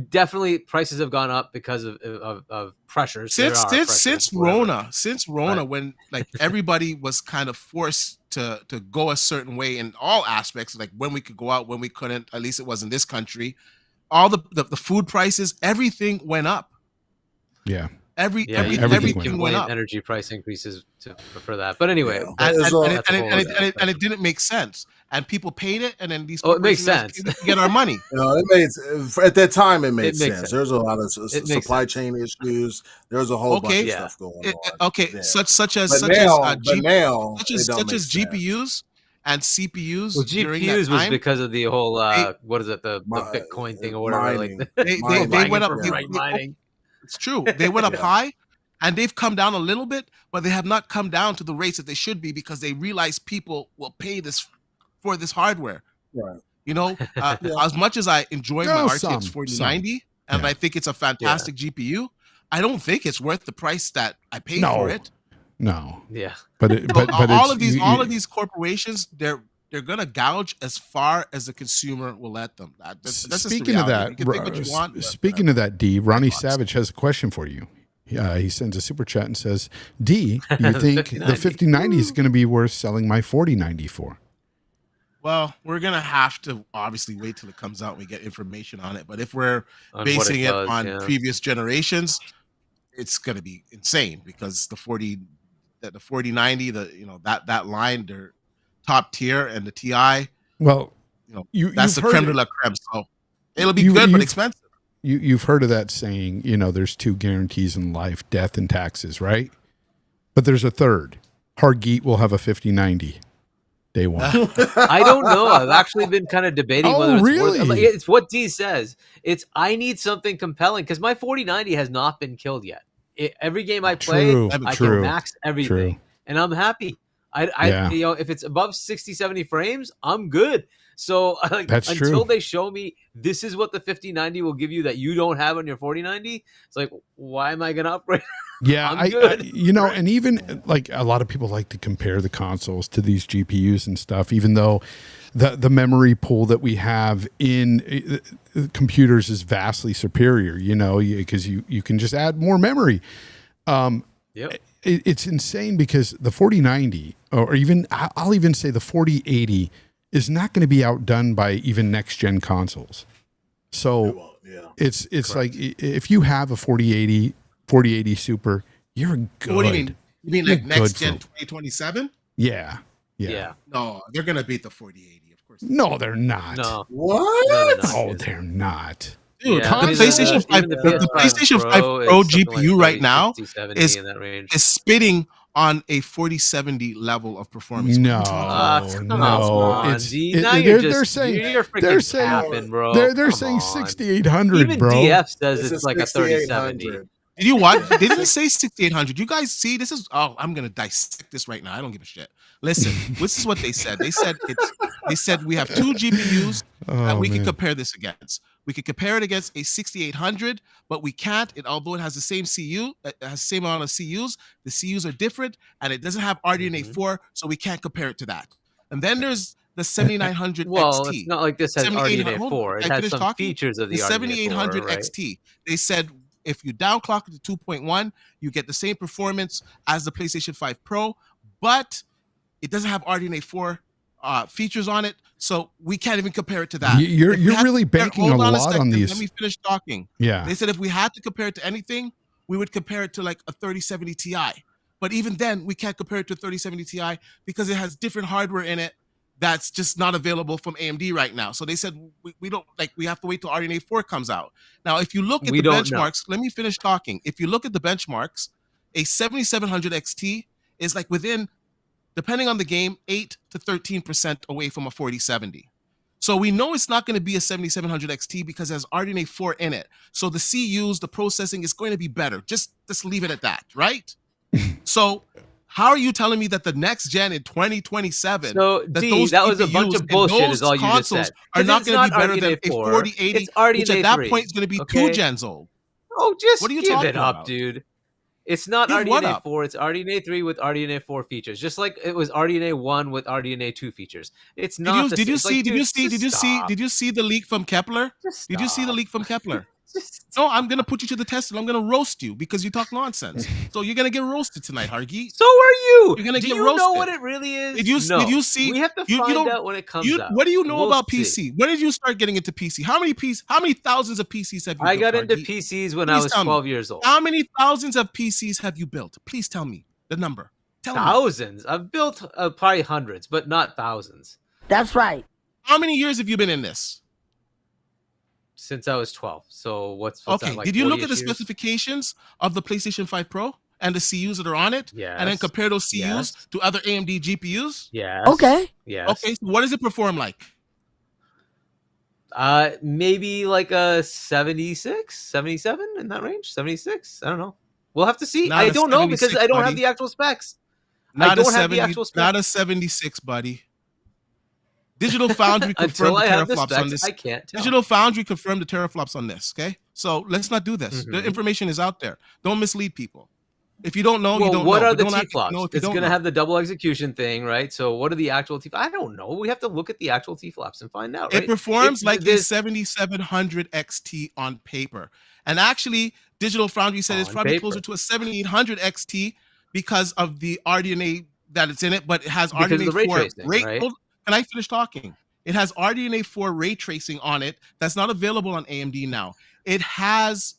definitely prices have gone up because of pressures. Since Rona, when like everybody was kind of forced to go a certain way in all aspects, like when we could go out, when we couldn't. At least it was in this country. All the food prices, everything went up. Yeah. Everything went up. Energy price increases for that. But anyway, and it didn't make sense. And people paid it, and then these it makes sense to get our money. It made at that time it made sense. There's a lot of supply chain issues. There's a whole bunch of stuff going on. Such as GPUs and CPUs. Well, GPUs was because of the whole the Bitcoin thing or whatever. Mining. They went up. Mining. It's true. They went up high, and they've come down a little bit, but they have not come down to the rates that they should be, because they realize people will pay this for this hardware. Right. As much as I enjoy my RTX 4090, and I think it's a fantastic GPU, I don't think it's worth the price that I paid for it. No. Yeah. But all of these corporations, they're gonna gouge as far as the consumer will let them. That's speaking of that, speaking of that, D, Ronnie Savage has a question for you. He sends a super chat and says, D, you think the 5090 is going to be worth selling my 4090 for? Well, we're going to have to obviously wait till it comes out and we get information on it. But if we're basing it on previous generations, it's going to be insane, because the 4090, that line, they're top tier, and the TI, well, that's the creme de la creme. So it'll be good, but expensive. You've heard of that saying, there's two guarantees in life, death and taxes, right? But there's a third. Hargeet will have a 5090 day one. I don't know. I've actually been kind of debating whether it's really? It's what D says. I need something compelling, because my 4090 has not been killed yet. Every game I play, I can max everything, and I'm happy. If it's above 60, 70 frames, I'm good. So until they show me this is what the 5090 will give you that you don't have on your 4090, it's like, why am I going to upgrade? Yeah, I'm good. And even like a lot of people like to compare the consoles to these GPUs and stuff, even though the memory pool that we have in computers is vastly superior, because you can just add more memory. It's insane, because the 4090, or even I'll even say the 4080, is not going to be outdone by even next gen consoles. So it's correct. Like if you have a 4080 Super, you're good. What do you mean? You mean like next gen 2027? Yeah. No, they're going to beat the 4080, of course. No, they're not. No. What? No, they're not. Dude, the PlayStation 5, the PlayStation 5 Pro GPU right now is spitting on a 4070 level of performance. No, they're saying bro. They're saying 6800. Even bro. DF says it's like a 3070. Did you watch? They didn't say 6800. You guys see? This is. Oh, I'm gonna dissect this right now. I don't give a shit. Listen, this is what they said. They said we have two GPUs that we can compare this against. We could compare it against a 6800, but we can't. Although it has the same CU, it has the same amount of CUs. The CUs are different, and it doesn't have RDNA 4, so we can't compare it to that. And then there's the 7900 XT. It's not like this has RDNA 4. It has some features of the 7800 RDNA 4, XT. They said if you downclock it to 2.1, you get the same performance as the PlayStation 5 Pro, but it doesn't have RDNA 4 features on it, so we can't even compare it to that. You're really banking a lot on these. Let me finish talking. Yeah. They said if we had to compare it to anything, we would compare it to like a 3070 Ti. But even then, we can't compare it to a 3070 Ti because it has different hardware in it that's just not available from AMD right now. So they said we don't like, we have to wait till RDNA 4 comes out. Now, if you look at the benchmarks, let me finish talking. If you look at the benchmarks, a 7700 XT is like within, depending on the game, 8 to 13% away from a 4070. So we know it's not going to be a 7700 XT because it has RDNA 4 in it. So the CUs, the processing is going to be better. Just leave it at that, right? So how are you telling me that the next gen in 2027, so that was a bunch of bullshit is all you just said, are not going to be better than a 4080, which at that point is going to be 2 gens old? Oh, just give it up, dude. It's not RDNA 4, it's RDNA 3 with RDNA 4 features. Just like it was RDNA 1 with RDNA 2 features. It's not. Did you see the leak from Kepler? Did you see the leak from Kepler? No, I'm gonna put you to the test and I'm gonna roast you because you talk nonsense. So you're gonna get roasted tonight, Hargeet. So are you. You're gonna get roasted. Know what it really is? Did you see? We have to find out when it comes out. What do you know about PC? When did you start getting into PC? How many thousands of PCs have you built? I got into PCs when I was 12 years old. How many thousands of PCs have you built? Please tell me the number. Thousands. I've built probably hundreds, but not thousands. That's right. How many years have you been in this? Since I was 12. So what's okay? That, like did you look at the specifications of the PlayStation 5 Pro and the CUs that are on it? Yes. And then compare those CUs to other AMD GPUs? Yes. Okay. Yes. Okay. So what does it perform like? Maybe like a 76, 77 in that range. 76. I don't know. We'll have to see. I don't know because I don't have the actual specs. Not a 76, buddy. Digital Foundry confirmed the teraflops on this. I can't tell. Digital Foundry confirmed the teraflops on this. Okay, so let's not do this. The information is out there. Don't mislead people. If you don't know, you don't know. What are the T-flops? It's going to have the double execution thing, right? So what are the actual T-flops? I don't know. We have to look at the actual T-flops and find out. Right? It performs like a 7700 XT on paper, and actually, Digital Foundry said it's probably closer to a 7800 XT because of the RDNA that it's in it, but it has RDNA 4 tracing, right? Can I finish talking? It has RDNA 4 ray tracing on it that's not available on AMD now. It has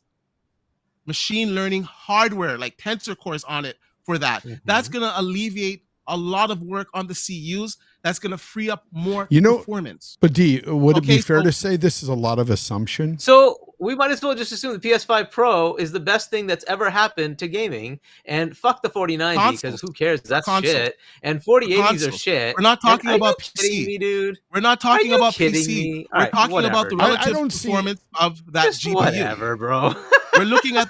machine learning hardware like tensor cores on it for that. That's going to alleviate a lot of work on the CUs. That's going to free up more performance. But D, would it be fair to say this is a lot of assumption? So we might as well just assume the PS5 Pro is the best thing that's ever happened to gaming, and fuck the 4090 because who cares? That's shit. And 4080s are shit. We're not talking about PC. Kidding me, dude? We're not talking about PC. Me? We're talking about the relative performance of that GPU. Whatever, bro. We're looking at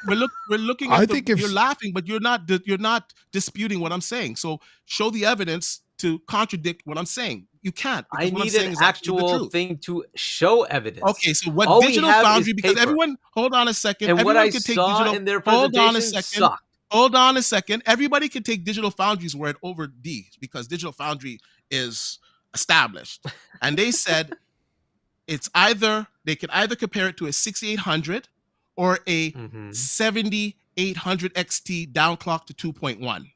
you're laughing, but you're not disputing what I'm saying. So show the evidence to contradict what I'm saying. You can't. I need an actual thing to show evidence. Okay, so what Digital Foundry? Because everyone, hold on a second. And everyone what I saw in their presentation sucked. Hold on a second. Everybody can take Digital Foundry's word over D because Digital Foundry is established, and they said they can either compare it to a 6800 or a 7800 XT downclock to 2.1.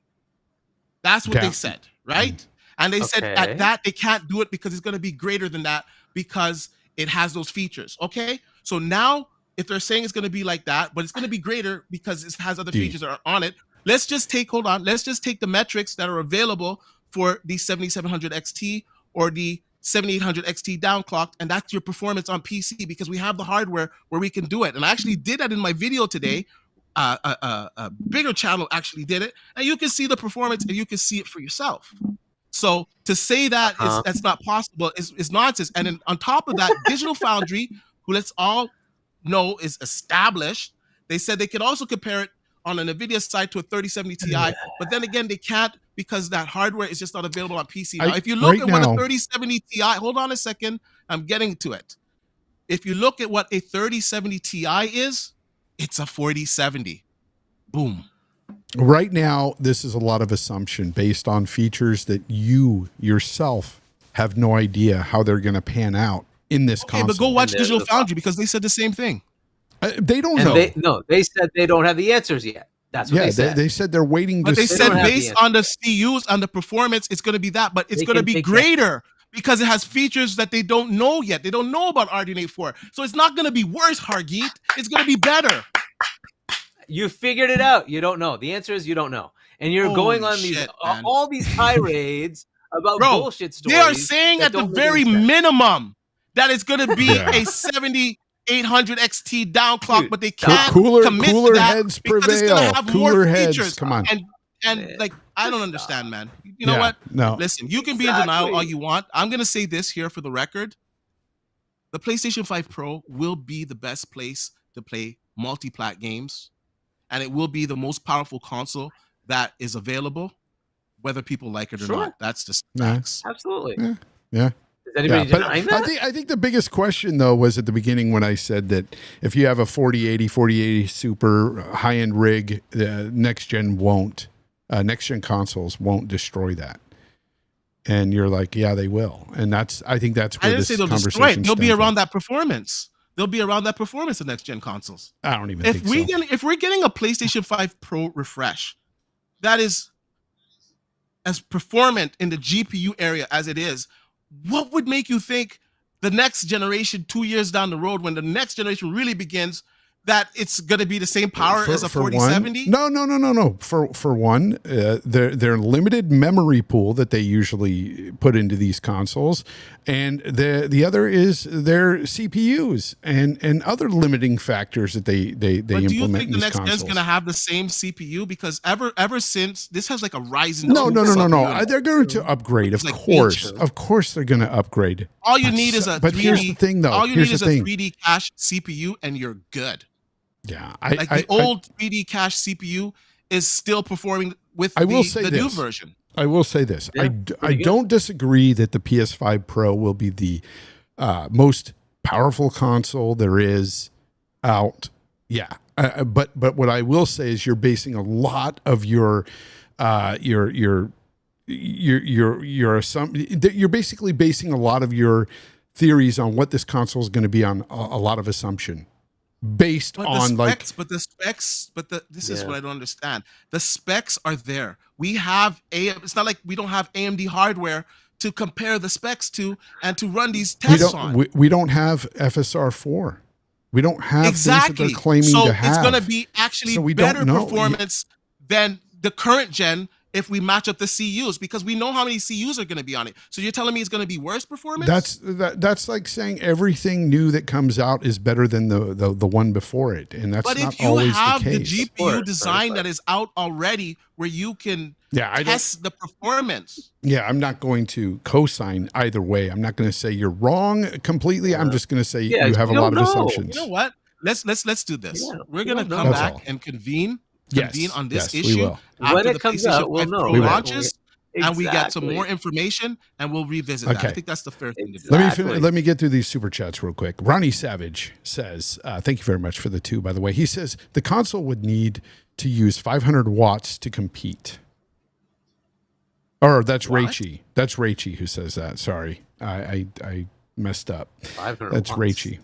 That's what they said, right? And they said at that, they can't do it because it's going to be greater than that because it has those features. Okay. So now if they're saying it's going to be like that, but it's going to be greater because it has other features that are on it, let's just take the metrics that are available for the 7700 XT or the 7800 XT downclocked, and that's your performance on PC because we have the hardware where we can do it. And I actually did that in my video today. A bigger channel actually did it, and you can see the performance and you can see it for yourself. So to say that that's not possible is nonsense. And then on top of that, Digital Foundry, who let's all know is established, they said they could also compare it on an NVIDIA side to a 3070 Ti, but then again, they can't because that hardware is just not available on PC. Now, if you look at what a 3070 Ti, hold on a second, I'm getting to it. If you look at what a 3070 Ti is, it's a 4070. Boom. Right now, this is a lot of assumption based on features that you yourself have no idea how they're going to pan out in this console. But go watch Digital Foundry because they said the same thing. They don't know. They said they don't have the answers yet. That's what they said. They said they're waiting. But they said based on the CUs, on the performance, it's going to be that, but it's going to be greater because it has features that they don't know yet. They don't know about RDNA 4. So it's not going to be worse, Hargeet. It's going to be better. You figured it out. You don't know. The answer is you don't know. And you're going on all these tirades about Bro, bullshit stories. They are saying that at the don't make very any sense. minimum that it's going to be a 7800 XT down clock, Dude, but they can't cooler commit to that heads because it's going to prevail. have Cooler more heads. features. Come on. And Man, like, I don't understand, man. You know what? No. Listen, you can be in denial all you want. I'm going to say this here for the record. The PlayStation 5 Pro will be the best place to play multi-plat games, and it will be the most powerful console that is available, whether people like it or not. That's just facts. Absolutely. Yeah. Is anybody denying that? I think the biggest question though was at the beginning when I said that if you have a 4080 Super high-end rig, next gen consoles won't destroy that. And you're like, yeah, they will. And I think that's where this conversation destroy it. They'll be stems around from. that performance. They'll be around that performance in next gen consoles. I don't even think so. If we're getting a PlayStation 5 Pro refresh that is as performant in the GPU area as it is, what would make you think the next generation 2 years down the road, when the next generation really begins, that it's going to be the same power as a 4070? No. For one, their limited memory pool that they usually put into these consoles, and the other is their CPUs and other limiting factors that they implement. But do you think the in next these gen's consoles. going to have the same CPU? Because ever since this has like a Ryzen. No. 2 CPU. They're going to upgrade, of like course. feature. Of course, they're going to upgrade. All you need is a 3D. But here's the thing, though. All you Here's need is the a thing. 3D cache CPU, and you're good. Yeah, The old 3D cache CPU is still performing with the new version. I will say this. Yeah, I don't disagree that the PS5 Pro will be the most powerful console there is out. Yeah. But what I will say is you're basing a lot of you're basically basing a lot of your theories on what this console is going to be on a lot of assumption. Based on this is what I don't understand. The specs are there. We have it's not like we don't have AMD hardware to compare the specs to and to run these tests on. We don't have FSR 4. We don't have things that they're claiming to have. So it's going to be actually better performance than the current gen if we match up the CUs, because we know how many CUs are going to be on it. So you're telling me it's going to be worse performance? That's like saying everything new that comes out is better than the one before it, and that's not always the case. But if you have the GPU design that is out already, where you can test the performance. Yeah, I'm not going to co-sign either way. I'm not going to say you're wrong completely. I'm just going to say you have a lot of assumptions. You know what? Let's do this. Yeah, we're going to come back and convene on this issue when it comes out. We'll know. Launches, and we get some more information, and we'll revisit that. I think that's the fair thing to do. Let me get through these super chats real quick. Ronnie Savage says, "Thank you very much for the 2." By the way, he says the console would need to use 500 watts to compete. Or that's Raichi. That's Raichi who says that. Sorry, I messed up. 500 that's watts. Raichi.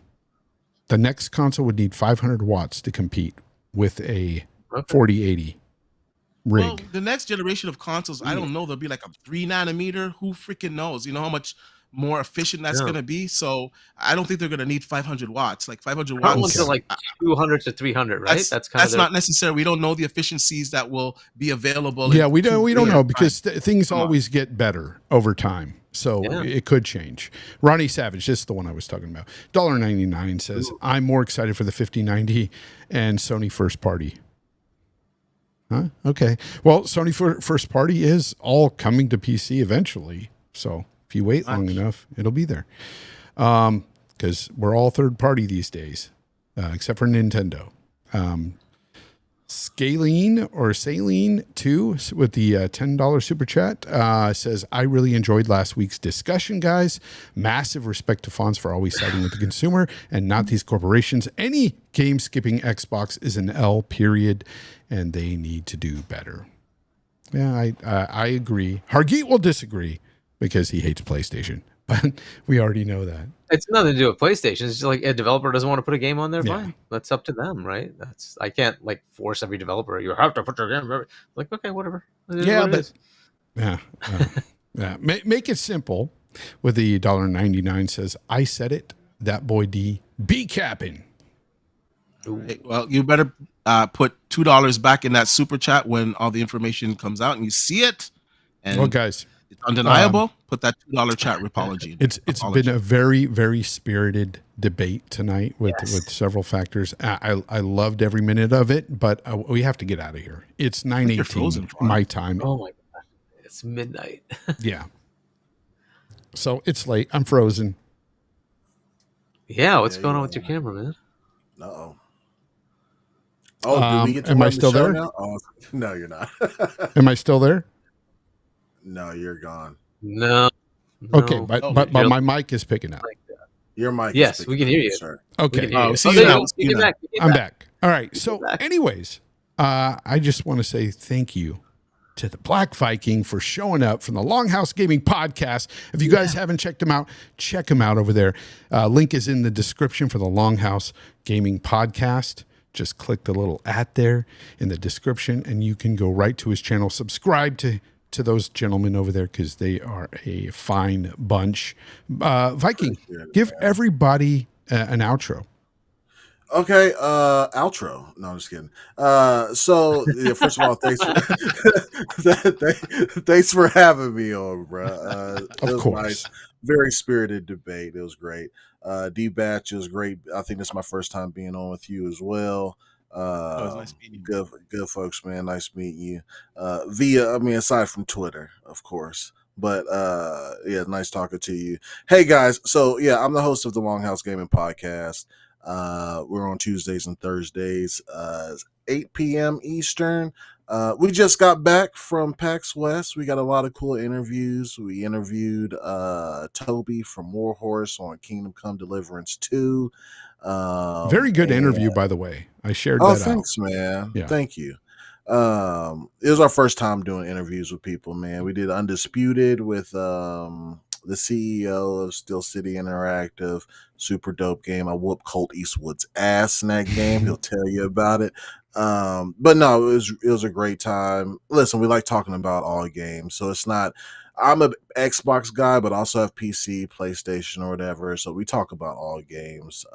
The next console would need 500 watts to compete with a 4080 rig. Well, the next generation of consoles, I don't know. There'll be like a 3 nanometer. Who freaking knows? You know how much more efficient that's going to be. So I don't think they're going to need 500 watts. Like 500 watts. To like 200 to 300, right? That's not necessary. We don't know the efficiencies that will be available. Yeah, we don't know because things always get better over time. So it could change. Ronnie Savage, this is the one I was talking about. $1.99 says, I'm more excited for the 5090 and Sony first party. Huh? Okay. Well, Sony first party is all coming to PC eventually. So if you wait long enough, it'll be there. Because we're all third party these days, except for Nintendo. Saline 2 with the $10 super chat says, I really enjoyed last week's discussion, guys. Massive respect to Fonz for always siding with the consumer and not these corporations. Any game skipping Xbox is an L, period, and they need to do better. Yeah, I agree. Hargeet will disagree because he hates PlayStation, but we already know that. It's nothing to do with PlayStation. It's just like a developer doesn't want to put a game on there. Fine, that's up to them, right? I can't like force every developer. You have to put your game. Like, okay, whatever. Make it simple. With the $1.99 says, I said it. That boy D be capping. Hey, well, you better put $2 back in that super chat when all the information comes out and you see it. And well, guys, It's undeniable. Put that $2 chat apology. It's been a very, very spirited debate tonight with several factors. I loved every minute of it, but we have to get out of here. It's 9:18 my time. Oh my god, it's midnight. Yeah. So it's late. I'm frozen. Yeah, what's going on with your camera, man? Uh-oh. Oh, do we get to am I still there? Now? Oh, no, you're not. Am I still there? No, you're gone. No. Okay, but my mic is picking up. Your mic. Yes, we can hear you, sir. Okay. I'm back. All right. So, anyways, I just want to say thank you to the Black Viking for showing up from the Longhouse Gaming Podcast. If you guys haven't checked him out, check him out over there. Link is in the description for the Longhouse Gaming Podcast. Just click the little @ there in the description, and you can go right to his channel. Subscribe to those gentlemen over there because they are a fine bunch. Viking, give everybody an outro. Okay, outro. No, I'm just kidding. So first of all, thanks for having me on, bro. It was nice. Very spirited debate. It was great. D-Batch is great. I think this is my first time being on with you as well. It was nice meeting you. Good folks, man. Nice meeting you. Aside from Twitter, of course. But nice talking to you. Hey guys, so I'm the host of the Longhouse Gaming Podcast. We're on Tuesdays and Thursdays, 8 p.m. Eastern. We just got back from PAX West. We got a lot of cool interviews. We interviewed Toby from Warhorse on Kingdom Come Deliverance 2. Very good interview, by the way. I shared that out. Thanks, man. Yeah. Thank you. It was our first time doing interviews with people, man. We did Undisputed with the CEO of Steel City Interactive. Super dope game. I whooped Colt Eastwood's ass in that game. He'll tell you about it. But no, it was a great time. Listen, we like talking about all games, so it's not. I'm an Xbox guy, but also have PC, PlayStation, or whatever. So we talk about all games.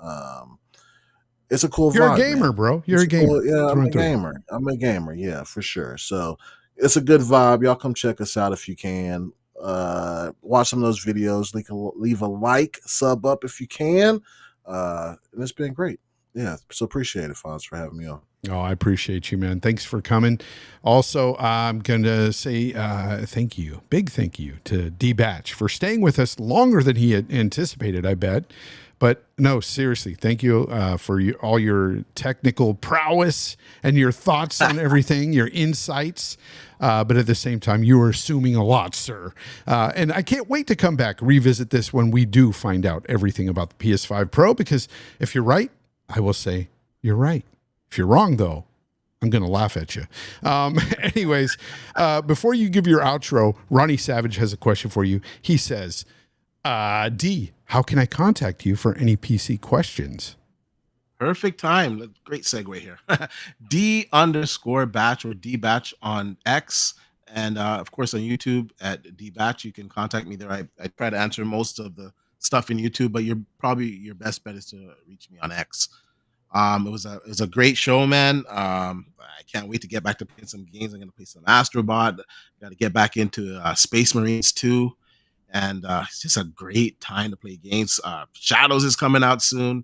It's a cool vibe. You're a gamer, man. Bro. You're a gamer. Cool, yeah, I'm a gamer. I'm a gamer. Yeah, for sure. So it's a good vibe. Y'all come check us out if you can. Watch some of those videos. Leave a like, sub up if you can. And it's been great. Yeah, so appreciate it, Fonz, for having me on. Oh, I appreciate you, man. Thanks for coming. Also, I'm going to say thank you, big thank you to D-Batch for staying with us longer than he had anticipated, I bet. But no, seriously, thank you for all your technical prowess and your thoughts on everything, your insights. But at the same time, you were assuming a lot, sir. And I can't wait to come back, revisit this when we do find out everything about the PS5 Pro, because if you're right, I will say you're right. If you're wrong, though, I'm going to laugh at you. Anyways, before you give your outro, Ronnie Savage has a question for you. He says, D, how can I contact you for any PC questions? Perfect time. Great segue here. D_batch or D-Batch on X. And of course on YouTube at D-Batch. You can contact me there. I try to answer most of the stuff in YouTube, but your best bet is to reach me on X. It was a great show, man. I can't wait to get back to playing some games. I'm going to play some Astro Bot. Got to get back into Space Marines 2. And it's just a great time to play games. Shadows is coming out soon.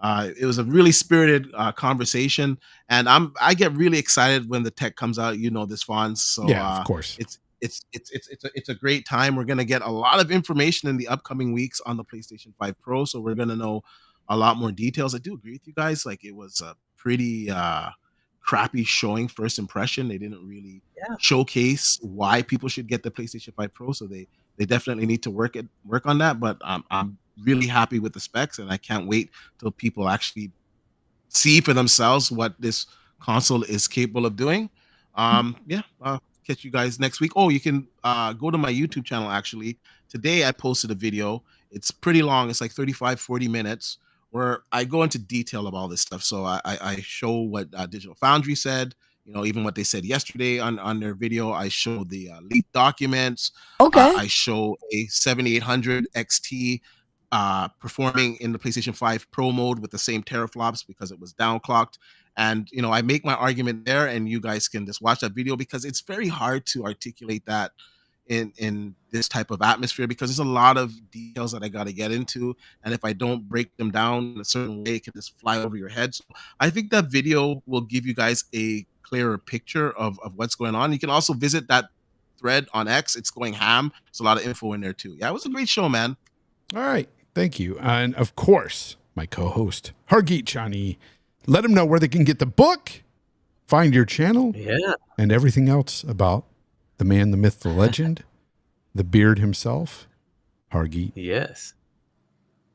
It was a really spirited conversation, and I get really excited when the tech comes out. You know this, Fonz. So yeah, of course. It's a great time. We're gonna get a lot of information in the upcoming weeks on the PlayStation 5 Pro, so we're gonna know a lot more details. I do agree with you guys. Like, it was a pretty crappy showing first impression. They didn't really showcase why people should get the PlayStation 5 Pro, so they definitely need to work on that. But I'm really happy with the specs, and I can't wait till people actually see for themselves what this console is capable of doing. Catch you guys next week. Oh, you can go to my YouTube channel. Actually, today I posted a video. It's pretty long. It's like 35-40 minutes where I go into detail about all this stuff. So I show what Digital Foundry said, even what they said yesterday on their video. I show the leaked documents. Okay. I show a 7800 XT performing in the PlayStation 5 Pro mode with the same teraflops because it was downclocked. And, I make my argument there, and you guys can just watch that video because it's very hard to articulate that, in this type of atmosphere, because there's a lot of details that I got to get into, and if I don't break them down in a certain way, it can just fly over your head. So I think that video will give you guys a clearer picture of what's going on. You can also visit that thread on X. It's going ham. There's a lot of info in there too. Yeah, it was a great show, man. All right. Thank you. And of course, my co-host, Hargeet and I. Let them know where they can get the book, find your channel, and everything else about the man, the myth, the legend, the beard himself, Hargeet. Yes.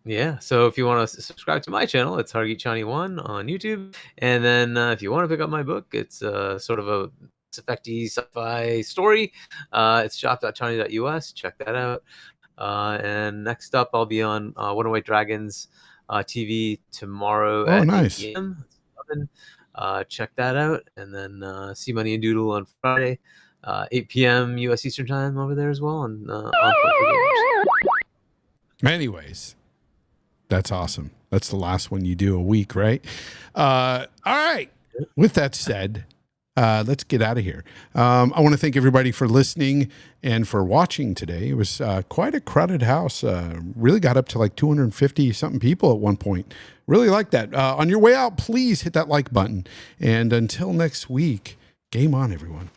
Yeah. So if you want to subscribe to my channel, it's Hargeet and I 1 on YouTube. And then if you want to pick up my book, it's sort of a effecty sci-fi story. It's shop.chani.us. Check that out. And next up, I'll be on One Away Dragons TV tomorrow at 8 p.m. Check that out. And then See Money and Doodle on Friday, 8 p.m. U.S. Eastern Time over there as well. On Anyways, that's awesome. That's the last one you do a week, right? All right. With that said, let's get out of here. I want to thank everybody for listening and for watching today. It was quite a crowded house. Really got up to like 250 something people at one point. Really like that. On your way out, please hit that like button. And until next week, game on, everyone.